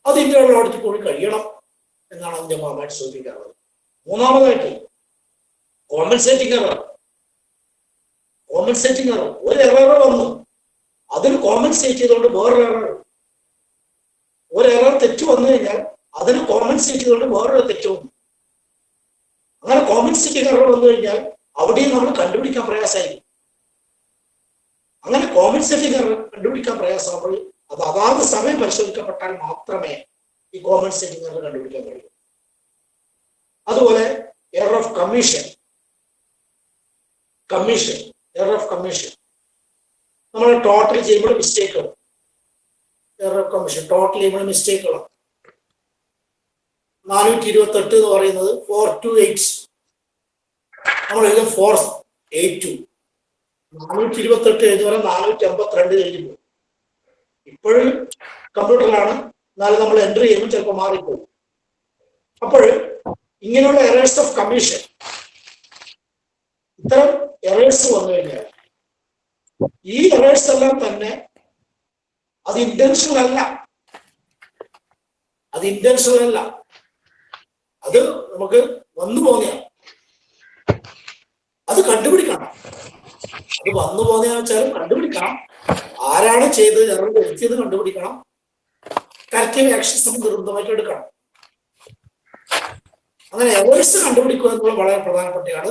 അത് ഇന്റേണൽ ഓഡിറ്റ് കൂടി കഴിയണം എന്നാണ് അതിന്റെ ഭാഗമായിട്ട് സൂചിപ്പിക്കാറുള്ളത്. മൂന്നാമതായിട്ട് കോമ്പൻസേറ്റിംഗ് എറർ. ഒരു എറർ വന്നു, അതിന് കോമ്പൻസേറ്റ് ചെയ്തുകൊണ്ട് വേറൊരു എറർ. ഒരു എറർ തെറ്റ് വന്നു കഴിഞ്ഞാൽ അതിന് കോമ്പൻസേറ്റ് ചെയ്തുകൊണ്ട് വേറൊരു തെറ്റ് വന്നു. അങ്ങനെ കോമ്പൻസേറ്റിംഗ് എറർ വന്നു കഴിഞ്ഞാൽ അവിടെയും നമ്മൾ കണ്ടുപിടിക്കാൻ പ്രയാസമായിരിക്കും. അങ്ങനെ കോമ്പൻസേറ്റിംഗ് എറർ കണ്ടുപിടിക്കാൻ പ്രയാസമാകുമ്പോൾ അത് അതാത് സമയം പരിശോധിക്കപ്പെട്ടാൽ മാത്രമേ ഈ കോമ്പൻസേറ്റിംഗ് എറർ കണ്ടുപിടിക്കാൻ കഴിയൂ. അതുപോലെ എറർ ഓഫ് കമ്മീഷൻ. നമ്മൾ ടോട്ടൽ ചെയ്യുമ്പോൾ മിസ്റ്റേക്കുകൾ, എറർ ഓഫ് കമ്മീഷൻ ടോട്ടൽ ചെയ്യുമ്പോൾ മിസ്റ്റേക്കുകൾ. 428 എന്ന് പറയുന്നത് 428, നമ്മൾ എഴുതും 482. 428 എഴുതുപോലെ 452 എഴുതുമ്പോൾ ഇപ്പോഴും കമ്പ്യൂട്ടറിലാണ്, എന്നാലും നമ്മൾ എൻട്രി ചെയ്യുമ്പോൾ ചിലപ്പോൾ മാറിപ്പോകും. അപ്പോൾ ഇങ്ങനെയുള്ള എറേഴ്സ് ഓഫ് കമ്മീഷൻ, ഇത്തരം എറേഴ്സ് വന്നു കഴിഞ്ഞാൽ ഈ എറേഴ്സ് എല്ലാം തന്നെ അത് ഇന്റൻഷണൽ അല്ല, അത് നമുക്ക് വന്നു പോകുന്നതാണ്. അത് കണ്ടുപിടിക്കണം. അത് വന്നു പോകുന്ന വെച്ചാൽ കണ്ടുപിടിക്കണം, ആരാണ് ചെയ്തത്, എറർ വരുത്തിയത് കണ്ടുപിടിക്കണം, കറക്റ്റീവ് ആക്ഷൻസ് നിർബന്ധമായിട്ട് എടുക്കണം. അങ്ങനെ എറേഴ്സ് കണ്ടുപിടിക്കുക എന്നുള്ളത് വളരെ പ്രധാനപ്പെട്ടതാണ്.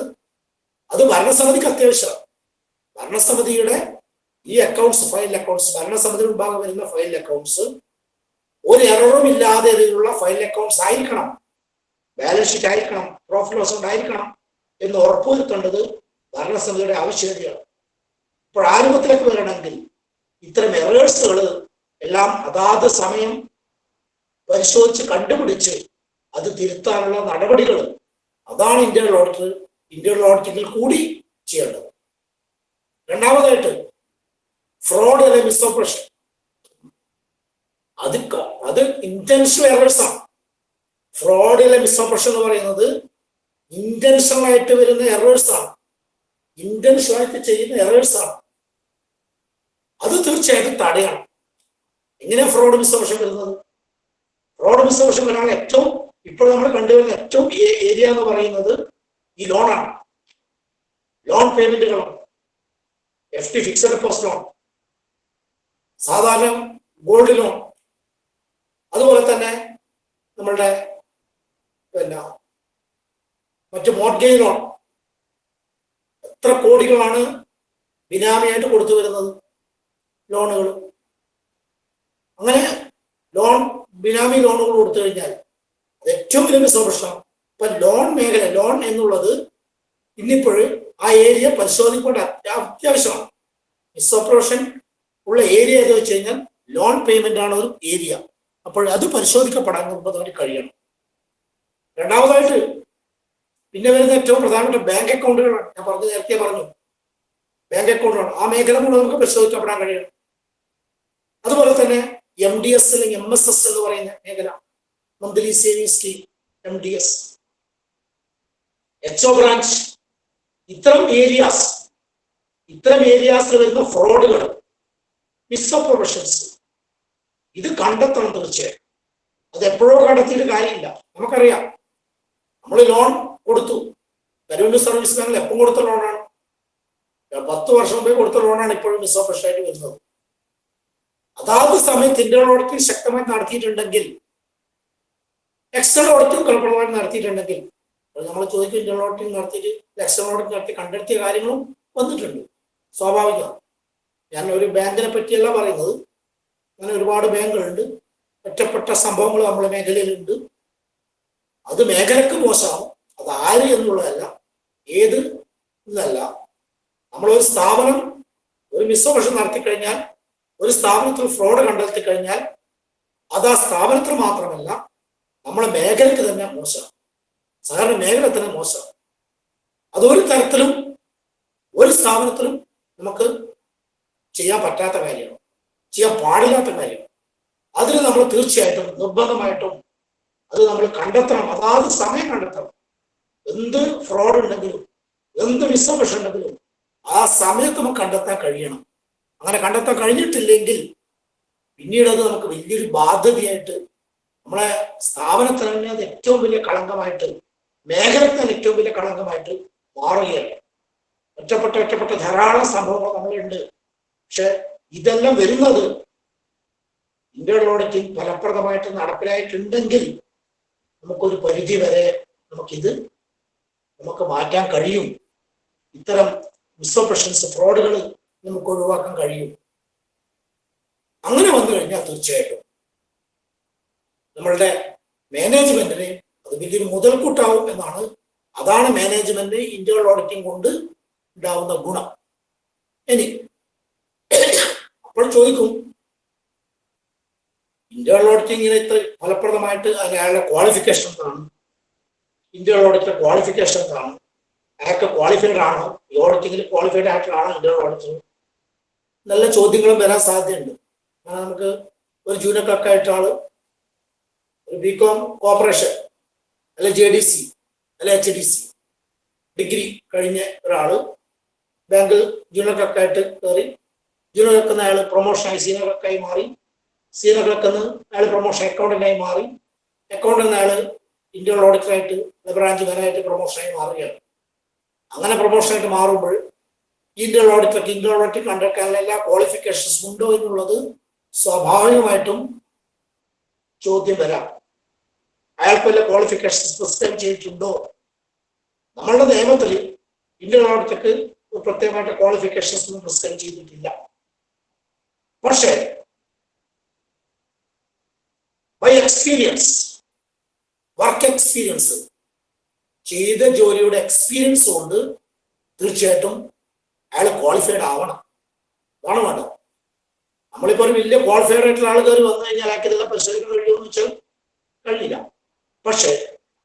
അത് ഭരണസമിതിക്ക് അത്യാവശ്യമാണ്. ഭരണസമിതിയുടെ ഈ അക്കൗണ്ട്സ്, ഫയൽ അക്കൗണ്ട്സ്, ഭരണസമിതി വിഭാഗം വരുന്ന ഫയൽ അക്കൗണ്ട്സ് ഒരു എററും ഇല്ലാതെയുള്ള ഫയൽ അക്കൗണ്ട്സ് ആയിരിക്കണം, ബാലൻസ് ഷീറ്റ് ആയിരിക്കണം, പ്രോഫിറ്റ് ലോസ് ഉണ്ടായിരിക്കണം എന്ന് ഉറപ്പുവരുത്തേണ്ടത് ഭരണസമിതിയുടെ ആവശ്യകതയാണ്. ഇപ്പോൾ ആരംഭത്തിലേക്ക് വരണമെങ്കിൽ ഇത്തരം എറേഴ്സുകൾ എല്ലാം അതാത് സമയം പരിശോധിച്ച് കണ്ടുപിടിച്ച് അത് തിരുത്താനുള്ള നടപടികൾ, അതാണ് ഇന്റേണൽ ഓഡിറ്റിംഗിൽ കൂടി ചെയ്യേണ്ടത്. രണ്ടാമതായിട്ട് ഫ്രോഡ് അല്ലെങ്കിൽ മിസ്ഓപ്പറേഷൻ, അത് ഇന്റൻഷണൽ എറേഴ്സ് ആണ്. ഫ്രോഡ് അല്ലെങ്കിൽ മിസ്ഓപ്പറേഷൻ എന്ന് പറയുന്നത് ഇന്റൻഷണൽ ആയിട്ട് വരുന്ന എറേഴ്സ് ആണ്, ഇന്റൻഷണൽ ആയിട്ട് ചെയ്യുന്ന എറേഴ്സ് ആണ്. അത് തീർച്ചയായിട്ടും തടയണം. എങ്ങനെ ഫ്രോഡ് മിസ്ഓപ്പറേഷൻ വരുന്നത്? ഫ്രോഡ് മിസ്ഓപ്പറേഷൻ വരാൻ ഏറ്റവും ഇപ്പോൾ നമ്മൾ കണ്ടുവരുന്ന ഏറ്റവും ഏരിയ എന്ന് പറയുന്നത് ഈ ലോണാണ്, ലോൺ പേയ്മെന്റുകളാണ്. FD ഫിക്സഡ് ഡെപ്പോസിറ്റ് ലോൺ, സാധാരണ ഗോൾഡ് ലോൺ, അതുപോലെ തന്നെ നമ്മളുടെ മറ്റു മോർഗേജ് ലോൺ. എത്ര കോടികളാണ് ബിനാമിയായിട്ട് കൊടുത്തു വരുന്നത് ലോണുകൾ. അങ്ങനെ ബിനാമി ലോണുകൾ കൊടുത്തു കഴിഞ്ഞാൽ അത് ഏറ്റവും വലിയ മിസ്ഓപ്പറേഷനാണ്. ഇപ്പൊ ലോൺ മേഖല, ലോൺ എന്നുള്ളത് ഇന്നിപ്പോഴും ആ ഏരിയ പരിശോധിക്കേണ്ട അത്യാവശ്യമാണ്. മിസ്ഓപ്പറേഷൻ ഉള്ള ഏരിയ എന്ന് വെച്ച് കഴിഞ്ഞാൽ ലോൺ പേയ്മെന്റ് ആണ് ഒരു ഏരിയ. അപ്പോൾ അത് പരിശോധിക്കപ്പെടാൻ നിർബന്ധമായിട്ട് കഴിയണം. രണ്ടാമതായിട്ട് പിന്നെ വരുന്ന ഏറ്റവും പ്രധാനപ്പെട്ട ബാങ്ക് അക്കൗണ്ടുകളാണ്. ഞാൻ നേരത്തെ പറഞ്ഞു, ബാങ്ക് അക്കൗണ്ടുകളാണ്. ആ മേഖല കൂടെ നമുക്ക് പരിശോധിക്കപ്പെടാൻ കഴിയണം. അതുപോലെ തന്നെ MDS അല്ലെങ്കിൽ MSS എന്ന് പറയുന്ന മേഖല, monthly saving scheme, MDS, HO branch, ഇത്തരം ഏരിയാസിൽ വരുന്ന ഫ്രോഡുകൾ, മിസ്ഓപ്പറേഷൻസ്, ഇത് കണ്ടെത്തണം തീർച്ചയായും. അത് എപ്പോഴോ കണ്ടെത്തിയിട്ട് കാര്യമില്ല. നമുക്കറിയാം, നമ്മൾ ലോൺ കൊടുത്തു, റവന്യൂ സർവീസ് ബാങ്കിൽ എപ്പം കൊടുത്ത ലോണാണ്? 10 വർഷം മുമ്പേ കൊടുത്ത ലോണാണ് ഇപ്പോഴും മിസ്ഓപ്പറേഷൻ ആയിട്ട് വരുന്നത്. അതാത് സമയത്ത് ഇന്റേണൽ ഓഡിറ്റിംഗ് ശക്തമായി നടത്തിയിട്ടുണ്ടെങ്കിൽ, എക്സ്റ്റേണൽ ഓഡിറ്റിംഗ് ഫലപ്രദമായി നടത്തിയിട്ടുണ്ടെങ്കിൽ, നമ്മൾ ചോദിക്കും ഇന്റേണൽ ഓഡിറ്റിംഗ് നടത്തിയിട്ട് എക്സ്റ്റേണൽ ഓഡിറ്റിംഗ് നടത്തി കണ്ടെത്തിയ കാര്യങ്ങളും വന്നിട്ടുണ്ട്, സ്വാഭാവികമാണ്. ഞാൻ ഒരു ബാങ്കിനെ പറ്റിയല്ല പറയുന്നത്, അങ്ങനെ ഒരുപാട് ബാങ്കുകളുണ്ട്, ഒറ്റപ്പെട്ട സംഭവങ്ങൾ നമ്മുടെ മേഖലയിലുണ്ട്. അത് മേഖലക്ക് മോശമാണ്, അത് ആര് എന്നുള്ളതല്ല, ഏത് എന്നല്ല. നമ്മളൊരു സ്ഥാപനം ഒരു മിസ്ഓപ്പറേഷൻ നടത്തിക്കഴിഞ്ഞാൽ, ഒരു സ്ഥാപനത്തിൽ ഫ്രോഡ് കണ്ടെത്തി കഴിഞ്ഞാൽ അത് ആ സ്ഥാപനത്തിൽ മാത്രമല്ല, നമ്മളെ മേഖലക്ക് തന്നെ മോശമാണ്, സാധാരണ മേഖല തന്നെ മോശമാണ്. അതൊരു തരത്തിലും ഒരു സ്ഥാപനത്തിലും നമുക്ക് ചെയ്യാൻ പറ്റാത്ത കാര്യമാണ്, ചെയ്യാൻ പാടില്ലാത്ത കാര്യമാണ്. അതിന് നമ്മൾ തീർച്ചയായിട്ടും നിർബന്ധമായിട്ടും അത് നമ്മൾ കണ്ടെത്തണം, അതാത് സമയം കണ്ടെത്തണം. എന്ത് ഫ്രോഡ് ഉണ്ടെങ്കിലും, എന്ത് മിസ്ഓപ്പറേഷൻ ഉണ്ടെങ്കിലും ആ സമയത്ത് നമുക്ക് കണ്ടെത്താൻ കഴിയണം. അങ്ങനെ കണ്ടെത്താൻ കഴിഞ്ഞിട്ടില്ലെങ്കിൽ പിന്നീട് അത് നമുക്ക് വലിയൊരു ബാധ്യതയായിട്ട്, നമ്മളെ സ്ഥാപനത്തിന് തന്നെ അത് ഏറ്റവും വലിയ കളങ്കമായിട്ട്, മേഖലക്ക് തന്നെ ഏറ്റവും വലിയ കളങ്കമായിട്ട് മാറുകയാണ്. ഒറ്റപ്പെട്ട ധാരാളം സംഭവങ്ങൾ നമ്മളുണ്ട്. പക്ഷെ ഇതെല്ലാം വരുന്നത് ഇന്റേണൽ ഓഡിറ്റിംഗ് ഫലപ്രദമായിട്ട് നടപ്പിലായിട്ടുണ്ടെങ്കിൽ നമുക്കൊരു പരിധി വരെ നമുക്ക് മാറ്റാൻ കഴിയും. ഇത്തരം മിസ്ഓപ്പറേഷൻസ്, ഫ്രോഡുകൾ നമുക്ക് ഒഴിവാക്കാൻ കഴിയും. അങ്ങനെ വന്നു കഴിഞ്ഞാൽ തീർച്ചയായിട്ടും നമ്മളുടെ മാനേജ്മെന്റിന് അത് വലിയൊരു മുതൽക്കൂട്ടാവും എന്നാണ്. അതാണ് മാനേജ്മെന്റ് ഇന്റേണൽ ഓഡിറ്റിംഗ് കൊണ്ട് ഉണ്ടാവുന്ന ഗുണം. ഇനി അപ്പോൾ ചോദിക്കും, ഇന്റേണൽ ഓഡിറ്റിംഗിന് ഇത്ര ഫലപ്രദമായിട്ട് അയാളുടെ ക്വാളിഫിക്കേഷൻ എന്താണ്? ഇന്റേണൽ ഓഡിറ്റർ ക്വാളിഫിക്കേഷൻ എന്താണ്? അയാൾക്ക് ക്വാളിഫൈഡ് ആണോ? ഈ ഓഡിറ്റിംഗിൽ ക്വാളിഫൈഡ് ആയിട്ടാണോ ഇന്റേണൽ ഓഡിറ്റർ? നല്ല ചോദ്യങ്ങളും വരാൻ സാധ്യതയുണ്ട്. കാരണം നമുക്ക് ഒരു ജൂനിയർ ക്ലർക്കായിട്ട് ആള്, ഒരു BCom കോർപ്പറേഷൻ അല്ലെ JDC അല്ലെ HDC ഡിഗ്രി കഴിഞ്ഞ ഒരാള് ബാങ്ക് ജൂനിയർ ക്ലർക്കായിട്ട് കയറി, ജൂനിയർ ക്ലർക്കുന്ന അയാൾ പ്രൊമോഷനായി സീനിയർ ക്ലർക്കായി മാറി, സീനിയർ ക്ലർക്കുന്ന അയാൾ പ്രൊമോഷൻ അക്കൗണ്ടന്റായി മാറി, അക്കൗണ്ടന്റ് അയാൾ ഇന്റേണൽ ഓഡിറ്ററായിട്ട് ബ്രാഞ്ച് മാനേജറായിട്ട് പ്രൊമോഷനായി മാറുകയാണ്. അങ്ങനെ പ്രൊമോഷനായിട്ട് മാറുമ്പോൾ ഇന്റേണൽ ഓഡിറ്റ് കണ്ടെത്താനുള്ള എല്ലാ ക്വാളിഫിക്കേഷൻസും ഉണ്ടോ എന്നുള്ളത് സ്വാഭാവികമായിട്ടും ചോദ്യം വരാം. അയാൾക്ക് വല്ല ക്വാളിഫിക്കേഷൻസ് പ്രിസ്ക്രൈബ് ചെയ്തിട്ടുണ്ടോ? നമ്മളുടെ നിയമത്തിൽ ഇന്റേണൽ ഓഡിറ്റർക്ക് പ്രത്യേകമായിട്ട് ക്വാളിഫിക്കേഷൻസ് ഒന്നും പ്രിസ്ക്രൈബ് ചെയ്തിട്ടില്ല. പക്ഷേ ബൈ എക്സ്പീരിയൻസ്, വർക്ക് എക്സ്പീരിയൻസ്, ചെയ്ത ജോലിയുടെ എക്സ്പീരിയൻസ് കൊണ്ട് തീർച്ചയായിട്ടും അയാൾ ക്വാളിഫൈഡ് ആവണം. അതാണ് വേണ്ടത്. നമ്മളിപ്പോൾ ഒരു വലിയ ക്വാളിഫൈഡ് ആയിട്ടുള്ള ആൾക്കാർ വന്നു കഴിഞ്ഞാൽ അയാൾക്ക് ഇതെല്ലാം പരിശോധിക്കാൻ കഴിയുമെന്ന് വെച്ചാൽ കഴിയില്ല. പക്ഷെ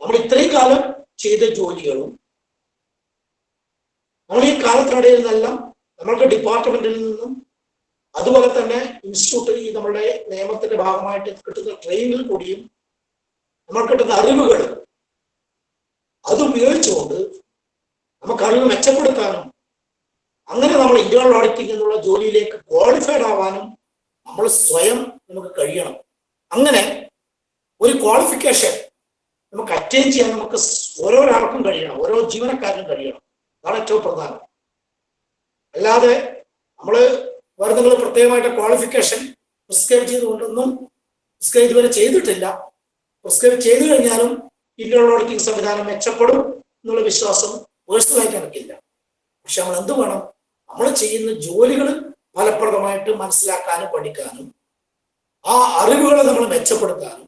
നമ്മൾ ഇത്രയും കാലം ചെയ്ത ജോലികളും നമ്മൾ ഈ കാലത്തിനിടയിൽ നിന്നെല്ലാം നമ്മൾക്ക് ഡിപ്പാർട്ട്മെന്റിൽ നിന്നും അതുപോലെ തന്നെ ഇൻസ്റ്റിറ്റ്യൂട്ടിൽ ഈ നമ്മളുടെ നിയമത്തിന്റെ ഭാഗമായിട്ട് കിട്ടുന്ന ട്രെയിനിൽ കൂടിയും നമ്മൾ കിട്ടുന്ന അറിവുകൾ അത് ഉപയോഗിച്ചുകൊണ്ട് നമുക്ക് അറിവ് മെച്ചപ്പെടുത്താനും അങ്ങനെ നമ്മൾ ഇന്റേണൽ ഓഡിറ്റിംഗ് എന്നുള്ള ജോലിയിലേക്ക് ക്വാളിഫൈഡ് ആവാനും നമ്മൾ സ്വയം നമുക്ക് കഴിയണം. അങ്ങനെ ഒരു ക്വാളിഫിക്കേഷൻ നമുക്ക് അറ്റൈൻ ചെയ്യാൻ നമുക്ക് ഓരോരാൾക്കും കഴിയണം, ഓരോ ജീവനക്കാരനും കഴിയണം. അതാണ് ഏറ്റവും പ്രധാനം. അല്ലാതെ നമ്മൾ വേറെ നിങ്ങൾ പ്രത്യേകമായിട്ട് ക്വാളിഫിക്കേഷൻ പ്രിസ്ക്രൈബ് ചെയ്തുകൊണ്ടൊന്നും പ്രിസ്ക്രൈബ് ഇതുവരെ ചെയ്തിട്ടില്ല. പ്രിസ്ക്രൈബ് ചെയ്തു കഴിഞ്ഞാലും ഇന്റേണൽ ഓഡിറ്റിംഗ് സംവിധാനം മെച്ചപ്പെടും എന്നുള്ള വിശ്വാസം പേഴ്സണലായിട്ട് എനിക്കില്ല. പക്ഷെ നമ്മൾ എന്ത് വേണം? നമ്മൾ ചെയ്യുന്ന ജോലികൾ ഫലപ്രദമായിട്ട് മനസ്സിലാക്കാനും പഠിക്കാനും ആ അറിവുകളെ നമ്മൾ മെച്ചപ്പെടുത്താനും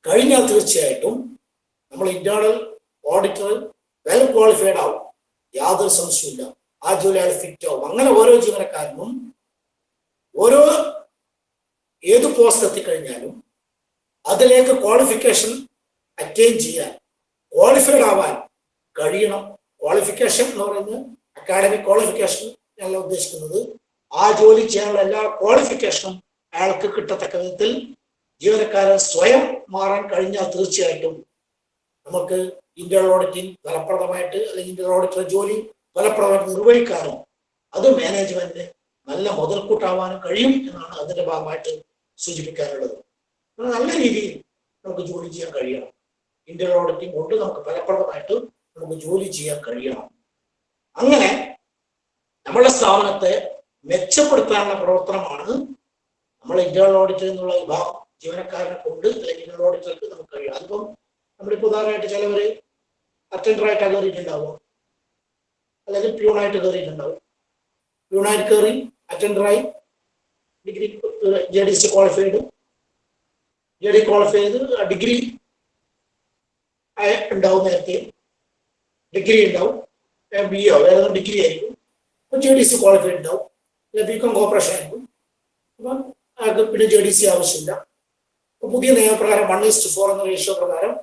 കഴിഞ്ഞാൽ തീർച്ചയായിട്ടും നമ്മൾ ഇന്റേണൽ ഓഡിറ്റർ വെൽ ക്വാളിഫൈഡ് ആവും, യാതൊരു സംശയമില്ല. ആ ജോലി അയാൾ ഫിറ്റ് ആവും. അങ്ങനെ ഓരോ ജീവനക്കാരനും ഓരോ ഏത് പോസ്റ്റ് എത്തിക്കഴിഞ്ഞാലും അതിലേക്ക് ക്വാളിഫിക്കേഷൻ അറ്റൈൻ ചെയ്യാൻ, ക്വാളിഫൈഡ് ആവാൻ കഴിയണം. ക്വാളിഫിക്കേഷൻ എന്ന് പറയുന്നത് അക്കാഡമിക് ക്വാളിഫിക്കേഷൻ ഞങ്ങൾ ഉദ്ദേശിക്കുന്നത് ആ ജോലി ചെയ്യാനുള്ള എല്ലാ ക്വാളിഫിക്കേഷനും അയാൾക്ക് കിട്ടത്തക്ക വിധത്തിൽ ജീവനക്കാരൻ സ്വയം മാറാൻ കഴിഞ്ഞാൽ തീർച്ചയായിട്ടും നമുക്ക് ഇന്റേണൽ ഓഡിറ്റിംഗ് ഫലപ്രദമായിട്ട് അല്ലെങ്കിൽ ഇന്റേണൽ ഓഡിറ്റർ ജോലി ഫലപ്രദമായിട്ട് നിർവഹിക്കാനും അത് മാനേജ്മെന്റിന് നല്ല മുതൽക്കൂട്ടാവാനും കഴിയും എന്നാണ് അതിന്റെ ഭാഗമായിട്ട് സൂചിപ്പിക്കാനുള്ളത്. നല്ല രീതിയിൽ നമുക്ക് ജോലി ചെയ്യാൻ കഴിയണം. ഇന്റേണൽ ഓഡിറ്റിംഗ് കൊണ്ട് നമുക്ക് ഫലപ്രദമായിട്ട് നമുക്ക് ജോലി ചെയ്യാൻ കഴിയണം. അങ്ങനെ നമ്മളുടെ സ്ഥാപനത്തെ മെച്ചപ്പെടുത്താനുള്ള പ്രവർത്തനമാണ് നമ്മൾ ഇന്റേണൽ ഓഡിറ്റർ എന്നുള്ള വിഭാഗം ജീവനക്കാരനെ കൊണ്ട് അല്ലെങ്കിൽ ഇന്റേണൽ ഓഡിറ്റർക്ക് നമുക്ക് കഴിയും. അതിപ്പം നമ്മളിപ്പോൾ ഉദാഹരണമായിട്ട് ചിലവര് അറ്റൻഡറായിട്ട് കയറിയിട്ടുണ്ടാവും, അല്ലെങ്കിൽ പ്യൂണായിട്ട് കയറിയിട്ടുണ്ടാവും. പ്യൂണായിട്ട് കയറി അറ്റൻഡറായി degree JDC qualified, JD qualify ചെയ്ത് ഡിഗ്രി ഉണ്ടാവും, നേരത്തെ ഡിഗ്രി ഉണ്ടാവും, BA വേറെ ഡിഗ്രി ആയിരിക്കും, JDC ക്വാളിഫൈഡ് ഉണ്ടാവും, BCom കോർപ്പറേഷൻ ആയിരിക്കും. അപ്പം അയാൾക്ക് പിന്നെ JDC ആവശ്യമില്ല. അപ്പൊ പുതിയ നിയമപ്രകാരം 1:4 എന്ന റേഷ്യോ പ്രകാരം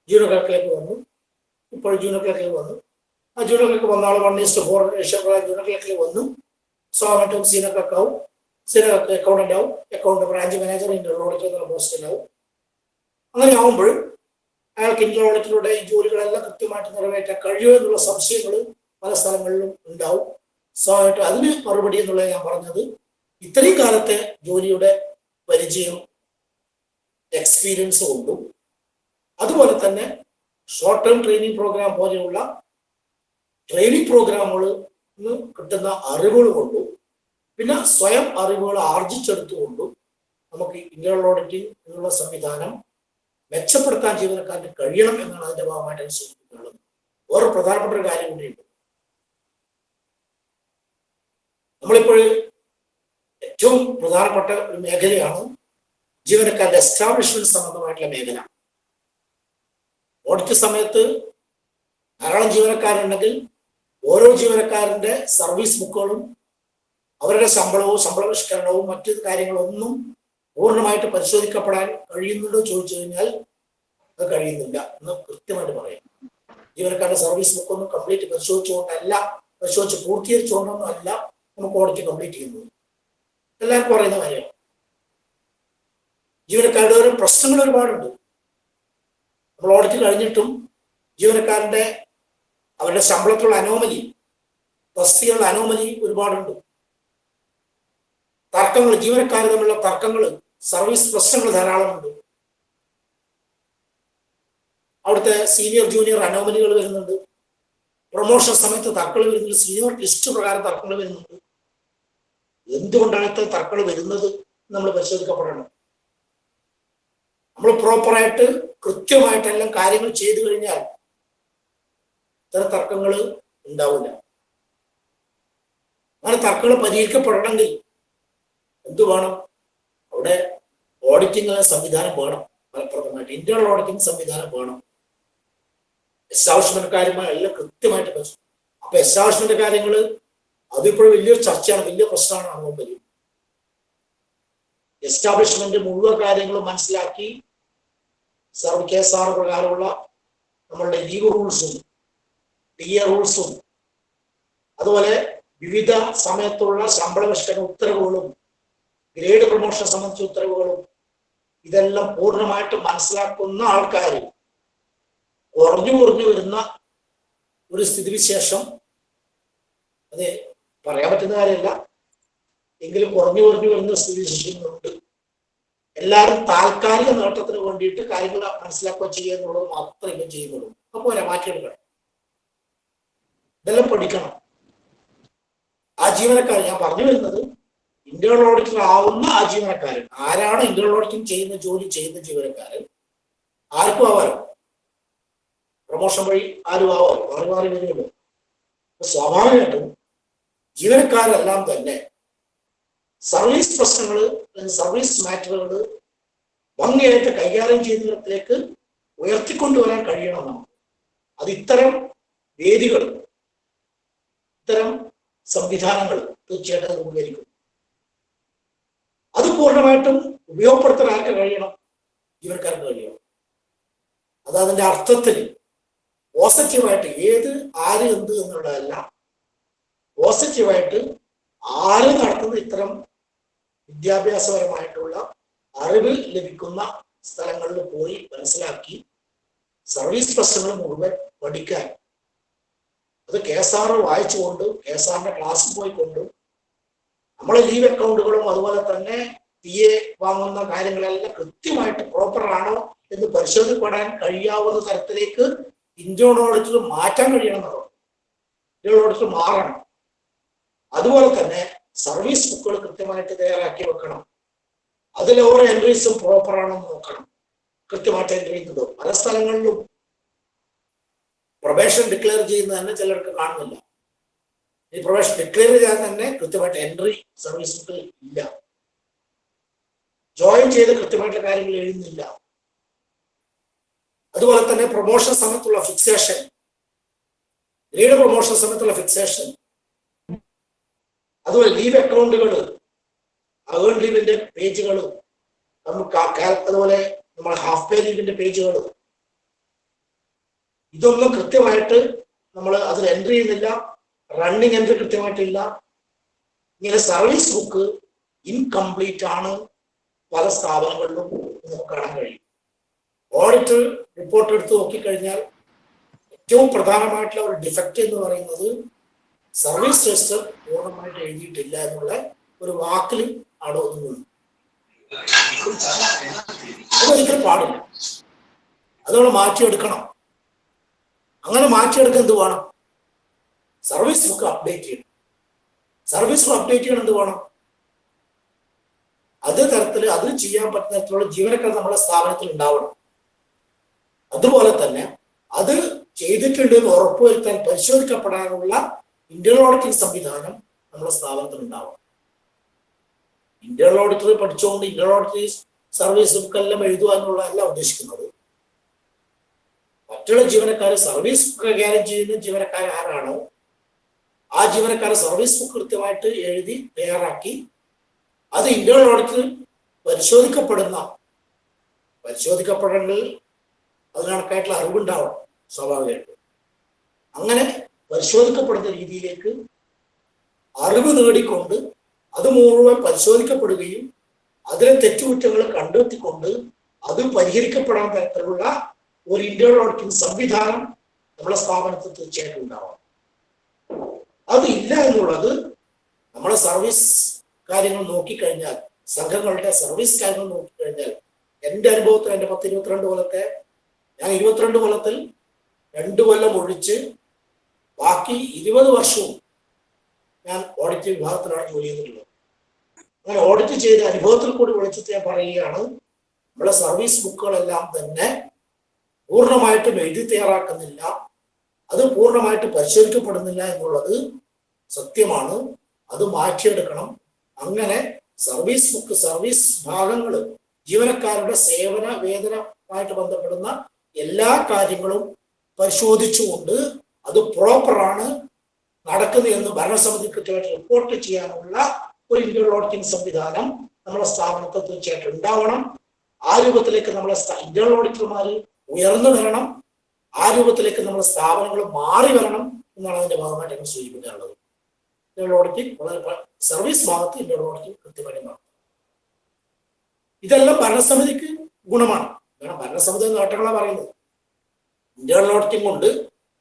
ജൂനിയർ ക്ലർക്കിലേക്ക് വന്നു. ഇപ്പോൾ ജൂനിയർ ക്ലർക്കിലേക്ക് വന്നു. ആ ജൂനിയർ ക്ലർക്ക് വന്ന ആൾ 1:4 റേഷ്യോ പ്രകാരം ജൂനിയർ ക്ലർക്കിലേക്ക് വന്നു. സ്വാഭാവികമായിട്ടും സീനിയർ ക്ലർക്കാവും, സീനിയർ ക്ലർക്ക് അക്കൗണ്ടന്റ് ആവും, account branch manager internal auditor എന്നുള്ള പോസ്റ്റിലാവും. അങ്ങനെ ആവുമ്പോൾ അയാൾക്ക് ഇന്റേണൽ ഓഡിറ്റിലൂടെ ഈ ജോലികളെല്ലാം കൃത്യമായിട്ട് നിറവേറ്റാൻ കഴിയുമോ എന്നുള്ള സംശയങ്ങൾ പല സ്ഥലങ്ങളിലും ഉണ്ടാവും. സ്വാഭാവികമായിട്ട് അതിന് മറുപടി എന്നുള്ളത് ഞാൻ പറഞ്ഞത് ഇത്രയും കാലത്തെ ജോലിയുടെ പരിചയം എക്സ്പീരിയൻസ് കൊണ്ടും അതുപോലെ തന്നെ ഷോർട്ട് ടേം ട്രെയിനിങ് പ്രോഗ്രാം പോലെയുള്ള ട്രെയിനിങ് പ്രോഗ്രാമുകളിൽ നിന്ന് കിട്ടുന്ന അറിവുകൾ കൊണ്ടും പിന്നെ സ്വയം അറിവുകൾ ആർജിച്ചെടുത്തുകൊണ്ടും നമുക്ക് ഇന്റേണൽ ഓഡിറ്റിംഗ് എന്നുള്ള സംവിധാനം മെച്ചപ്പെടുത്താൻ ജീവനക്കാർക്ക് കഴിയണം എന്നാണ് അതിന്റെ ഭാഗമായിട്ട് സൂചിപ്പിക്കുന്നത്. വേറെ പ്രധാനപ്പെട്ട ഒരു കാര്യം കൂടിയുണ്ട്. നമ്മളിപ്പോൾ ഏറ്റവും പ്രധാനപ്പെട്ട ഒരു മേഖലയാണ് ജീവനക്കാരുടെ എസ്റ്റാബ്ലിഷ്മെന്റ് സംബന്ധമായിട്ടുള്ള മേഖല. ഓഡിറ്റ് സമയത്ത് ധാരാളം ജീവനക്കാരുണ്ടെങ്കിൽ ഓരോ ജീവനക്കാരന്റെ സർവീസ് ബുക്കുകളും അവരുടെ ശമ്പളവും ശമ്പള പരിഷ്കരണവും മറ്റു കാര്യങ്ങളൊന്നും പൂർണ്ണമായിട്ട് പരിശോധിക്കപ്പെടാൻ കഴിയുന്നുണ്ടോ ചോദിച്ചു കഴിഞ്ഞാൽ അത് കഴിയുന്നില്ല എന്ന് കൃത്യമായിട്ട് പറയാം. ജീവനക്കാരുടെ സർവീസ് ബുക്കൊന്നും കംപ്ലീറ്റ് പരിശോധിച്ച് പൂർത്തീകരിച്ചുകൊണ്ടൊന്നും അല്ല നമുക്ക് ഓഡിറ്റ് കംപ്ലീറ്റ് ചെയ്യുന്നത്. എല്ലാവർക്കും പറയുന്ന കാര്യമാണ്. ജീവനക്കാരുടെ ഓരോ പ്രശ്നങ്ങൾ ഒരുപാടുണ്ട്. നമ്മൾ ഓഡിറ്റ് കഴിഞ്ഞിട്ടും ജീവനക്കാരന്റെ അവരുടെ ശമ്പളത്തിലുള്ള അനോമലി, തസ്തികകളുടെ അനോമലി ഒരുപാടുണ്ട്. തർക്കങ്ങൾ, ജീവനക്കാർ തമ്മിലുള്ള തർക്കങ്ങൾ, സർവീസ് പ്രശ്നങ്ങൾ ധാരാളമുണ്ട്. അവിടുത്തെ സീനിയർ ജൂനിയർ അനോമലികൾ വരുന്നുണ്ട്. പ്രൊമോഷൻ സമയത്ത് തർക്കങ്ങൾ വരുന്നുണ്ട്. സീനിയർ ലിസ്റ്റ് പ്രകാരം തർക്കങ്ങൾ വരുന്നുണ്ട്. എന്തുകൊണ്ടാണ് ഇത്ര തർക്കങ്ങൾ വരുന്നത് നമ്മൾ പരിശോധിക്കപ്പെടണം. നമ്മൾ പ്രോപ്പറായിട്ട് കൃത്യമായിട്ടെല്ലാം കാര്യങ്ങൾ ചെയ്തു കഴിഞ്ഞാൽ ഇത്തരം തർക്കങ്ങൾ ഉണ്ടാവില്ല. അങ്ങനെ തർക്കങ്ങൾ പരിഹരിക്കപ്പെടണമെങ്കിൽ എന്തു വേണം? അവിടെ ഓഡിറ്റിംഗ് സംവിധാനം വേണം. ഫലപ്രദമായിട്ട് ഇന്റേണൽ ഓഡിറ്റിംഗ് സംവിധാനം വേണം. എസ്റ്റാബ്ലിഷ്മെന്റ് കാര്യമായി എല്ലാം കൃത്യമായിട്ട് പറ്റും. അപ്പൊ എസ്റ്റാബ്ലിഷ്മെന്റ് കാര്യങ്ങൾ അതിപ്പോഴും വലിയൊരു ചർച്ചയാണ്, വലിയ പ്രശ്നമാണ്. അങ്ങോട്ട് എസ്റ്റാബ്ലിഷ്മെന്റ് മുഴുവൻ കാര്യങ്ങളും മനസ്സിലാക്കി KSR പ്രകാരമുള്ള നമ്മളുടെ ലീവ് റൂൾസും DA റൂൾസും അതുപോലെ വിവിധ സമയത്തുള്ള ശമ്പള പരിഷ്കരണ ഉത്തരവുകളും ഗ്രേഡ് പ്രൊമോഷൻ സംബന്ധിച്ച ഉത്തരവുകളും ഇതെല്ലാം പൂർണ്ണമായിട്ട് മനസ്സിലാക്കുന്ന ആൾക്കാർ കുറഞ്ഞു വരുന്ന ഒരു സ്ഥിതിവിശേഷം, അത് പറയാൻ പറ്റുന്ന കാര്യമല്ല, എങ്കിലും കുറഞ്ഞു വരുന്ന സ്ഥിതിവിശേഷങ്ങളുണ്ട്. എല്ലാവരും താൽക്കാലിക നേട്ടത്തിന് വേണ്ടിയിട്ട് കാര്യങ്ങൾ മനസ്സിലാക്കുക ചെയ്യുക എന്നുള്ളത് മാത്രമേ ഇപ്പം ചെയ്യുന്നുള്ളൂ. അപ്പോൾ മാറ്റിയെടുക്കണം, ഇതെല്ലാം പഠിക്കണം. ആ ജീവനക്കാർ, ഞാൻ പറഞ്ഞു വരുന്നത് ഇന്റേണൽ ഓഡിറ്റർ ആവുന്ന ആ ജീവനക്കാരൻ ആരാണ്? ഇന്റേണൽ ഓഡിറ്റിംഗ് ചെയ്യുന്ന ജോലി ചെയ്യുന്ന ജീവനക്കാരൻ ആർക്കും ആവാലോ, പ്രൊമോഷൻ വഴി ആരും ആവാലോ, മാറി വരുമല്ലോ. സ്വാഭാവികമായിട്ടും ജീവനക്കാരെല്ലാം തന്നെ സർവീസ് പ്രശ്നങ്ങൾ, സർവീസ് മാറ്ററുകൾ ഭംഗിയായിട്ട് കൈകാര്യം ചെയ്യുന്നിടത്തിലേക്ക് ഉയർത്തിക്കൊണ്ടുവരാൻ കഴിയണം നമുക്ക്. അത് ഇത്തരം വേദികൾ, ഇത്തരം സംവിധാനങ്ങൾ തീർച്ചയായിട്ടും അത് ഉപകരിക്കും. അത് പൂർണ്ണമായിട്ടും ഉപയോഗപ്പെടുത്താൻ ആർക്ക് കഴിയണം? ജീവനക്കാർക്ക് കഴിയണം. അത് അതിന്റെ അർത്ഥത്തിൽ പോസിറ്റീവായിട്ട് ആര് എന്ത് എന്നുള്ളതല്ല, പോസിറ്റീവായിട്ട് ആര് നടത്തുന്ന ഇത്തരം വിദ്യാഭ്യാസപരമായിട്ടുള്ള അറിവ് ലഭിക്കുന്ന സ്ഥലങ്ങളിൽ പോയി മനസ്സിലാക്കി സർവീസ് പ്രശ്നങ്ങൾ മുഴുവൻ പഠിക്കാൻ, അത് KSR വായിച്ചുകൊണ്ട് KSRന്റെ ക്ലാസ്സിൽ പോയിക്കൊണ്ട് നമ്മളെ ലീവ് അക്കൗണ്ടുകളും അതുപോലെ തന്നെ PA വാങ്ങുന്ന കാര്യങ്ങളെല്ലാം കൃത്യമായിട്ട് പ്രോപ്പർ ആണോ എന്ന് പരിശോധിക്കപ്പെടാൻ കഴിയാവുന്ന തരത്തിലേക്ക് ഇന്റേണൽ ഓഡിറ്റർ മാറ്റാൻ കഴിയണം. ഇന്റേണൽ ഓഡിറ്റർ മാറണം. അതുപോലെ തന്നെ സർവീസ് ബുക്കുകൾ കൃത്യമായിട്ട് തയ്യാറാക്കി വെക്കണം. അതിൽ ഓരോ എൻട്രീസും പ്രോപ്പർ ആണെന്ന് നോക്കണം. കൃത്യമായിട്ട് എൻട്രി ചെയ്യുന്നത് പല സ്ഥലങ്ങളിലും പ്രൊബേഷൻ ഡിക്ലെയർ ചെയ്യുന്നത് തന്നെ ചിലർക്ക് കാണുന്നില്ല. ഈ പ്രൊബേഷൻ ഡിക്ലെയർ ചെയ്യാൻ തന്നെ കൃത്യമായിട്ട് എൻട്രി സർവീസ് ബുക്കിൽ ഇല്ല. ജോയിൻ ചെയ്ത് കൃത്യമായിട്ടുള്ള കാര്യങ്ങൾ എഴുതുന്നില്ല. അതുപോലെ തന്നെ പ്രൊമോഷൻ സമയത്തുള്ള ഫിക്സേഷൻ, ഗ്രേഡ് പ്രൊമോഷൻ സമയത്തുള്ള ഫിക്സേഷൻ, അതുപോലെ ലീവ് അക്കൗണ്ടുകൾ, അവേൺ ലീവിന്റെ പേജുകൾ, അതുപോലെ നമ്മൾ ഹാഫ് പേ ലീവിന്റെ പേജുകൾ, ഇതൊന്നും കൃത്യമായിട്ട് നമ്മൾ അതിൽ എൻട്രി ചെയ്യുന്നില്ല. റണ്ണിങ് എൻട്രി കൃത്യമായിട്ടില്ല. ഇങ്ങനെ സർവീസ് ബുക്ക് ഇൻകംപ്ലീറ്റ് ആണ് പല സ്ഥാപനങ്ങളിലും നമുക്ക് കാണാൻ കഴിയും. ഓഡിറ്റ് റിപ്പോർട്ട് എടുത്ത് നോക്കിക്കഴിഞ്ഞാൽ ഏറ്റവും പ്രധാനമായിട്ടുള്ള ഒരു ഡിഫക്റ്റ് എന്ന് പറയുന്നത് സർവീസ് രജിസ്റ്റർ പൂർണ്ണമായിട്ട് എഴുതിയിട്ടില്ല എന്നുള്ള ഒരു വാക്കിൽ അവിടെ ഒതുങ്ങുന്നു. അതൊരിക്കലും പാടില്ല. അത് നമ്മൾ മാറ്റിയെടുക്കണം. അങ്ങനെ മാറ്റിയെടുക്കാൻ എന്ത് വേണം? സർവീസ് ബുക്ക് അപ്ഡേറ്റ് ചെയ്യണം. സർവീസ് ബുക്ക് അപ്ഡേറ്റ് ചെയ്യണം എന്ത് വേണം? അതേ തരത്തിൽ അതിന് ചെയ്യാൻ പറ്റുന്ന തരത്തിലുള്ള ജീവനക്കാർ നമ്മുടെ സ്ഥാപനത്തിൽ ഉണ്ടാവണം. അതുപോലെ തന്നെ അത് ചെയ്തിട്ടുണ്ട് എന്ന് ഉറപ്പുവരുത്താൻ പരിശോധിക്കപ്പെടാനുള്ള ഇന്റേണൽ ഓഡിറ്റിംഗ് സംവിധാനം നമ്മുടെ സ്ഥാപനത്തിൽ ഉണ്ടാവണം. ഇന്റേണൽ ഓഡിറ്റർ പഠിച്ചുകൊണ്ട് ഇന്റേണൽ ഓഡിറ്റിംഗ് സർവീസ് ബുക്ക് എല്ലാം എഴുതുക എന്നുള്ളതല്ല ഉദ്ദേശിക്കുന്നത്. മറ്റുള്ള ജീവനക്കാർ സർവീസ് ബുക്ക് കൈകാര്യം ചെയ്യുന്ന ജീവനക്കാർ ആരാണോ ആ ജീവനക്കാരെ സർവീസ് ബുക്ക് കൃത്യമായിട്ട് എഴുതി തയ്യാറാക്കി അത് ഇന്റേണൽ ഓഡിറ്റിൽ പരിശോധിക്കപ്പെടണമെങ്കിൽ അത് കണക്കായിട്ടുള്ള അറിവുണ്ടാവണം സ്വാഭാവികമായിട്ട്. അങ്ങനെ പരിശോധിക്കപ്പെടുന്ന രീതിയിലേക്ക് അറിവ് നേടിക്കൊണ്ട് അത് മുഴുവൻ പരിശോധിക്കപ്പെടുകയും അതിലെ തെറ്റുകുറ്റങ്ങൾ കണ്ടെത്തിക്കൊണ്ട് അത് പരിഹരിക്കപ്പെടാൻ തരത്തിലുള്ള ഒരു ഇന്റേണൽ ഓഡിറ്റിംഗ് സംവിധാനം നമ്മളെ സ്ഥാപനത്തിൽ തീർച്ചയായിട്ടും ഉണ്ടാവാം. അത് ഇല്ല എന്നുള്ളത് നമ്മളെ സർവീസ് കാര്യങ്ങൾ നോക്കിക്കഴിഞ്ഞാൽ, സംഘങ്ങളുടെ സർവീസ് കാര്യങ്ങൾ നോക്കിക്കഴിഞ്ഞാൽ, എൻ്റെ അനുഭവത്തിൽ എൻ്റെ 10-22 കൊല്ലത്തെ, ഞാൻ 22 കൊല്ലത്തിൽ 2 കൊല്ലം ഒഴിച്ച് ബാക്കി 20 വർഷവും ഞാൻ ഓഡിറ്റ് വിഭാഗത്തിലാണ് ജോലി ചെയ്തിട്ടുള്ളത്. അങ്ങനെ ഓഡിറ്റ് ചെയ്ത അനുഭവത്തിൽ കൂടി വിളിച്ചിട്ട് ഞാൻ പറയുകയാണ്, നമ്മളെ സർവീസ് ബുക്കുകളെല്ലാം തന്നെ പൂർണ്ണമായിട്ടും എഴുതി തയ്യാറാക്കുന്നില്ല, അത് പൂർണ്ണമായിട്ട് പരിശോധിക്കപ്പെടുന്നില്ല എന്നുള്ളത് സത്യമാണ്. അത് മാറ്റിയെടുക്കണം. അങ്ങനെ സർവീസ് ബുക്ക്, സർവീസ് ഭാഗങ്ങൾ, ജീവനക്കാരുടെ സേവന വേതനമായിട്ട് ബന്ധപ്പെടുന്ന എല്ലാ കാര്യങ്ങളും പരിശോധിച്ചുകൊണ്ട് അത് പ്രോപ്പറാണ് നടക്കുന്നത് എന്ന് ഭരണസമിതി കൃത്യമായിട്ട് റിപ്പോർട്ട് ചെയ്യാനുള്ള ഒരു ഇന്റേണൽ ഓഡിറ്റിംഗ് സംവിധാനം നമ്മുടെ സ്ഥാപനത്തിൽ തീർച്ചയായിട്ടും ഉണ്ടാവണം. ആ രൂപത്തിലേക്ക് നമ്മളെ ഇന്റേണൽ ഓഡിറ്റർമാർ ഉയർന്നു വരണം. ആ രൂപത്തിലേക്ക് നമ്മുടെ സ്ഥാപനങ്ങൾ മാറി വരണം എന്നാണ് അതിന്റെ ഭാഗമായിട്ട് എനിക്ക് സൂചിപ്പിക്കാനുള്ളത്. ഇന്റേണൽ ഓഡിറ്റിംഗ് വളരെ സർവീസ് ഭാഗത്ത് ഇന്റേണൽ ഓഡിറ്റിംഗ് കൃത്യമായിട്ട് നടത്തും. ഇതെല്ലാം ഭരണസമിതിക്ക് ഗുണമാണ്. കാരണം ഭരണസമിതി നേട്ടങ്ങളാണ് പറയുന്നത്. ഇന്റേണൽ ഓഡിറ്റിംഗ് കൊണ്ട്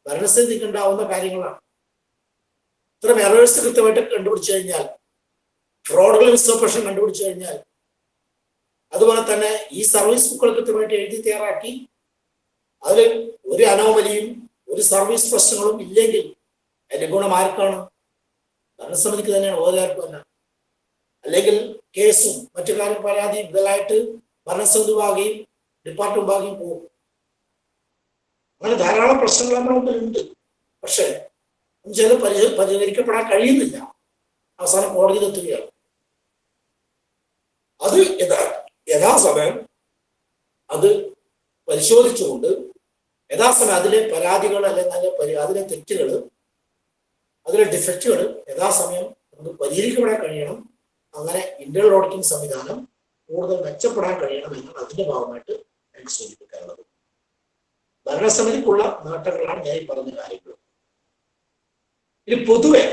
ഭരണസമിതിക്ക് ഉണ്ടാവുന്ന കാര്യങ്ങളാണ്. ഇത്തരം എറേഴ്സ് കൃത്യമായിട്ട് കണ്ടുപിടിച്ചു കഴിഞ്ഞാൽ, ഫ്രോഡുകൾ, മിസ്ഓപ്പറേഷൻ കണ്ടുപിടിച്ചു കഴിഞ്ഞാൽ, അതുപോലെ തന്നെ ഈ സർവീസ് ബുക്കുകൾ കൃത്യമായിട്ട് എഴുതി തയ്യാറാക്കി അതിൽ ഒരു അനോമലിയും ഒരു സർവീസ് പ്രശ്നങ്ങളും ഇല്ലെങ്കിൽ അതിന്റെ ഗുണം ആർക്കാണ്? ഭരണസമിതിക്ക് തന്നെയാണ്, ഓരോരുത്തർക്കും അല്ല. അല്ലെങ്കിൽ കേസും മറ്റു കാര്യം പരാതിയും ഇതെല്ലാമായിട്ട് ഭരണസമിതി വിഭാഗയും ഡിപ്പാർട്ട്മെന്റ് വിഭാഗയും പോകും. അങ്ങനെ ധാരാളം പ്രശ്നങ്ങൾ നമ്മുടെ മുമ്പിലുണ്ട്. പക്ഷെ ചില പരിഹരിക്കപ്പെടാൻ കഴിയുന്നില്ല. അവസാനം കോടതിയിലെത്തുകയാണ്. അത് യഥാസമയം അത് പരിശോധിച്ചുകൊണ്ട് യഥാസമയം അതിലെ പരാതികൾ അല്ലെങ്കിൽ അതിലെ തെറ്റുകൾ, അതിലെ ഡിഫക്റ്റുകൾ യഥാസമയം നമുക്ക് പരിഹരിക്കപ്പെടാൻ കഴിയണം. അങ്ങനെ ഇന്റേണൽ ഓഡിറ്റിംഗ് സംവിധാനം കൂടുതൽ മെച്ചപ്പെടാൻ കഴിയണം എന്നാണ് അതിന്റെ ഭാഗമായിട്ട് എനിക്ക് സൂചിപ്പിക്കാനുള്ളത്. ഭരണസമിതിക്കുള്ള നേട്ടങ്ങളാണ് ഞാൻ ഈ പറഞ്ഞ കാര്യങ്ങൾ. ഇനി പൊതുവെ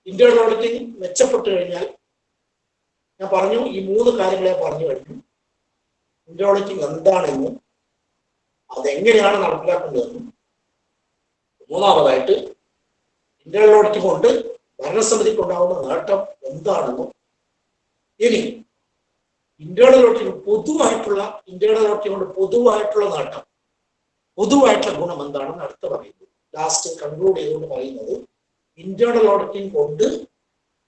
ഇന്റേണൽ ഓഡിറ്റിംഗ് മെച്ചപ്പെട്ടു കഴിഞ്ഞാൽ, ഞാൻ പറഞ്ഞു ഈ 3 കാര്യങ്ങളെ പറഞ്ഞു കഴിഞ്ഞു. ഇന്റേണൽ ഓഡിറ്റിംഗ് എന്താണെന്നും അതെങ്ങനെയാണ് നടപ്പിലാക്കേണ്ടതെന്നും, മൂന്നാമതായിട്ട് ഇന്റേണൽ ഓഡിറ്റിംഗ് കൊണ്ട് ഭരണസമിതിക്ക് ഉണ്ടാവുന്ന നേട്ടം എന്താണെന്നും, ഇനി ഇന്റേണൽ ഓഡിറ്റിംഗ് കൊണ്ട് പൊതുവായിട്ടുള്ള നേട്ടം, പൊതുവായിട്ടുള്ള ഗുണം എന്താണെന്ന് അടുത്ത് പറയുന്നു. ലാസ്റ്റ് കൺക്ലൂഡ് ചെയ്തുകൊണ്ട് പറയുന്നത്, ഇന്റേണൽ ഓഡിറ്റിംഗ് കൊണ്ട്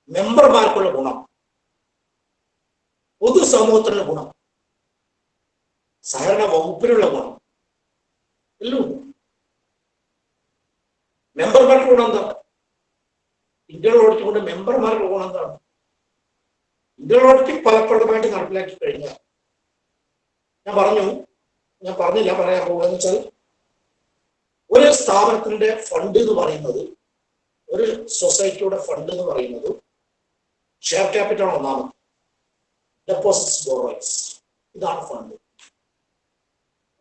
മെമ്പർമാർക്കുള്ള ഗുണം, പൊതുസമൂഹത്തിനുള്ള ഗുണം, സഹകരണ വകുപ്പിനുള്ള ഗുണം എല്ലാം ഉണ്ട്. മെമ്പർമാർക്ക് ഗുണം എന്താണ്? ഇന്റേണൽ ഓഡിറ്റിംഗ് കൊണ്ട് മെമ്പർമാർക്ക് ഗുണം എന്താണ്? ഇന്റേണൽ ഓഡിറ്റിംഗ് ഫലപ്രദമായിട്ട് നടപ്പിലാക്കി കഴിഞ്ഞാൽ, ഞാൻ പറഞ്ഞില്ല, പറയാൻ പോകുകയെന്ന് വെച്ചാൽ, ഒരു സ്ഥാപനത്തിന്റെ ഫണ്ട് എന്ന് പറയുന്നത്, ഒരു സൊസൈറ്റിയുടെ ഫണ്ട് എന്ന് പറയുന്നത് ഷെയർ ക്യാപിറ്റൽ ഒന്നാമത്, ഡെപ്പോസിറ്റ്സ്, ബോറോയിങ്സ്, ഇതാണ് ഫണ്ട്.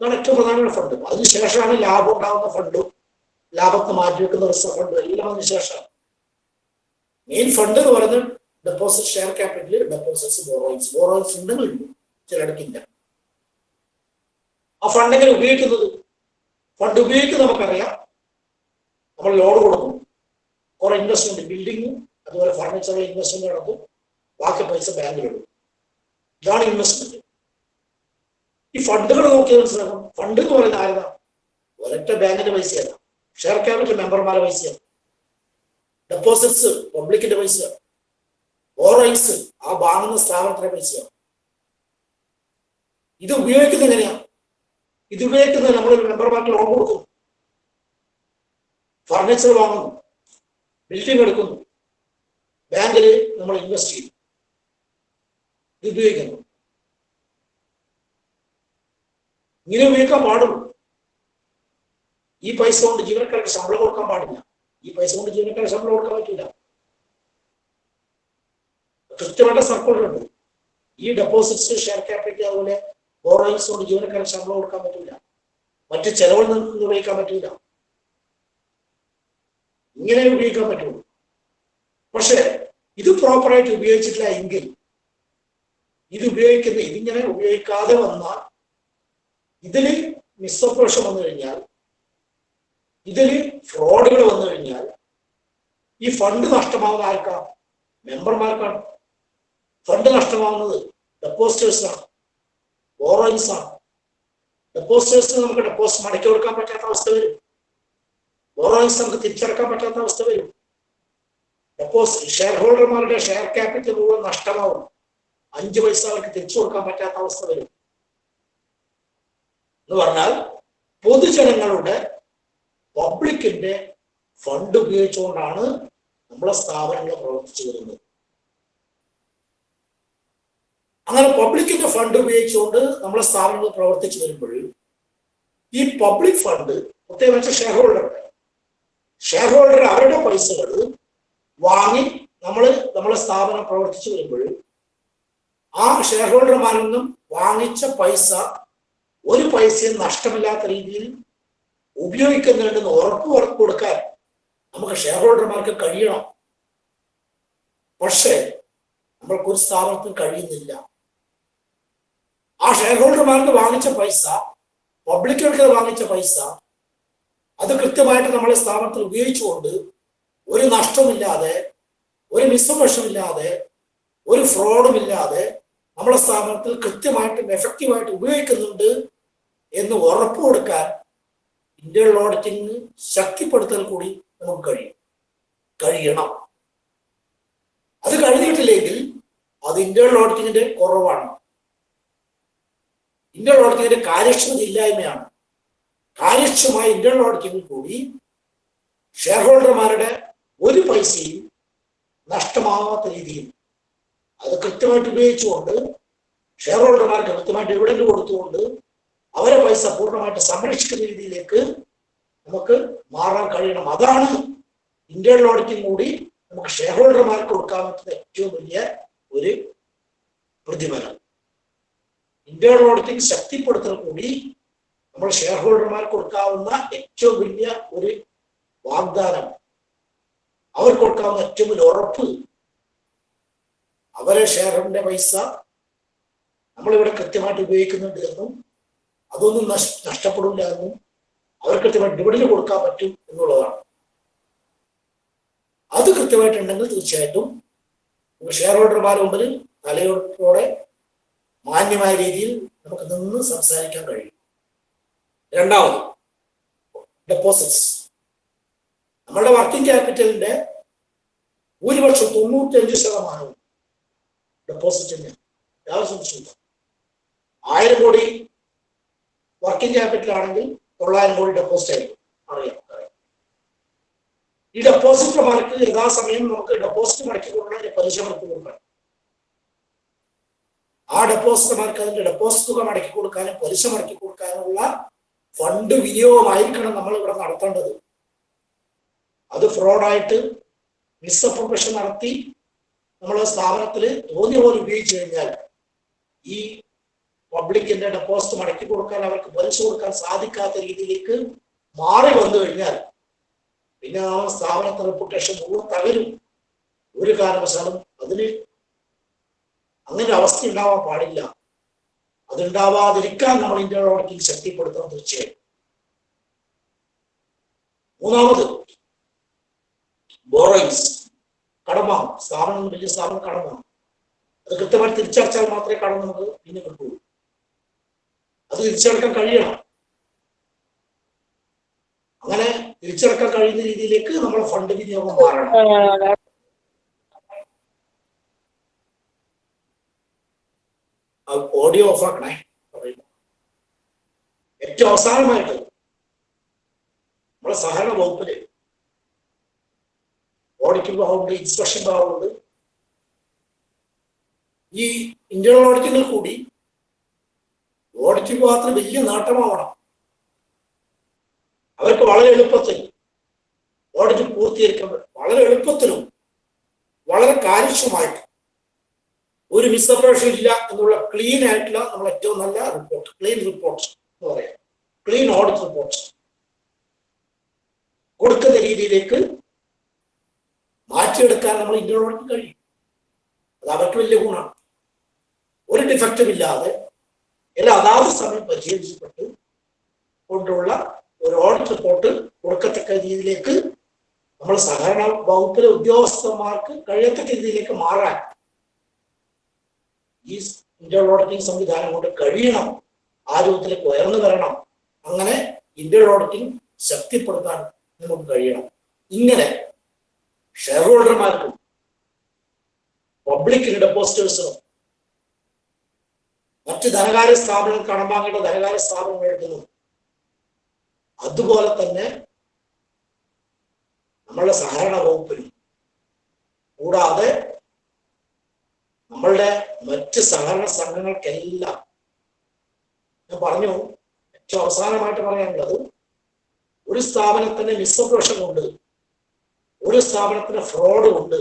ഇതാണ് ഏറ്റവും പ്രധാനപ്പെട്ട ഫണ്ട്. അതിനുശേഷമാണ് ലാഭം ഉണ്ടാകുന്ന ഫണ്ടും ലാഭത്തെ മാറ്റിവെക്കുന്ന റിസർവ് ഫണ്ട് എല്ലാം അതിനുശേഷമാണ്. മെയിൻ ഫണ്ട് എന്ന് പറയുന്നത് deposit, share capital, deposits, borrowings. Borrowings ഉണ്ടെങ്കിൽ ചിലടക്കില്ല. ആ ഫണ്ട് എങ്ങനെ ഉപയോഗിക്കുന്നത്? ഫണ്ട് ഉപയോഗിക്കുന്നത് നമുക്കറിയാം. നമ്മൾ ലോൺ കൊടുക്കും, കുറെ ഇൻവെസ്റ്റ്മെന്റ്, ബിൽഡിങ്ങും അതുപോലെ ഫർണിച്ചറിൽ ഇൻവെസ്റ്റ്മെന്റ് നടത്തും, ബാക്കി പൈസ ബാങ്കിലിടും. ഇതാണ് ഇൻവെസ്റ്റ്മെന്റ്. ഈ ഫണ്ടുകൾ നോക്കിയത് മനസ്സിലാക്കണം. ഫണ്ട് എന്ന് പറയുന്നത് ആരതാണ്? ഒരൊറ്റ ബാങ്കിന്റെ പൈസയല്ല. ഷെയർ ക്യാപിറ്റൽ മെമ്പർമാരുടെ പൈസയാണ്. ഡെപ്പോസിറ്റ്സ് പബ്ലിക്കിന്റെ പൈസയാണ്. ബോറോയിങ്സ് ആ വാങ്ങുന്ന സ്ഥാപനത്തിന്റെ പൈസയാണ്. ഇത് ഉപയോഗിക്കുന്നത് എങ്ങനെയാണ്? ഇത് ഉപയോഗിക്കുന്നത് നമ്മൾ മെമ്പർമാർക്ക് ലോൺ കൊടുക്കുന്നു, ഫർണിച്ചർ വാങ്ങുന്നു, ബിൽഡിംഗ് എടുക്കുന്നു, ബാങ്കിൽ നമ്മൾ ഇൻവെസ്റ്റ് ചെയ്യും. ഇത് ഉപയോഗിക്കുന്നു. ഇങ്ങനെ ഉപയോഗിക്കാൻ പാടുള്ളൂ. ഈ പൈസ കൊണ്ട് ജീവനക്കാർക്ക് ശമ്പളം കൊടുക്കാൻ പാടില്ല. ഈ പൈസ കൊണ്ട് ജീവനക്കാർക്ക് ശമ്പളം കൊടുക്കാൻ പറ്റില്ല. കൃത്യമായിട്ട് സർക്കുലറുണ്ട്. ഈ ഡെപ്പോസിറ്റ്സ്, ഷെയർ ക്യാപിറ്റൽ, അതുപോലെ ബോറോയിങ്സ് കൊണ്ട് ജീവനക്കാർക്ക് ശമ്പളം കൊടുക്കാൻ പറ്റില്ല. മറ്റ് ചെലവുകൾ നിർവഹിക്കാൻ പറ്റില്ല. ഇങ്ങനെ ഉപയോഗിക്കാൻ പറ്റുള്ളൂ. പക്ഷെ ഇത് പ്രോപ്പറായിട്ട് ഉപയോഗിച്ചിട്ടില്ല എങ്കിൽ, ഇതിങ്ങനെ ഉപയോഗിക്കാതെ വന്നാൽ, ഇതിൽ മിസ്ഓപ്പറേഷൻ വന്നു കഴിഞ്ഞാൽ ഇതിൽ ഫ്രോഡുകൾ വന്നു കഴിഞ്ഞാൽ ഈ ഫണ്ട് നഷ്ടമാവുന്ന ആർക്കാണ്? മെമ്പർമാർക്കാണ്. ഫണ്ട് നഷ്ടമാവുന്നത് ഡെപ്പോസിറ്റേഴ്സ് ആണ്, ബോറോയിങ്സ് ആണ്. ഡെപ്പോസിറ്റേഴ്സിന് നമുക്ക് ഡെപ്പോസിറ്റ് മടക്കി കൊടുക്കാൻ പറ്റാത്ത അവസ്ഥ വരും. ബോറോയിങ്സ് നമുക്ക് തിരിച്ചടക്കാൻ പറ്റാത്ത അവസ്ഥ വരും. ഡെപ്പോസിറ്റ് ഷെയർ ഹോൾഡർമാരുടെ ഷെയർ ക്യാപിറ്റൽ മുഴുവൻ നഷ്ടമാവും. 5 പൈസ അവർക്ക് തിരിച്ചു കൊടുക്കാൻ പറ്റാത്ത അവസ്ഥ വരും. എന്ന് പറഞ്ഞാൽ പൊതുജനങ്ങളുടെ പബ്ലിക്കിന്റെ ഫണ്ട് ഉപയോഗിച്ചുകൊണ്ടാണ് നമ്മളെ സ്ഥാപനങ്ങൾ പ്രവർത്തിച്ചു വരുന്നത്. അങ്ങനെ പബ്ലിക്കിന്റെ ഫണ്ട് ഉപയോഗിച്ചുകൊണ്ട് നമ്മളെ സ്ഥാപനങ്ങൾ പ്രവർത്തിച്ചു വരുമ്പോൾ ഈ പബ്ലിക് ഫണ്ട് പ്രത്യേകിച്ച് ഷെയർ ഹോൾഡർ അവരുടെ പൈസകൾ വാങ്ങി നമ്മളെ സ്ഥാപനം പ്രവർത്തിച്ചു വരുമ്പോൾ ആ ഷെയർ ഹോൾഡർമാരിൽ നിന്നും വാങ്ങിച്ച പൈസ ഒരു പൈസയും നഷ്ടമില്ലാത്ത രീതിയിൽ ഉപയോഗിക്കുന്നുണ്ടെന്ന് ഉറപ്പ് കൊടുക്കാൻ നമുക്ക് ഷെയർ ഹോൾഡർമാർക്ക് കഴിയണം. പക്ഷേ നമ്മൾക്കൊരു സ്ഥാപനത്തിന് കഴിയുന്നില്ല. ആ ഷെയർ ഹോൾഡർമാർക്ക് വാങ്ങിച്ച പൈസ, പബ്ലിക്കിലേക്ക് വാങ്ങിച്ച പൈസ, അത് കൃത്യമായിട്ട് നമ്മളെ സ്ഥാപനത്തിൽ ഉപയോഗിച്ചുകൊണ്ട് ഒരു നഷ്ടമില്ലാതെ, ഒരു മിസ്ഇൻഫർമേഷനില്ലാതെ, ഒരു ഫ്രോഡുമില്ലാതെ നമ്മളെ സ്ഥാപനത്തിൽ കൃത്യമായിട്ടും എഫക്റ്റീവായിട്ട് ഉപയോഗിക്കുന്നുണ്ട് എന്ന് ഉറപ്പ് കൊടുക്കാൻ ഇന്റേണൽ ഓഡിറ്റിംഗ് ശക്തിപ്പെടുത്തൽ കൂടി നമുക്ക് കഴിയണം. അത് കഴിഞ്ഞിട്ടില്ലെങ്കിൽ അത് ഇന്റേണൽ ഓഡിറ്റിങ്ങിന്റെ കുറവാണ്, ഇന്റേണൽ ഓഡിറ്റിങ്ങിന്റെ കാര്യക്ഷമത ഇല്ലായ്മയാണ്. കാര്യക്ഷമമായ ഇന്റേണൽ ഓഡിറ്റിംഗിൽ കൂടി ഷെയർ ഹോൾഡർമാരുടെ ഒരു പൈസയും നഷ്ടമാവാത്ത രീതിയിൽ അത് കൃത്യമായിട്ട് ഉപയോഗിച്ചുകൊണ്ട് ഷെയർ ഹോൾഡർമാർക്ക് കൃത്യമായിട്ട് ഡിവിഡൻഡ് കൊടുത്തുകൊണ്ട് അവരെ പൈസ പൂർണ്ണമായിട്ട് സംരക്ഷിക്കുന്ന രീതിയിലേക്ക് നമുക്ക് മാറാൻ കഴിയണം. അതാണ് ഇന്റേണൽ ഓഡിറ്റിംഗ് കൂടി നമുക്ക് ഷെയർ ഹോൾഡർമാർക്ക് കൊടുക്കാൻ പറ്റുന്ന ഏറ്റവും വലിയ ഒരു പ്രതിഫലം. ഇന്റേണൽ ഓഡിറ്റിംഗ് ശക്തിപ്പെടുത്തൽ കൂടി നമ്മൾ ഷെയർ ഹോൾഡർമാർക്ക് കൊടുക്കാവുന്ന ഏറ്റവും വലിയ ഒരു വാഗ്ദാനം, അവർക്ക് കൊടുക്കാവുന്ന ഏറ്റവും വലിയ ഉറപ്പ്, അവരെ ഷെയറിന്റെ പൈസ നമ്മളിവിടെ കൃത്യമായിട്ട് ഉപയോഗിക്കുന്നുണ്ട് എന്നും അതൊന്നും നഷ്ടപ്പെടില്ല എന്നും അവർ കൃത്യമായിട്ട് ഡിവിഡൻഡ് കൊടുക്കാൻ പറ്റും എന്നുള്ളതാണ്. അത് കൃത്യമായിട്ടുണ്ടെങ്കിൽ തീർച്ചയായിട്ടും ഷെയർ ഹോൾഡർമാരുടെ മുമ്പിൽ തലയോടെ മാന്യമായ രീതിയിൽ നമുക്ക് നിന്ന് സംസാരിക്കാൻ കഴിയും. രണ്ടാമത് ഡെപ്പോസിറ്റ്സ്. നമ്മളുടെ വർക്കിംഗ് ക്യാപിറ്റലിന്റെ ഭൂരിപക്ഷം 95% ഡെപ്പോസിറ്റിന് യാതൊരു സംശയമില്ല. 1000 കോടി വർക്കിംഗ് ക്യാപിറ്റൽ ആണെങ്കിൽ 900 കോടി ഡെപ്പോസിറ്റ് ആയിരിക്കും. അറിയാം. ഈ ഡെപ്പോസിറ്റർമാർക്ക് യഥാസമയം നമുക്ക് ഡെപ്പോസിറ്റ് മടക്കി കൊടുക്കണം, പലിശ മടക്കി കൊടുക്കണം. ആ ഡെപ്പോസിറ്റർമാർക്ക് അതിന്റെ ഡെപ്പോസിറ്റ് തുക മടക്കി കൊടുക്കാനും പലിശ മടക്കി കൊടുക്കാനുള്ള ഫണ്ട് വിനിയോഗമായിരിക്കണം നമ്മൾ ഇവിടെ നടത്തേണ്ടത്. അത് ഫ്രോഡായിട്ട് മിസ്അപ്രോപ്രിയേഷൻ നടത്തി നമ്മളെ സ്ഥാപനത്തിൽ തോന്നിയ പോലെ ഉപയോഗിച്ചു കഴിഞ്ഞാൽ ഈ പബ്ലിക്കിന്റെ ഡെപ്പോസിറ്റ് മടക്കി കൊടുക്കാൻ, അവർക്ക് പലിശ കൊടുക്കാൻ സാധിക്കാത്ത രീതിയിലേക്ക് മാറി വന്നു കഴിഞ്ഞാൽ പിന്നെ ആ സ്ഥാപനത്തിന്റെ റെപ്യൂട്ടേഷൻ മുഴുവൻ തകരും. ഒരു കാരണവശാലും അങ്ങനെ അവസ്ഥ ഉണ്ടാവാൻ പാടില്ല. അതുണ്ടാവാതിരിക്കാൻ നമ്മൾ ഇന്റേണൽ ഓഡിറ്റിംഗ് ശക്തിപ്പെടുത്തണം തീർച്ചയായും. മൂന്നാമത് ബോറോയിങ്സ്, കടമാണ്. സ്ഥാപനം വലിയ സ്ഥാപനം കടമാണ്. അത് കൃത്യമായി തിരിച്ചടച്ചാൽ മാത്രമേ കടം നമുക്ക് പിന്നെ കിട്ടുള്ളൂ. അത് തിരിച്ചടക്കാൻ കഴിയണം. അങ്ങനെ തിരിച്ചടക്കാൻ കഴിയുന്ന രീതിയിലേക്ക് നമ്മൾ ഫണ്ട് വിനിയോഗം മാറണം. ഓഡിയോ ഓഫ് ആക്കണേ. ഏറ്റവും അവസാനമായിട്ട് നമ്മളെ സഹകരണ വകുപ്പില് ഓഡിറ്റിംഗ് ഭാഗമുണ്ട്, ഇൻസ്പെക്ഷൻ ഭാഗമുണ്ട്. ഈ ഇന്റേണൽ ഓഡിറ്റിങ്ങിൽ കൂടി ഓഡിറ്റിംഗ് ഭാഗത്തിന് വലിയ നേട്ടമാവണം. അവർക്ക് വളരെ എളുപ്പത്തിൽ ഓഡിറ്റ് പൂർത്തീകരിക്കാൻ വളരെ എളുപ്പത്തിലും വളരെ കാര്യക്ഷമമായിട്ട് ഒരു മിസ്അപ്രോപ്രിയേഷൻ ഇല്ല എന്നുള്ള ക്ലീൻ ആയിട്ടുള്ള നമ്മൾ ഏറ്റവും നല്ല റിപ്പോർട്ട്, ക്ലീൻ റിപ്പോർട്ട് എന്ന് പറയാം, ക്ലീൻ ഓഡിറ്റ് റിപ്പോർട്ട് കൊടുക്കുന്ന രീതിയിലേക്ക് മാറ്റിയെടുക്കാൻ നമ്മൾ ഇന്റേണൽ ഓഡിറ്റിന് കഴിയും. അത് അവർക്ക് വലിയ ഗുണമാണ്. ഒരു ഡിഫക്റ്റും ഇല്ലാതെ എല്ലാം അതാത് സമയം പരിശീലിക്കപ്പെട്ട് കൊണ്ടുള്ള ഒരു ഓഡിറ്റ് റിപ്പോർട്ട് കൊടുക്കത്തക്ക രീതിയിലേക്ക് നമ്മൾ സഹകരണ വകുപ്പിലെ ഉദ്യോഗസ്ഥന്മാർക്ക് കഴിയത്തക്ക രീതിയിലേക്ക് മാറാൻ ഈ ഇന്റേണൽ ഓഡിറ്റിംഗ് സംവിധാനം കൊണ്ട് കഴിയണം. ആ രൂപത്തിലേക്ക് ഉയർന്നു വരണം. അങ്ങനെ ഇന്റേണൽ ഓഡിറ്റിംഗ് ശക്തിപ്പെടുത്താൻ നമുക്ക് കഴിയണം. ഇങ്ങനെ ഷെയർ ഹോൾഡർമാർക്കും പബ്ലിക് ഡെപ്പോസിറ്റേഴ്സിനും മറ്റ് ധനകാര്യ സ്ഥാപനങ്ങൾ കടം വാങ്ങേണ്ട ധനകാര്യ സ്ഥാപനങ്ങൾ എടുക്കുന്നു. അതുപോലെ തന്നെ നമ്മളുടെ സഹകരണ വകുപ്പിനും കൂടാതെ നമ്മളുടെ മറ്റ് സഹകരണ സംഘങ്ങൾക്കെല്ലാം ഞാൻ പറഞ്ഞു. ഏറ്റവും അവസാനമായിട്ട് പറയാനുള്ളത്, ഒരു സ്ഥാപനത്തിന് മിസ്അപ്രേഷൻ കൊണ്ട്, ഒരു സ്ഥാപനത്തിന് ഫ്രോഡ് കൊണ്ട്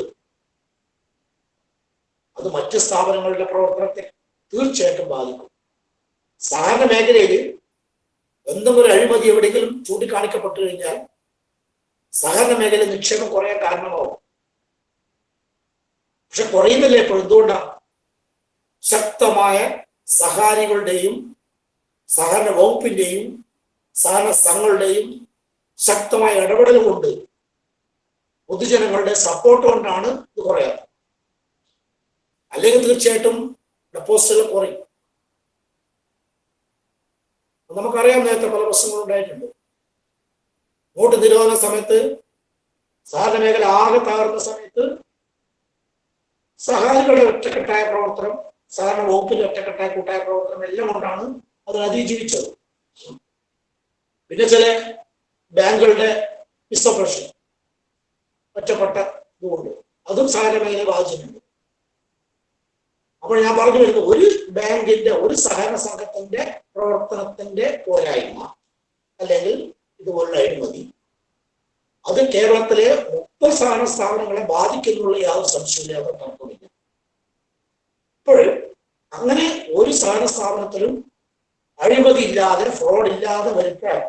അത് മറ്റ് സ്ഥാപനങ്ങളുടെ പ്രവർത്തനത്തെ തീർച്ചയായിട്ടും ബാധിക്കും. സഹകരണ മേഖലയിൽ എന്തെങ്കിലും ഒരു അഴിമതി എവിടെയെങ്കിലും ചൂണ്ടിക്കാണിക്കപ്പെട്ടു കഴിഞ്ഞാൽ സഹകരണ മേഖല നിക്ഷേപം കുറയാൻ കാരണമാവും. പക്ഷെ കുറയുന്നില്ല. ഇപ്പോൾ എന്തുകൊണ്ടാണ്? ശക്തമായ സഹകാരികളുടെയും സഹകരണ വകുപ്പിന്റെയും സഹകരണ സംഘങ്ങളുടെയും ശക്തമായ ഇടപെടൽ കൊണ്ട്, പൊതുജനങ്ങളുടെ സപ്പോർട്ട് കൊണ്ടാണ് ഇത് കുറയാത്തത്. അല്ലെങ്കിൽ തീർച്ചയായിട്ടും ഡെപ്പോസിറ്റുകൾ കുറയും. നമുക്കറിയാം, നേരത്തെ പല പ്രശ്നങ്ങളും ഉണ്ടായിട്ടുണ്ട്. നോട്ട് നിരോധന സമയത്ത് സഹകരണ മേഖല ആകെ തകർന്ന സമയത്ത് സഹകാരികളുടെ ഒറ്റക്കെട്ടായ പ്രവർത്തനം, സഹകരണ വകുപ്പിന്റെ ഒറ്റക്കെട്ടായ കൂട്ടായ പ്രവർത്തനം എല്ലാം കൊണ്ടാണ് അത് അതിജീവിച്ചത്. പിന്നെ ചില ബാങ്കുകളുടെ മിസ്അപ്രേഷൻ ഒറ്റപ്പെട്ട ഇതുകൊണ്ട് അതും സഹകരണ മേഖലയെ ബാധിച്ചിട്ടുണ്ട്. അപ്പോൾ ഞാൻ പറഞ്ഞു വരുന്നത്, ഒരു ബാങ്കിന്റെ, ഒരു സഹകരണ സംഘത്തിന്റെ പ്രവർത്തനത്തിന്റെ പോരായ്മ അല്ലെങ്കിൽ ഇതുപോലുള്ള അഴിമതി അത് കേരളത്തിലെ 30 സഹകരണ സ്ഥാപനങ്ങളെ ബാധിക്കുന്നുള്ള യാതൊരു സംശയമില്ലാതെ തർക്കമില്ല. ഇപ്പോൾ അങ്ങനെ ഒരു സഹകരണ സ്ഥാപനത്തിലും അഴിമതി ഇല്ലാതെ, ഫ്രോഡ് ഇല്ലാതെ വരുത്താൻ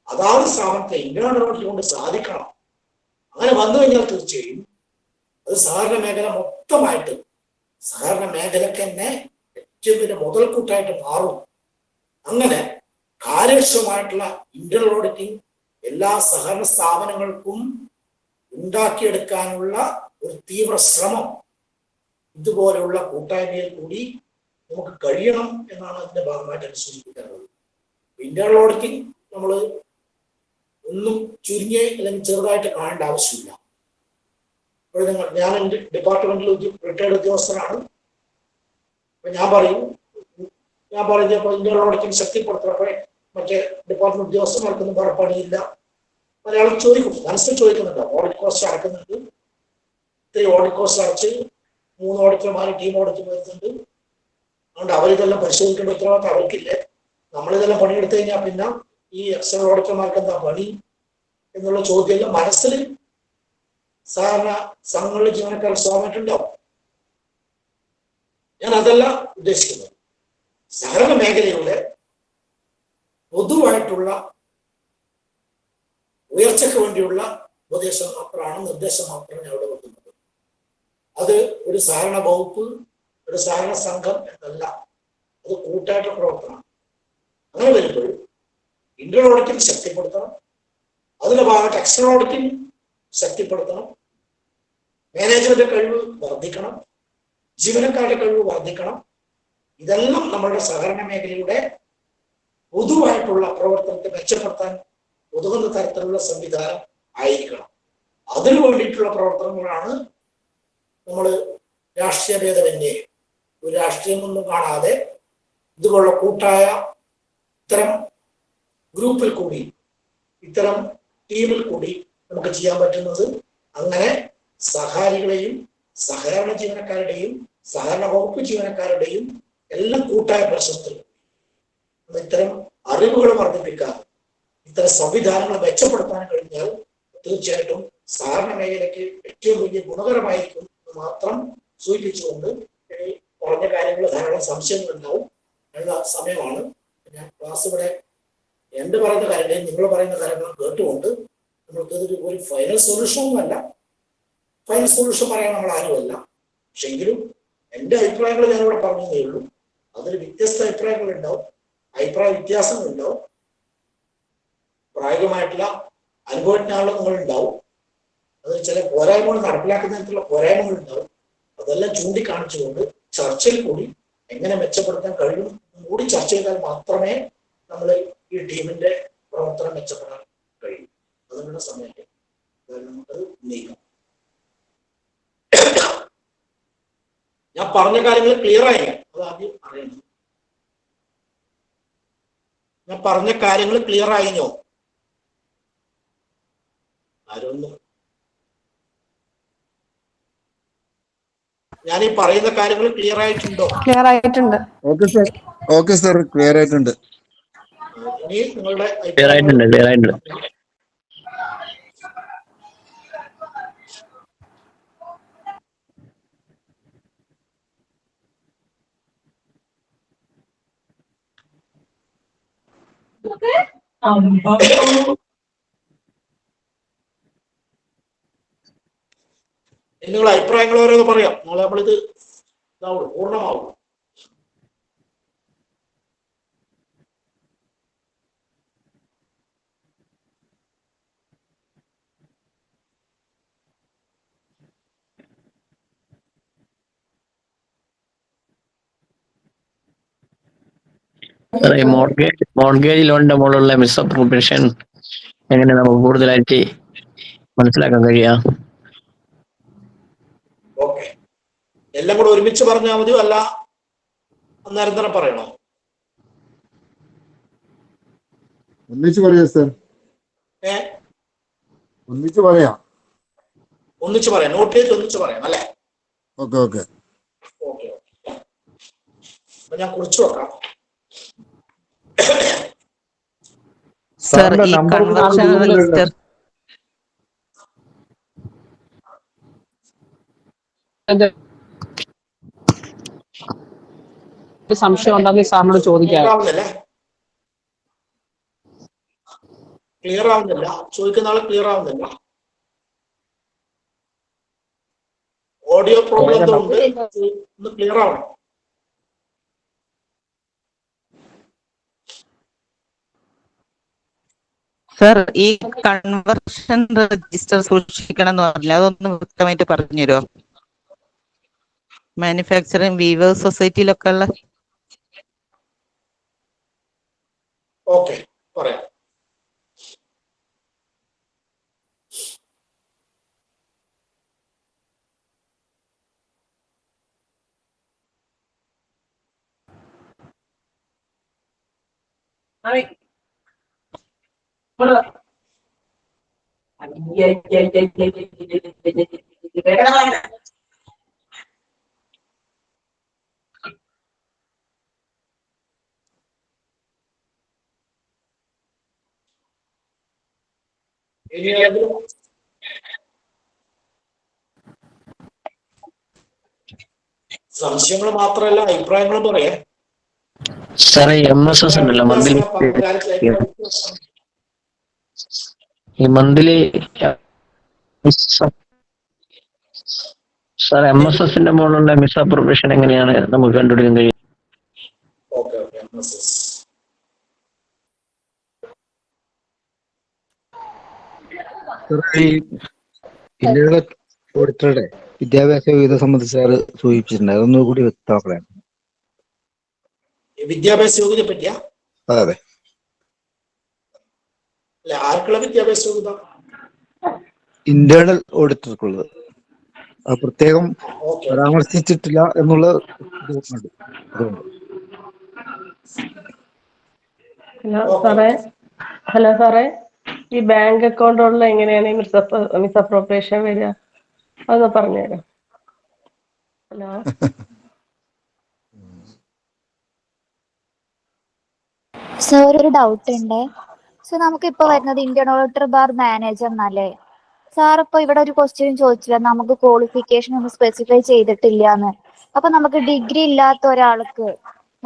അതാത് സ്ഥാപനത്തെ ഇന്റേണൽ ഓഡിറ്റ് കൊണ്ട് സാധിക്കണം. അങ്ങനെ വന്നു കഴിഞ്ഞാൽ തീർച്ചയായും അത് സഹകരണ മേഖല മൊത്തമായിട്ട്, സഹകരണ മേഖലക്ക് തന്നെ ഏറ്റവും വലിയ മുതൽക്കൂട്ടായിട്ട് മാറും. അങ്ങനെ കാര്യക്ഷമമായിട്ടുള്ള ഇന്റേണൽ ഓഡിറ്റിംഗ് എല്ലാ സഹകരണ സ്ഥാപനങ്ങൾക്കും ഉണ്ടാക്കിയെടുക്കാനുള്ള ഒരു തീവ്ര ശ്രമം ഇതുപോലെയുള്ള കൂട്ടായ്മയിൽ കൂടി നമുക്ക് കഴിയണം എന്നാണ് അതിന്റെ ഭാഗമായിട്ട് സൂചിപ്പിക്കാറുള്ളത്. ഇന്റേണൽ ഓഡിറ്റിംഗ് നമ്മൾ ഒന്നും ചുരുങ്ങിയ അല്ലെങ്കിൽ ചെറുതായിട്ട് കാണേണ്ട ആവശ്യമില്ല. ഇപ്പോൾ ഞാൻ എൻ്റെ ഡിപ്പാർട്ട്മെന്റിൽ റിട്ടയർഡ് ഉദ്യോഗസ്ഥനാണ്. അപ്പൊ ഞാൻ പറഞ്ഞപ്പോൾ ഇന്റേണൽ ഓഡിറ്റിംഗ് ശക്തിപ്പെടുത്തുന്നപ്പോൾ മറ്റേ ഡിപ്പാർട്ട്മെന്റ് ഉദ്യോഗസ്ഥന്മാർക്കൊന്നും വേറെ പണിയില്ല. മലയാളം ചോദിക്കും, മനസ്സിൽ ചോദിക്കുന്നുണ്ട്. ഓഡിറ്റ് കോസ്റ്റ് അടക്കുന്നുണ്ട്, ഇത്രയും ഓഡിറ്റ് കോസ്റ്റ് അടച്ച് 3 ഓഡിറ്റർമാർ ടീം ഓഡിറ്റ് വരുന്നുണ്ട്. അതുകൊണ്ട് അവരിതെല്ലാം പരിശോധിക്കേണ്ട ഉത്തരവാദിത്തം അവർക്കില്ലേ? നമ്മളിതെല്ലാം പണിയെടുത്തു കഴിഞ്ഞാൽ പിന്നെ ഈ എക്സ്റ്റേണൽ ഓഡിറ്റർമാർക്ക് എന്താ പണി എന്നുള്ള ചോദ്യമെല്ലാം മനസ്സിൽ സാധാരണ സംഘങ്ങളിലെ ജീവനക്കാർ സ്വാഭാവികമായിട്ടുണ്ടാവും. ഞാൻ അതല്ല ഉദ്ദേശിക്കുന്നത്. സഹകരണ മേഖലയുടെ പൊതുവായിട്ടുള്ള ഉയർച്ചയ്ക്ക് വേണ്ടിയുള്ള ഉപദേശം മാത്രമാണ്, നിർദ്ദേശം മാത്രമാണ് ഞാൻ അവിടെ വെക്കുന്നത്. അത് ഒരു സഹകരണ വകുപ്പ്, ഒരു സഹകരണ സംഘം എന്നല്ല, അത് കൂട്ടായിട്ടുള്ള പ്രവർത്തനമാണ്. അങ്ങനെ വരുമ്പോൾ ഇന്റേണൽ ഓഡിറ്റിംഗ് ശക്തിപ്പെടുത്തണം, അതിന്റെ ഭാഗത്ത് എക്സ്റ്റേണൽ ഓഡിറ്റിംഗ് ശക്തിപ്പെടുത്തണം, മാനേജ്മെന്റ് കഴിവ് വർദ്ധിക്കണം, ജീവനക്കാരുടെ കഴിവ് വർദ്ധിക്കണം. ഇതെല്ലാം നമ്മളുടെ സഹകരണ മേഖലയുടെ പൊതുവായിട്ടുള്ള പ്രവർത്തനത്തെ മെച്ചപ്പെടുത്താൻ ഉതകുന്ന തരത്തിലുള്ള സംവിധാനം ആയിരിക്കണം. അതിനു വേണ്ടിയിട്ടുള്ള പ്രവർത്തനങ്ങളാണ് നമ്മൾ രാഷ്ട്രീയ ഭേദമന്യേ, ഒരു രാഷ്ട്രീയമൊന്നും കാണാതെ ഇതുപോലുള്ള കൂട്ടായ ഇത്തരം ഗ്രൂപ്പിൽ കൂടി, ഇത്തരം ടീമിൽ കൂടി നമുക്ക് ചെയ്യാൻ പറ്റുന്നത്. അങ്ങനെ സഹകാരികളെയും സഹകരണ ജീവനക്കാരുടെയും സഹകരണ വകുപ്പ് ജീവനക്കാരുടെയും എല്ലാം കൂട്ടായ പരിശ്രമത്തിൽ ഇത്തരം അറിവുകൾ വർദ്ധിപ്പിക്കാൻ, ഇത്തരം സംവിധാനങ്ങൾ മെച്ചപ്പെടുത്താൻ കഴിഞ്ഞാൽ തീർച്ചയായിട്ടും സഹകരണ മേഖലയ്ക്ക് ഏറ്റവും വലിയ ഗുണകരമായിരിക്കും എന്ന് മാത്രം സൂചിപ്പിച്ചുകൊണ്ട് പറഞ്ഞ കാര്യങ്ങൾ ധാരാളം സംശയങ്ങൾ ഉണ്ടാവും. ഉള്ള സമയമാണ്. ഞാൻ ക്ലാസ് ഇവിടെ എൻ്റെ പറയുന്ന കാര്യങ്ങളെയും നിങ്ങൾ പറയുന്ന കാര്യങ്ങളും കേട്ടുകൊണ്ട് നമ്മൾക്കതൊരു ഒരു ഫൈനൽ സൊല്യൂഷനൊന്നും അല്ല. ഫൈനൽ സൊല്യൂഷൻ പറയാൻ നമ്മൾ ആരുമല്ല. പക്ഷെ എങ്കിലും എൻ്റെ അഭിപ്രായങ്ങൾ ഞാനിവിടെ പറഞ്ഞതേ ഉള്ളൂ. അതിൽ വ്യത്യസ്ത അഭിപ്രായങ്ങൾ ഉണ്ടാവും, അഭിപ്രായ വ്യത്യാസങ്ങൾ ഉണ്ടാവും. പ്രായോഗികമായിട്ടുള്ള അനുഭവജ്ഞാനം നിങ്ങൾ ഉണ്ടാവും. അത് ചില പോരായ്മകൾ നടപ്പിലാക്കുന്നതിനുള്ള പോരായ്മകൾ ഉണ്ടാവും. അതെല്ലാം ചൂണ്ടിക്കാണിച്ചുകൊണ്ട് ചർച്ചയിൽ കൂടി എങ്ങനെ മെച്ചപ്പെടുത്താൻ കഴിയും കൂടി ചർച്ച ചെയ്താൽ മാത്രമേ നമ്മൾ ഈ ടീമിന്റെ പ്രവർത്തനം മെച്ചപ്പെടാൻ കഴിയും. അതിനുള്ള സമയത്ത് നമുക്കത് ഉന്നയിക്കാം. ഞാൻ പറഞ്ഞ കാര്യങ്ങൾ ക്ലിയർ ആയി, അത് ആദ്യം അറിയണം. ഞാൻ പറഞ്ഞ കാര്യങ്ങൾ ക്ലിയർ ആയിനോ? ആരൊന്നും ഞാൻ ഈ പറയുന്ന കാര്യങ്ങൾ ക്ലിയർ ആയിട്ടുണ്ടോ? ക്ലിയർ ആയിട്ടുണ്ട്. ഓക്കെ സാർ, ക്ലിയർ ആയിട്ടുണ്ട്. ഇനി നിങ്ങളുടെ ക്ലിയർ ആയിട്ടുണ്ട്. നിങ്ങളുടെ അഭിപ്രായങ്ങൾ ഓരോന്ന് പറയാം. നാളെ നമ്മളിത് ഇതാവും, പൂർണ്ണമാവും. മോർഗേജ് ലോണിന്റെ മുകളിലുള്ള മിസ്അപ്രോപ്രിയേഷൻ എങ്ങനെ നമുക്ക് കൂടുതലായിട്ട് മനസ്സിലാക്കാൻ കഴിയാം? ഓക്കെ, എല്ലാം കൂടെ ഒരുമിച്ച് പറഞ്ഞാൽ മതിയോ അല്ല അന്നേരം തന്നെ പറയണോ? ഒന്നിച്ച് പറയാം സാർ, ഒന്നിച്ച് പറയാം. ഒന്നിച്ച് പറയാം, നോട്ട് ചെയ്ത് ഒന്നിച്ച് പറയാം അല്ലേ? ഓക്കെ ഓക്കെ ഓക്കെ, അപ്പൊ ഞാൻ കുറിച്ച് വെക്കാം. സർ ഈ കൺവെർഷൻ രജിസ്റ്റർ സംശയം ഉണ്ടെങ്കിൽ സാറിനോട് ചോദിക്കാം. ക്ലിയർ ആവുന്നില്ല, ചോദിക്കുന്ന ആള് ക്ലിയർ ആവുന്നില്ല. ഓഡിയോ പ്രോബ്ലം എന്തോ ഉണ്ട്, ഒന്ന് ക്ലിയർ ആവണം. സർ ഈ കൺവെർഷൻ രജിസ്റ്റർ സൂക്ഷിക്കണം എന്ന് പറഞ്ഞില്ല, അതൊന്ന് വ്യക്തമായിട്ട് പറഞ്ഞു തരുമോ? മാനുഫാക്ചറിങ് വീവേഴ്സ് സൊസൈറ്റിയിലൊക്കെ ഉള്ള. ഓക്കെ, പറയാം. സംശയങ്ങൾ മാത്രമല്ല അഭിപ്രായങ്ങളും പറയാം. സാറേ MSS ഉണ്ടല്ലോ മന്ത്ലി, ഈ മന്ത്ലി സാർ MSSന്റെ മുകളിലുള്ള മിസ്അപ്രോപ്രിയേഷൻ എങ്ങനെയാണ് നമുക്ക് കണ്ടുപിടിക്കാൻ കഴിയും? ഓക്കെ ഓക്കെ, ഇന്ത്യയുടെ ഓഡിറ്ററുടെ വിദ്യാഭ്യാസ യോഗ്യത സംബന്ധിച്ച് സാറ് സൂചിപ്പിച്ചിട്ടുണ്ട്, അതൊന്നും കൂടി വ്യക്തമാക്കണം. വിദ്യാഭ്യാസ യോഗ്യതയെ പറ്റിയാ? അതെ അതെ, അല്ല ആർക്കുള്ള വിദ്യാഭ്യാസ യോഗ്യത? ഇന്റേണൽ ഓഡിറ്റർക്കുള്ളത്. അത് പ്രത്യേകം പരാമർശിച്ചിട്ടില്ല എന്നുള്ള അതുകൊണ്ട്. ഹലോ സാറേ, ഈ ബാങ്ക് അക്കൗണ്ടുകളിൽ എങ്ങനെയാണ് ഈ മിസ്അപ്രോപ്രിയേഷൻ വരിക? അതൊന്ന് പറഞ്ഞുതരാം. ഹലോ സാർ, ഒരു ഡൗട്ട് ഉണ്ട്. സോ നമുക്കിപ്പോ വരുന്നത് ഇന്ത്യൻ ഓഡിറ്റർ ബാർ മാനേജർ എന്നല്ലേ? സാർ ഇപ്പൊ ഇവിടെ ഒരു ക്വസ്റ്റ്യൻ ചോദിച്ചില്ല, നമുക്ക് ക്വാളിഫിക്കേഷൻ ഒന്നും സ്പെസിഫൈ ചെയ്തിട്ടില്ലാന്ന്. അപ്പൊ നമുക്ക് ഡിഗ്രി ഇല്ലാത്ത ഒരാൾക്ക്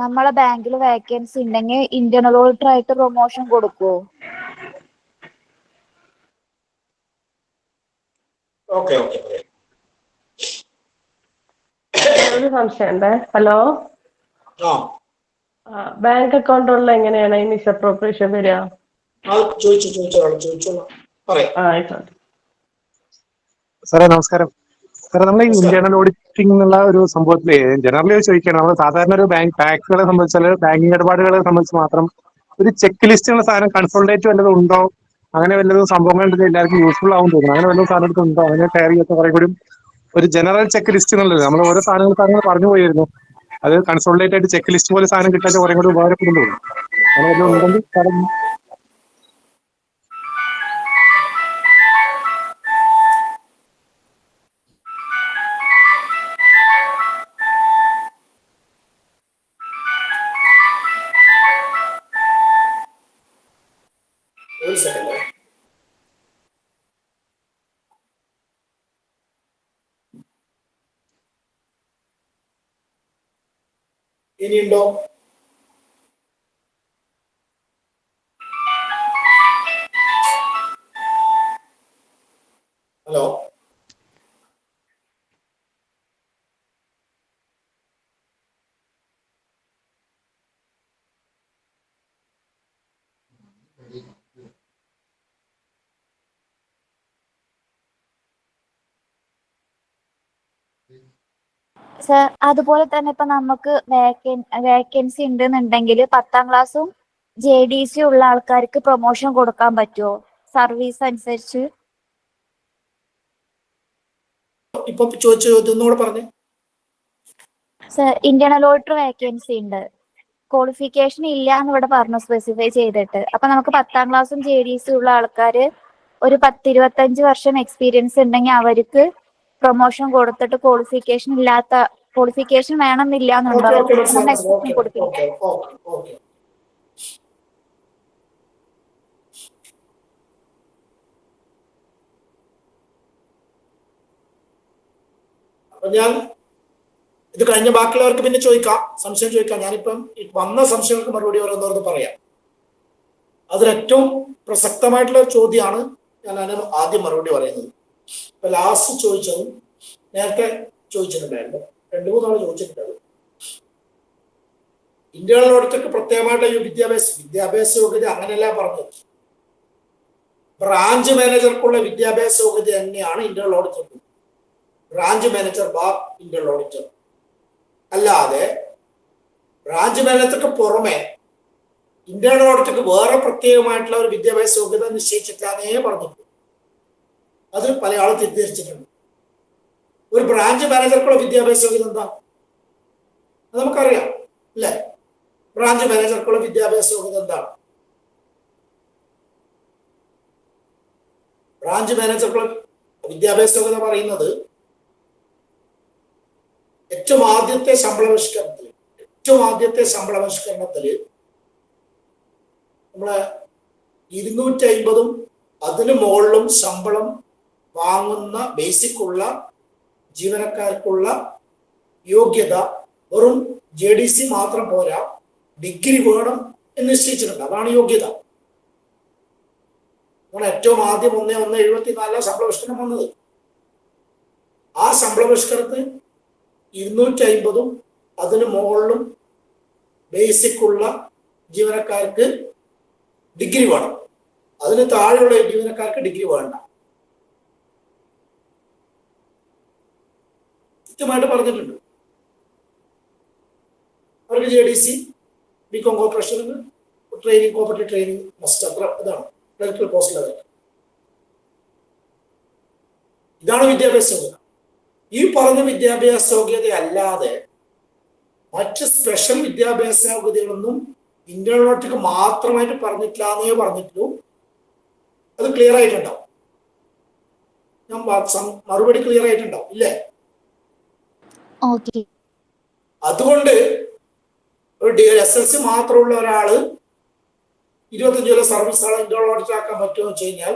നമ്മളെ ബാങ്കിൽ വേക്കൻസി ഉണ്ടെങ്കിൽ ഇന്ത്യൻ ഓഡിറ്റർ ആയിട്ട് പ്രൊമോഷൻ കൊടുക്കുവോ? ഒരു സംശയം ഉണ്ടേ. ഹലോ, ബാങ്ക് അക്കൗണ്ടുകളിൽ എങ്ങനെയാണ് ഈ മിസ്അപ്രോപ്രിയേഷൻ വരിക? ആ ചോദിച്ചോളാം പറയാം. ആയിക്കോട്ടെ. സാറേ നമസ്കാരം. സാറേ നമ്മൾ ഈ ഇന്റേണൽ ഓഡിറ്റിംഗ് എന്നുള്ള ഒരു സംഭവത്തില് ജനറലി ചോദിക്കുകയാണ്, നമ്മൾ സാധാരണ ഒരു ബാങ്ക് ടാക്സുകളെ സംബന്ധിച്ചാൽ ബാങ്കിങ് ഇടപാടുകളെ സംബന്ധിച്ച് മാത്രം ഒരു ചെക്ക് ലിസ്റ്റ് ഉള്ള സാധനം കൺസോൾട്ടേറ്റ് വല്ലതും ഉണ്ടോ, അങ്ങനെ വല്ലതും സംഭവങ്ങൾ ഉണ്ടെങ്കിൽ എല്ലാവർക്കും യൂസ്ഫുൾ ആവും തോന്നുന്നു. അങ്ങനെ വല്ലതും സാധനം ഉണ്ടോ, അങ്ങനെ ഷെയർ ചെയ്യാത്ത കുറെ കൂടി ഒരു ജനറൽ ചെക്ക് ലിസ്റ്റ് എന്നുള്ളത് നമ്മൾ ഓരോ സാധനങ്ങൾ പറഞ്ഞു പോയിരുന്നു. അത് കൺസോൾട്ടേറ്റ് ആയിട്ട് ചെക്ക് ലിസ്റ്റ് പോലെ സാധനം കിട്ടാൻ കുറെ കൂടി ഉപകാരപ്പെടും തോന്നുന്നു. അങ്ങനെ വല്ലതും ഉണ്ടെങ്കിൽ സാറേ. ഒരു സെക്കൻഡ്. ഇനിയുണ്ടോ? ഹലോ, സർ അതുപോലെ തന്നെ ഇപ്പൊ നമുക്ക് വേക്കൻസി ഉണ്ടെന്നുണ്ടെങ്കിൽ 10ാം ക്ലാസ്സും JDC ഉള്ള ആൾക്കാർക്ക് പ്രൊമോഷൻ കൊടുക്കാൻ പറ്റുമോ സർവീസ് അനുസരിച്ച്? ഇപ്പൊ ചോദിച്ച ചോദ്യം ഒന്നുകൂടെ പറഞ്ഞേ. സർ ഇന്റേണൽ ഓഡിറ്റർ വേക്കൻസി ഉണ്ട്, ക്വാളിഫിക്കേഷൻ ഇല്ല എന്ന് ഇവിടെ പറഞ്ഞു സ്പെസിഫൈ ചെയ്തിട്ട്. അപ്പൊ നമുക്ക് 10ാം ക്ലാസ്സും JDC ഉള്ള ആൾക്കാര് ഒരു 10-25 വർഷം എക്സ്പീരിയൻസ് ഉണ്ടെങ്കിൽ അവർക്ക് പ്രൊമോഷൻ കൊടുത്തിട്ട് ക്വാളിഫിക്കേഷൻ വേണമെന്നില്ല എന്നുണ്ടോ? കൊടുക്കില്ല. അപ്പൊ ഞാൻ ഇത് കഴിഞ്ഞ ബാക്കിയുള്ളവർക്ക് പിന്നെ സംശയം ചോദിക്കാം. ഞാനിപ്പം വന്ന സംശയങ്ങൾക്ക് മറുപടി ഓരോന്നോർന്ന് പറയാം. അതിലേറ്റവും പ്രസക്തമായിട്ടുള്ള ഒരു ചോദ്യമാണ് ഞാൻ അതിന് ആദ്യം മറുപടി പറയുന്നത്. ഇപ്പൊ ലാസ്റ്റ് ചോദിച്ചതും നേരത്തെ ചോദിച്ചിട്ടുണ്ടായിരുന്നു, 2-3 ആൾ ചോദിച്ചിട്ടുണ്ട്. ഇന്റേണൽ ഓഡിറ്റർക്ക് പ്രത്യേകമായിട്ട് വിദ്യാഭ്യാസ യോഗ്യത അങ്ങനെയല്ല പറഞ്ഞത്. ബ്രാഞ്ച് മാനേജർക്കുള്ള വിദ്യാഭ്യാസ യോഗ്യത തന്നെയാണ് ഇന്റേണൽ ഓഡിറ്റർക്ക്. Branch manager bar internal auditor. അല്ലാതെ ബ്രാഞ്ച് മാനേജർക്ക് പുറമെ ഇന്റേണൽ ഓഡിറ്റർക്ക് വേറെ പ്രത്യേകമായിട്ടുള്ള ഒരു വിദ്യാഭ്യാസ യോഗ്യത നിശ്ചയിച്ചിട്ടാന്നേ പറഞ്ഞിട്ടുണ്ട്. അത് പല ആളും തെറ്റിദ്ധരിച്ചിട്ടുണ്ട്. ഒരു ബ്രാഞ്ച് മാനേജർക്കുള്ള വിദ്യാഭ്യാസ യോഗ്യത എന്താ അത് നമുക്കറിയാം അല്ലേ? ബ്രാഞ്ച് മാനേജർക്കുള്ള വിദ്യാഭ്യാസ യോഗ്യത എന്താണ്? ബ്രാഞ്ച് മാനേജർക്കുള്ള വിദ്യാഭ്യാസ യോഗ്യത പറയുന്നത് ഏറ്റവും ആദ്യത്തെ ശമ്പളപരിഷ്കരണത്തില് നമ്മളെ 250 അതിന് മുകളിലും ശമ്പളം വാങ്ങുന്ന ബേസിക് ഉള്ള ജീവനക്കാർക്കുള്ള യോഗ്യത വെറും JDC മാത്രം പോരാ, ഡിഗ്രി വേണം എന്ന് നിശ്ചയിച്ചിട്ടുണ്ട്. അതാണ് യോഗ്യത. നമ്മൾ ഏറ്റവും ആദ്യം 1/1/74 ശമ്പളപരിഷ്കരണം വന്നത്. ആ ശമ്പളപരിഷ്കരണത്തിന് 250 അതിന് മുകളിലും ബേസിക് ഉള്ള ജീവനക്കാർക്ക് ഡിഗ്രി വേണം, അതിന് താഴെയുള്ള ജീവനക്കാർക്ക് ഡിഗ്രി വേണ്ട. കൃത്യമായിട്ട് പറഞ്ഞിട്ടുണ്ട്. അവർക്ക് JDC BCom corporation training cooperative training must. അത്ര ഇതാണ് ക്ലറിക്കൽ പോസ്റ്റിൽ. ഇതാണ് വിദ്യാഭ്യാസ യോഗ്യത. ഈ പറഞ്ഞ വിദ്യാഭ്യാസ യോഗ്യത അല്ലാതെ മറ്റ് സ്പെഷ്യൽ വിദ്യാഭ്യാസ യോഗ്യതകളൊന്നും ഇന്റേണൽ ഓഡിറ്റർക്ക് മാത്രമായിട്ട് പറഞ്ഞിട്ടില്ലാന്നേ പറഞ്ഞിട്ടുള്ളൂ. അത് ക്ലിയർ ആയിട്ടുണ്ടാവും. ഞാൻ മറുപടി ക്ലിയർ ആയിട്ടുണ്ടാവും ഇല്ലേ? അതുകൊണ്ട് ഒരു SLC മാത്രമുള്ള ഒരാള് 25 കൊല്ലം സർവീസ് ആളെ ഇന്റേണൽ ഓഡിറ്റർ ആക്കാൻ പറ്റുമോ എന്ന് വെച്ച് കഴിഞ്ഞാൽ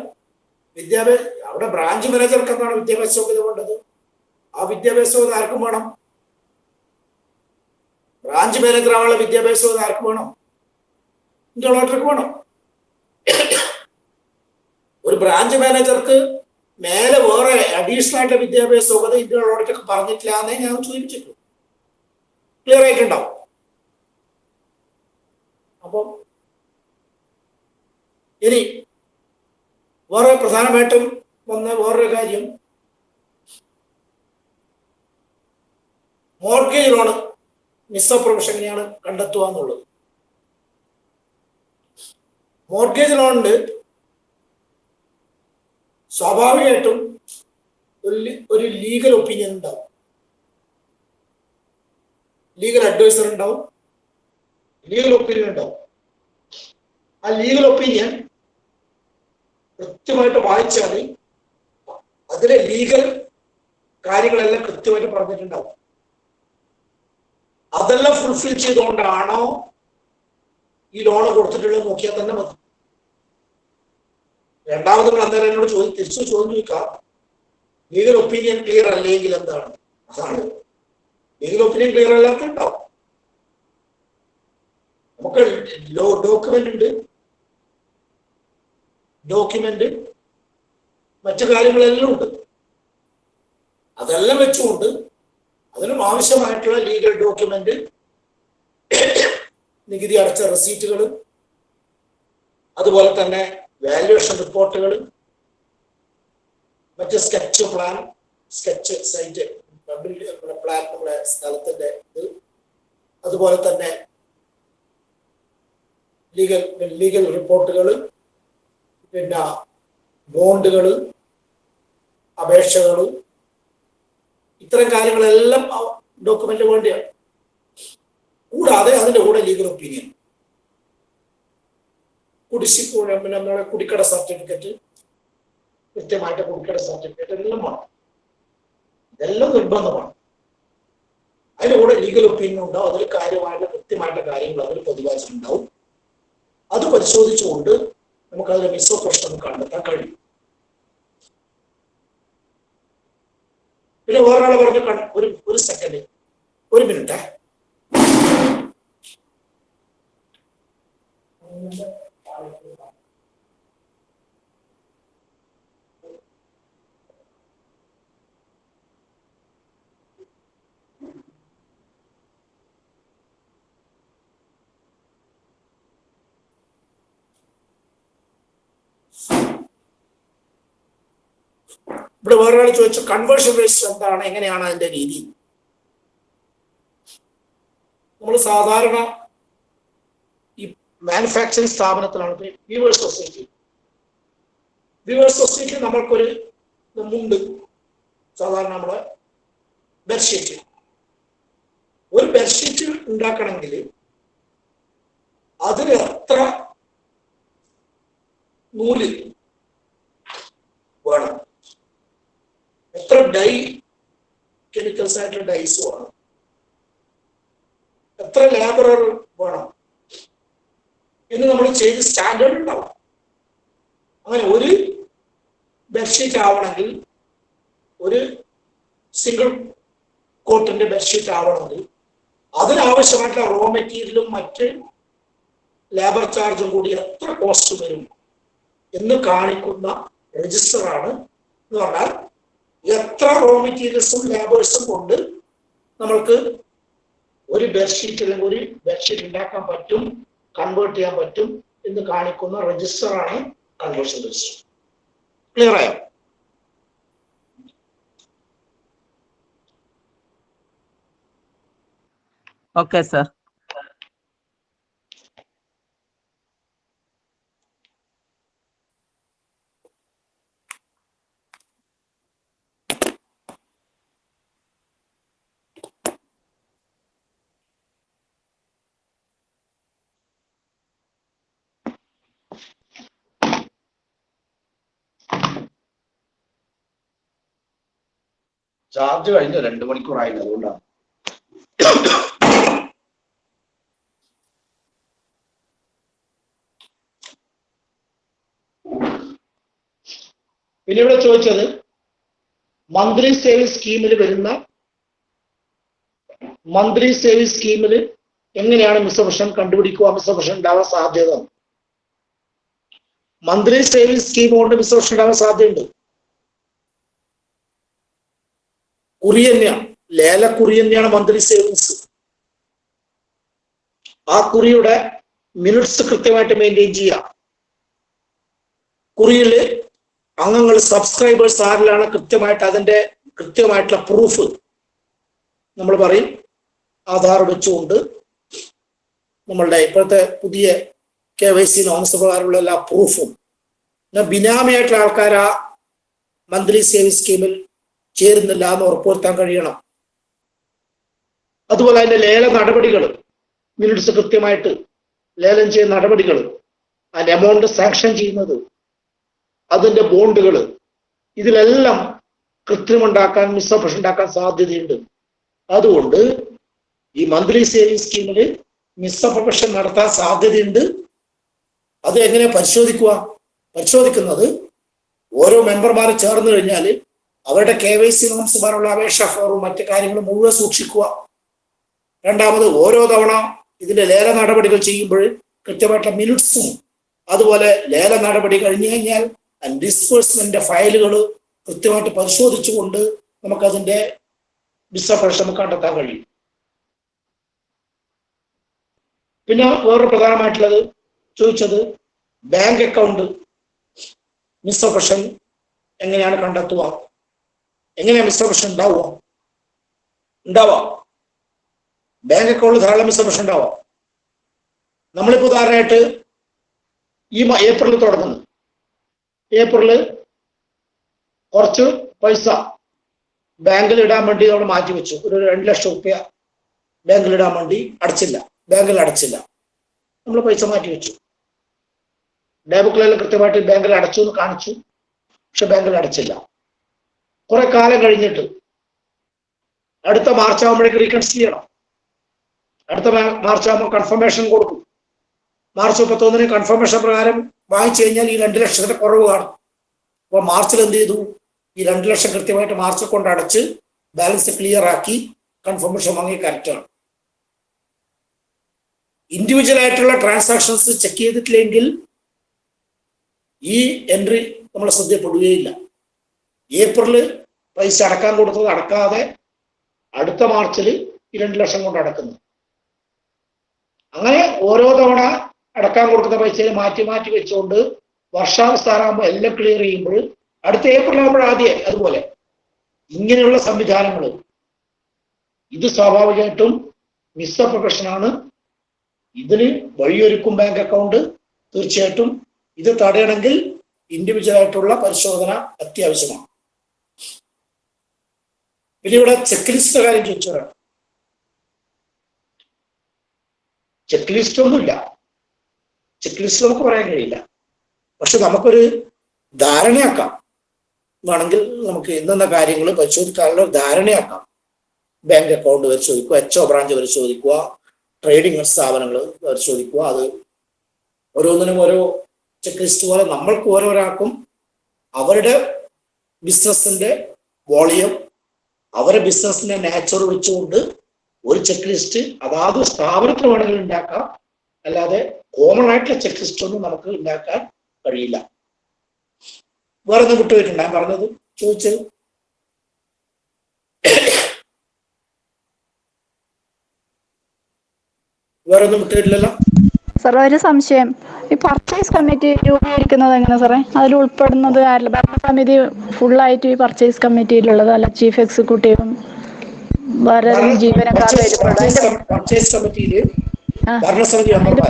അവിടെ ബ്രാഞ്ച് മാനേജർക്ക് എന്താണ് വിദ്യാഭ്യാസ യോഗ്യത വേണ്ടത്? ആ വിദ്യാഭ്യാസ യോഗ്യത ആർക്കും വേണം. ബ്രാഞ്ച് മാനേജർ ആവാനുള്ള വിദ്യാഭ്യാസ യോഗ്യത ആർക്കും വേണം? ഇന്റേണൽ ഓഡിറ്റർക്ക് വേണം. ഒരു ബ്രാഞ്ച് മാനേജർക്ക് മേലെ വേറെ അഡീഷണൽ ആയിട്ട് വിദ്യാഭ്യാസ യോഗ്യത ഇന്റേണൽ ഓഡിറ്റർക്ക് പറഞ്ഞിട്ടില്ല എന്നേ ഞാൻ സൂചിപ്പിച്ചിട്ടുള്ളൂ. ക്ലിയർ ആയിട്ടുണ്ടാവും. അപ്പം ഇനി വേറെ പ്രധാനമായിട്ടും വന്ന വേറൊരു കാര്യം, മോർഗേജ് ലോണ് മിസ്അപ്രൊവിഷൻ എങ്ങനെയാണ് കണ്ടെത്തുക എന്നുള്ളത്. മോർഗേജ് ലോണിന് സ്വാഭാവികമായിട്ടും ഒരു ലീഗൽ ഒപ്പീനിയൻ ഉണ്ടാവും, ലീഗൽ അഡ്വൈസർ ഉണ്ടാവും, ലീഗൽ ഒപ്പീനിയൻ ഉണ്ടാവും. ആ ലീഗൽ ഒപ്പീനിയൻ കൃത്യമായിട്ട് വായിച്ചാൽ അതിലെ ലീഗൽ കാര്യങ്ങളെല്ലാം കൃത്യമായിട്ട് പറഞ്ഞിട്ടുണ്ടാവും. അതെല്ലാം ഫുൾഫിൽ ചെയ്തുകൊണ്ടാണോ ഈ ലോണ് കൊടുത്തിട്ടുള്ളത് നോക്കിയാൽ തന്നെ മതി. രണ്ടാമത് അന്നേരം എന്നോട് തിരിച്ചു ചോദിക്കാം, ലീഗൽ ഒപ്പീനിയൻ ക്ലിയർ അല്ലെങ്കിൽ എന്താണ്? അതാണ് ലീഗൽ ഒപ്പീനിയൻ ക്ലിയർ അല്ലാത്ത ഉണ്ടാവും. നമുക്ക് ഡോക്യുമെന്റ് മറ്റു കാര്യങ്ങളെല്ലാം ഉണ്ട്. അതെല്ലാം വെച്ചുകൊണ്ട് അതിനും ആവശ്യമായിട്ടുള്ള ലീഗൽ ഡോക്യുമെന്റ്, നികുതി അടച്ച റെസീറ്റുകൾ, അതുപോലെ തന്നെ വാല്യുവേഷൻ റിപ്പോർട്ടുകൾ, മറ്റ് sketch plan, sketch site plan, നമ്മുടെ സ്ഥലത്തിന്റെ ഇത്, അതുപോലെ തന്നെ ലീഗൽ റിപ്പോർട്ടുകൾ, പിന്നെ ബോണ്ടുകൾ, അപേക്ഷകൾ, ഇത്തരം കാര്യങ്ങളെല്ലാം ഡോക്യുമെന്റ് വേണ്ടിയാണ്. കൂടാതെ അതിന്റെ കൂടെ ലീഗൽ ഒപ്പീനിയൻ, നമ്മുടെ കുടിക്കട സർട്ടിഫിക്കറ്റ്, കൃത്യമായിട്ട് കുടിക്കട സർട്ടിഫിക്കറ്റ് എല്ലാം വേണം. ഇതെല്ലാം നിർബന്ധമാണ്. അതിന്റെ കൂടെ ലീഗൽ ഒപ്പീനിയൻ ഉണ്ടാവും. അതിൽ കാര്യമായിട്ട് കൃത്യമായിട്ട് കാര്യങ്ങൾ അതിൽ പ്രതിപാദിച്ചിട്ടുണ്ടാവും. അത് പരിശോധിച്ചുകൊണ്ട് നമുക്ക് അതിലെ മിസ്അപ്രൊവിഷൻ കണ്ടെത്താൻ കഴിയും. പിന്നെ വേറൊരാളെ പറഞ്ഞ ഒരു സെക്കൻഡ്, ഒരു മിനിറ്റ്. ഇവിടെ വേറൊരാൾ ചോദിച്ചു കൺവേർഷൻ രജിസ്റ്റർ എന്താണ്, എങ്ങനെയാണ് അതിന്റെ രീതി? നമ്മൾ സാധാരണ ഈ മാനുഫാക്ചറിങ് സ്ഥാപനത്തിലാണ് വീവേഴ്സ് സൊസൈറ്റി നമ്മൾക്കൊരു മുണ്ട്, സാധാരണ നമ്മളെ ബെഡ്ഷീറ്റ്, ഒരു ബെഡ്ഷീറ്റ് ഉണ്ടാക്കണമെങ്കിൽ അതിന് എത്ര നൂല് വേണം, എത്ര ഡൈ കെമിക്കൽസ് ആയിട്ടുള്ള ഡൈസ് വേണം, എത്ര ലേബറർ വേണം എന്ന് നമ്മൾ ചെയ്ത് സ്റ്റാൻഡേർഡ് ഉണ്ടാവും. അങ്ങനെ ഒരു ബെഡ്ഷീറ്റ് ആവണമെങ്കിൽ, ഒരു സിംഗിൾ കോട്ടിന്റെ ബെഡ്ഷീറ്റ് ആവണമെങ്കിൽ അതിനാവശ്യമായിട്ടുള്ള റോ മെറ്റീരിയലും മറ്റ് ലേബർ ചാർജും കൂടി എത്ര കോസ്റ്റ് വരും എന്ന് കാണിക്കുന്ന രജിസ്റ്ററാണ്. എന്ന് പറഞ്ഞാൽ എത്ര റോ മെറ്റീരിയൽസും ലേബേഴ്സും കൊണ്ട് നമ്മൾക്ക് ഒരു ബെഡ്ഷീറ്റ് അല്ലെങ്കിൽ ഒരു ബെഡ്ഷീറ്റ് ഉണ്ടാക്കാൻ പറ്റും, കൺവേർട്ട് ചെയ്യാൻ പറ്റും എന്ന് കാണിക്കുന്ന രജിസ്റ്ററാണ് കൺവേർഷൻ രജിസ്റ്റർ. ക്ലിയർ ആയോ? Okay sir. ചാർജ് കഴിഞ്ഞു, 2 മണിക്കൂറായില്ല, അതുകൊണ്ടാണ്. പിന്നെ ഇവിടെ ചോദിച്ചത് മന്ത്ലി സേവിങ്സ് സ്കീമിൽ എങ്ങനെയാണ് മിസ്അപ്രൊവിഷൻ കണ്ടുപിടിക്കുക, മിസ്അപ്രൊവിഷൻ ഉണ്ടാവാൻ സാധ്യത? മന്ത്ലി സേവിങ്സ് സ്കീം കൊണ്ട് മിസ്അപ്രൊവിഷൻ ഉണ്ടാവാൻ സാധ്യതയുണ്ട്. കുറി തന്നെയാണ്, ലേലക്കുറി തന്നെയാണ് മന്ത്ലി സേവിങ്സ്. ആ കുറിയുടെ മിനിറ്റ്സ് കൃത്യമായിട്ട് മെയിൻറ്റെയിൻ ചെയ്യുക. കുറിയില് അംഗങ്ങൾ സബ്സ്ക്രൈബേഴ്സ് ആരിലാണ് കൃത്യമായിട്ട് അതിന്റെ കൃത്യമായിട്ടുള്ള പ്രൂഫ് നമ്മൾ പറയും ആധാർ വെച്ചുകൊണ്ട് നമ്മളുടെ ഇപ്പോഴത്തെ പുതിയ KYC നോംസ് പ്രകാരമുള്ള എല്ലാ പ്രൂഫും ബിനാമിയായിട്ടുള്ള ആൾക്കാർ ആ മന്ത്ലി സേവിങ് സ്കീമിൽ ചേരുന്നില്ല എന്ന് ഉറപ്പുവരുത്താൻ കഴിയണം. അതുപോലെ അതിന്റെ ലേല നടപടികൾ മിനിറ്റ്സ് കൃത്യമായിട്ട് ലേലം ചെയ്യുന്ന നടപടികൾ, അതിന്റെ എമൗണ്ട് സാങ്ഷൻ ചെയ്യുന്നത്, അതിന്റെ ബോണ്ടുകൾ, ഇതിലെല്ലാം കൃത്രിമുണ്ടാക്കാൻ മിസ്അപ്രഷൻ ഉണ്ടാക്കാൻ സാധ്യതയുണ്ട്. അതുകൊണ്ട് ഈ മന്ത്ലി സേവിങ് സ്കീമിൽ മിസ്അപ്രഷൻ നടത്താൻ സാധ്യതയുണ്ട്. അത് എങ്ങനെ പരിശോധിക്കുന്നത് ഓരോ മെമ്പർമാർ ചേർന്ന് കഴിഞ്ഞാൽ അവരുടെ KYC നോംസ് പോലുള്ള അപേക്ഷാ ഫോറും മറ്റു കാര്യങ്ങളും മുഴുവൻ സൂക്ഷിക്കുക. രണ്ടാമത് ഓരോ തവണ ഇതിന്റെ ലേല നടപടികൾ ചെയ്യുമ്പോൾ കൃത്യമായിട്ടുള്ള മിനിറ്റ്സും അതുപോലെ ലേല നടപടി കഴിഞ്ഞു കഴിഞ്ഞാൽ ഡിസ്ബേഴ്സ്മെന്റ് ഫയലുകൾ കൃത്യമായിട്ട് പരിശോധിച്ചുകൊണ്ട് നമുക്കതിന്റെ മിസ്അപ്രഷൻ കണ്ടെത്താൻ കഴിയും. പിന്നെ വേറൊരു പ്രധാനമായിട്ടുള്ളത് ചോദിച്ചത് ബാങ്ക് അക്കൗണ്ട് മിസ്അപ്രഷൻ എങ്ങനെയാണ് കണ്ടെത്തുക, എങ്ങനെയാണ് മിസ്അപ്രഷൻ ഉണ്ടാവുക? ബാങ്ക് അക്കൗണ്ടിൽ ധാരാളം മിസ്അപ്രഷൻ ഉണ്ടാവാം. നമ്മളിപ്പോൾ ഉദാഹരണമായിട്ട് ഈ ഏപ്രിൽ തുടങ്ങുന്നു. ഏപ്രില് കുറച്ച് പൈസ ബാങ്കിൽ ഇടാൻ വേണ്ടി നമ്മൾ മാറ്റിവെച്ചു. ഒരു 2 ലക്ഷം റുപ്യ ബാങ്കിൽ ഇടാൻ വേണ്ടി ബാങ്കിൽ അടച്ചില്ല. നമ്മൾ പൈസ മാറ്റിവെച്ചു. ഡെബുക്കിലെല്ലാം കൃത്യമായിട്ട് ബാങ്കിൽ അടച്ചു എന്ന് കാണിച്ചു, പക്ഷെ ബാങ്കിൽ അടച്ചില്ല. കുറെ കാലം കഴിഞ്ഞിട്ട് അടുത്ത മാർച്ച് ആകുമ്പോഴേക്ക് റീകൺസിൽ ചെയ്യണം. അടുത്ത മാർച്ച് ആകുമ്പോൾ കൺഫർമേഷൻ കൊടുക്കും. മാർച്ച് 31 കൺഫർമേഷൻ പ്രകാരം വാങ്ങിച്ചു കഴിഞ്ഞാൽ ഈ 2 ലക്ഷത്തിന്റെ കുറവ് കാണും. അപ്പോൾ മാർച്ചിൽ എന്ത് ചെയ്തു? ഈ 2 ലക്ഷം കൃത്യമായിട്ട് മാർച്ചിൽ കൊണ്ട് അടച്ച് ബാലൻസ് ക്ലിയർ ആക്കി കൺഫർമേഷൻ വാങ്ങി കറക്റ്റാണ്. ഇൻഡിവിജ്വൽ ആയിട്ടുള്ള ട്രാൻസാക്ഷൻസ് ചെക്ക് ചെയ്തിട്ടില്ലെങ്കിൽ ഈ എൻട്രി നമ്മൾ ശ്രദ്ധപ്പെടുകയില്ല. ഏപ്രില് പൈസ അടക്കാൻ കൊടുത്തത് അടക്കാതെ അടുത്ത മാർച്ചിൽ ഈ 2 ലക്ഷം കൊണ്ട് അടക്കുന്നു. അങ്ങനെ ഓരോ തവണ അടക്കാൻ കൊടുക്കുന്ന പൈസയിൽ മാറ്റി വെച്ചുകൊണ്ട് വർഷാവസാനമാകുമ്പോൾ എല്ലാം ക്ലിയർ ചെയ്യുമ്പോൾ അടുത്ത ഏപ്രിൽ ആകുമ്പോൾ ആദ്യം അതുപോലെ ഇങ്ങനെയുള്ള സംവിധാനങ്ങൾ ഇത് സ്വാഭാവികമായിട്ടും മിസ്അപ്രൊപ്പറേഷനാണ്. ഇതിന് വഴിയൊരുക്കും ബാങ്ക് അക്കൗണ്ട്. തീർച്ചയായിട്ടും ഇത് തടയണമെങ്കിൽ ഇൻഡിവിജ്വൽ ആയിട്ടുള്ള പരിശോധന അത്യാവശ്യമാണ്. പിന്നെ ഇവിടെ ചെക്ക് ലിസ്റ്റ് കാര്യം ചോദിച്ചവരാണ്. ചെക്ക് ലിസ്റ്റ് ഒന്നുമില്ല. ചെക്ക് ലിസ്റ്റ് നമുക്ക് പറയാൻ കഴിയില്ല. പക്ഷെ നമുക്കൊരു ധാരണയാക്കാം. വേണമെങ്കിൽ നമുക്ക് ഇന്നെന്ന കാര്യങ്ങൾ പരിശോധിക്കാനുള്ള ഒരു ധാരണയാക്കാം. ബാങ്ക് അക്കൗണ്ട് പരിശോധിക്കുക, HO ബ്രാഞ്ച് പരിശോധിക്കുക, ട്രേഡിംഗ് സ്ഥാപനങ്ങൾ പരിശോധിക്കുക. അത് ഓരോന്നിനും ഓരോ ചെക്ക് ലിസ്റ്റ് പോലെ നമ്മൾക്ക് ഓരോരാൾക്കും അവരുടെ ബിസിനസിന്റെ വോളിയം, അവരുടെ ബിസിനസിന്റെ നാച്ചർ വെച്ചുകൊണ്ട് ഒരു ചെക്ക് ലിസ്റ്റ് അതാത് സ്ഥാപനത്തിന് വേണമെങ്കിൽ ഉണ്ടാക്കാം. അല്ലാതെ കോമൺ ആയിട്ടുള്ള ചെക്ക് ലിസ്റ്റ് ഒന്നും നമുക്ക് ഉണ്ടാക്കാൻ കഴിയില്ല. വേറെ ഒന്നും വിട്ടുപോയിട്ടുണ്ട് ഞാൻ പറഞ്ഞത് ചോദിച്ചത്? വേറെ ഒന്നും വിട്ടുപോയിട്ടില്ലല്ലോ സാറേ? ഒരു സംശയം, ഈ പർച്ചേസ് കമ്മിറ്റി രൂപീകരിക്കുന്നത് എങ്ങനെ സാറേ? അതിൽ ഉൾപ്പെടുന്നത് ആരല്ല? ഭരണസമിതി ഫുള്ളായിട്ട് ഈ പർച്ചേസ് കമ്മിറ്റിയിലുള്ളത് അല്ല ചീഫ് എക്സിക്യൂട്ടീവും വേറെ ജീവനക്കാർ പർച്ചേസ് കമ്മിറ്റിയില്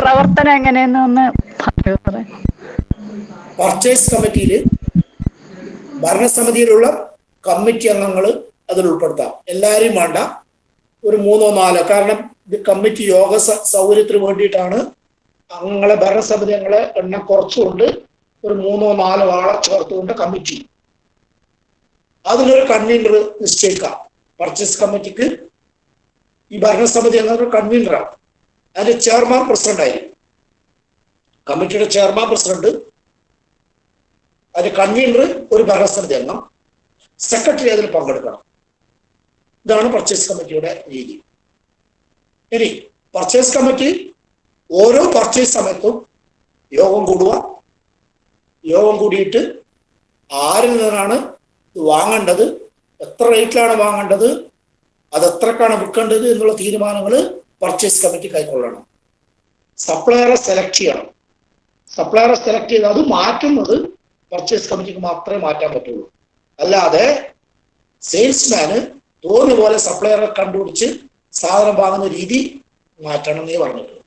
പ്രവർത്തനം എങ്ങനെയെന്ന് ഒന്ന് പറയൂ സാറേ? പർച്ചേസ് കമ്മിറ്റിയില് ഭരണസമിതിയിലുള്ള കമ്മിറ്റി അംഗങ്ങൾ അതിൽ ഉൾപ്പെടുത്താം. എല്ലാവരെയും വേണ്ട, ഒരു 3-4. കാരണം ഇത് കമ്മിറ്റി യോഗ സൗകര്യത്തിന് വേണ്ടിയിട്ടാണ് അംഗങ്ങളെ ഭരണസമിതി അംഗങ്ങളെ എണ്ണം കുറച്ചുകൊണ്ട് ഒരു 3-4 ആളെ ചേർത്തുകൊണ്ട് കമ്മിറ്റി. അതിലൊരു കൺവീനർ നിശ്ചയിക്കാം. പർച്ചേസ് കമ്മിറ്റിക്ക് ഈ ഭരണസമിതി അംഗങ്ങൾ കൺവീനറാണ്. അതിന്റെ ചെയർമാൻ പ്രസിഡന്റ് ആയിരിക്കും. കമ്മിറ്റിയുടെ ചെയർമാൻ പ്രസിഡന്റ്, അതിന്റെ കൺവീനർ ഒരു ഭരണസമിതി അംഗം, സെക്രട്ടറി അതിൽ പങ്കെടുക്കണം. ഇതാണ് പർച്ചേസ് കമ്മിറ്റിയുടെ രീതി. ഇനി പർച്ചേസ് കമ്മിറ്റി ഓരോ പർച്ചേസ് സമയത്തും യോഗം കൂടുക. യോഗം കൂടിയിട്ട് ആരിൽ നിന്നാണ് വാങ്ങേണ്ടത്, എത്ര റേറ്റിലാണ് വാങ്ങേണ്ടത്, അത് എത്രക്കാണ് വിൽക്കേണ്ടത് എന്നുള്ള തീരുമാനങ്ങൾ പർച്ചേസ് കമ്മിറ്റി കൈക്കൊള്ളണം. സപ്ലയറെ സെലക്ട് ചെയ്യണം. സപ്ലയറെ സെലക്ട് ചെയ്ത് അത് മാറ്റുന്നത് പർച്ചേസ് കമ്മിറ്റിക്ക് മാത്രമേ മാറ്റാൻ പറ്റുള്ളൂ. അല്ലാതെ സെയിൽസ്മാന് തോന്നിയ പോലെ സപ്ലയറെ കണ്ടുപിടിച്ച് സാധനം വാങ്ങുന്ന രീതി മാറ്റണം എന്നേ പറഞ്ഞിട്ടുള്ളൂ.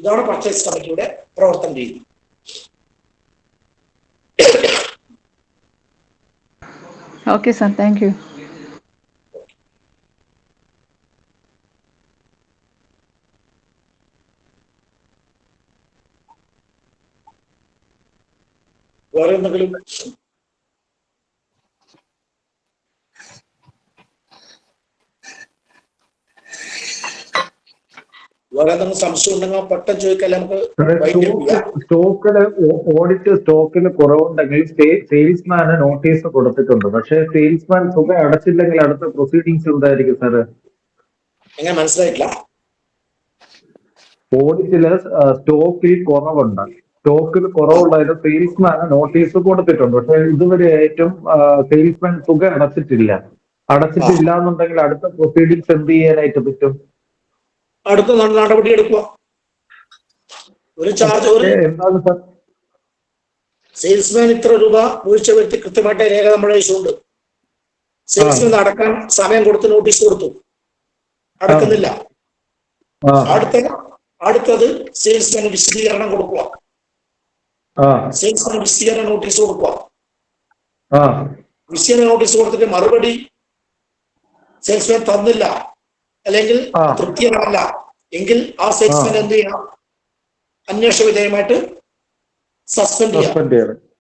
ഇതാണ് പർച്ചേസ് കമ്മിറ്റിയുടെ പ്രവർത്തന രീതി. Okay sir, thank you. വേറെ എന്തെങ്കിലും വേറെ എന്തെങ്കിലും സംശയം ഉണ്ടെങ്കിൽ പെട്ടെന്ന് ചോദിക്കല്ലേ, നമുക്ക് സ്റ്റോക്കില് ഓഡിറ്റ് സ്റ്റോക്കിൽ കുറവുണ്ടെങ്കിൽ സെയിൽസ്മാന് നോട്ടീസ് കൊടുത്തിട്ടുണ്ട്. പക്ഷെ സെയിൽസ്മാൻ തുക അടച്ചില്ലെങ്കിൽ അടുത്ത പ്രൊസീഡിങ്സ് എന്തായിരിക്കും സാറ്? എങ്ങനെ മനസ്സിലായിട്ടില്ല? ഓഡിറ്റില് സ്റ്റോക്കിൽ കുറവുണ്ട്, സ്റ്റോക്കിൽ കുറവുള്ളതിന് സെയിൽസ്മാന് നോട്ടീസ് കൊടുത്തിട്ടുണ്ട്. പക്ഷെ ഇതുവരെ ഏറ്റവും സെയിൽസ്മാൻ തുക അടച്ചിട്ടില്ല എന്നുണ്ടെങ്കിൽ അടുത്ത പ്രൊസീഡിങ്സ് എന്ത് ചെയ്യാനായിട്ട് പറ്റും? അടുത്ത നടപടി എടുക്കുക. ഒരു ചാർജ്, ഒരു എന്താണ് സാർ? സെയിൽസ്മാൻ ഇത്ര രൂപ വീഴ്ച വരുത്തി കൃത്യമായിട്ട് രേഖ നമ്മുടെ കയ്യിലുണ്ട്. സെയിൽസ്മാൻ അടക്കാൻ സമയം കൊടുത്ത് നോട്ടീസ് കൊടുത്തു, അടക്കുന്നില്ല. അടുത്തത് സെയിൽസ്മാന് വിശദീകരണം കൊടുക്കുക, സെയിൽസ്മാൻ വിശദീകരണ നോട്ടീസ് കൊടുക്കുക. വിശദീകരണ നോട്ടീസ് കൊടുത്തിട്ട് മറുപടി സെയിൽസ്മാൻ തന്നില്ല, അല്ലെങ്കിൽ തൃപ്തികരമല്ല എങ്കിൽ ആ സെയിൽസ്മാൻ എന്ത് ചെയ്യണം? അന്വേഷണ വിധേയമായിട്ട് സസ്പെൻഡ് ചെയ്യണം.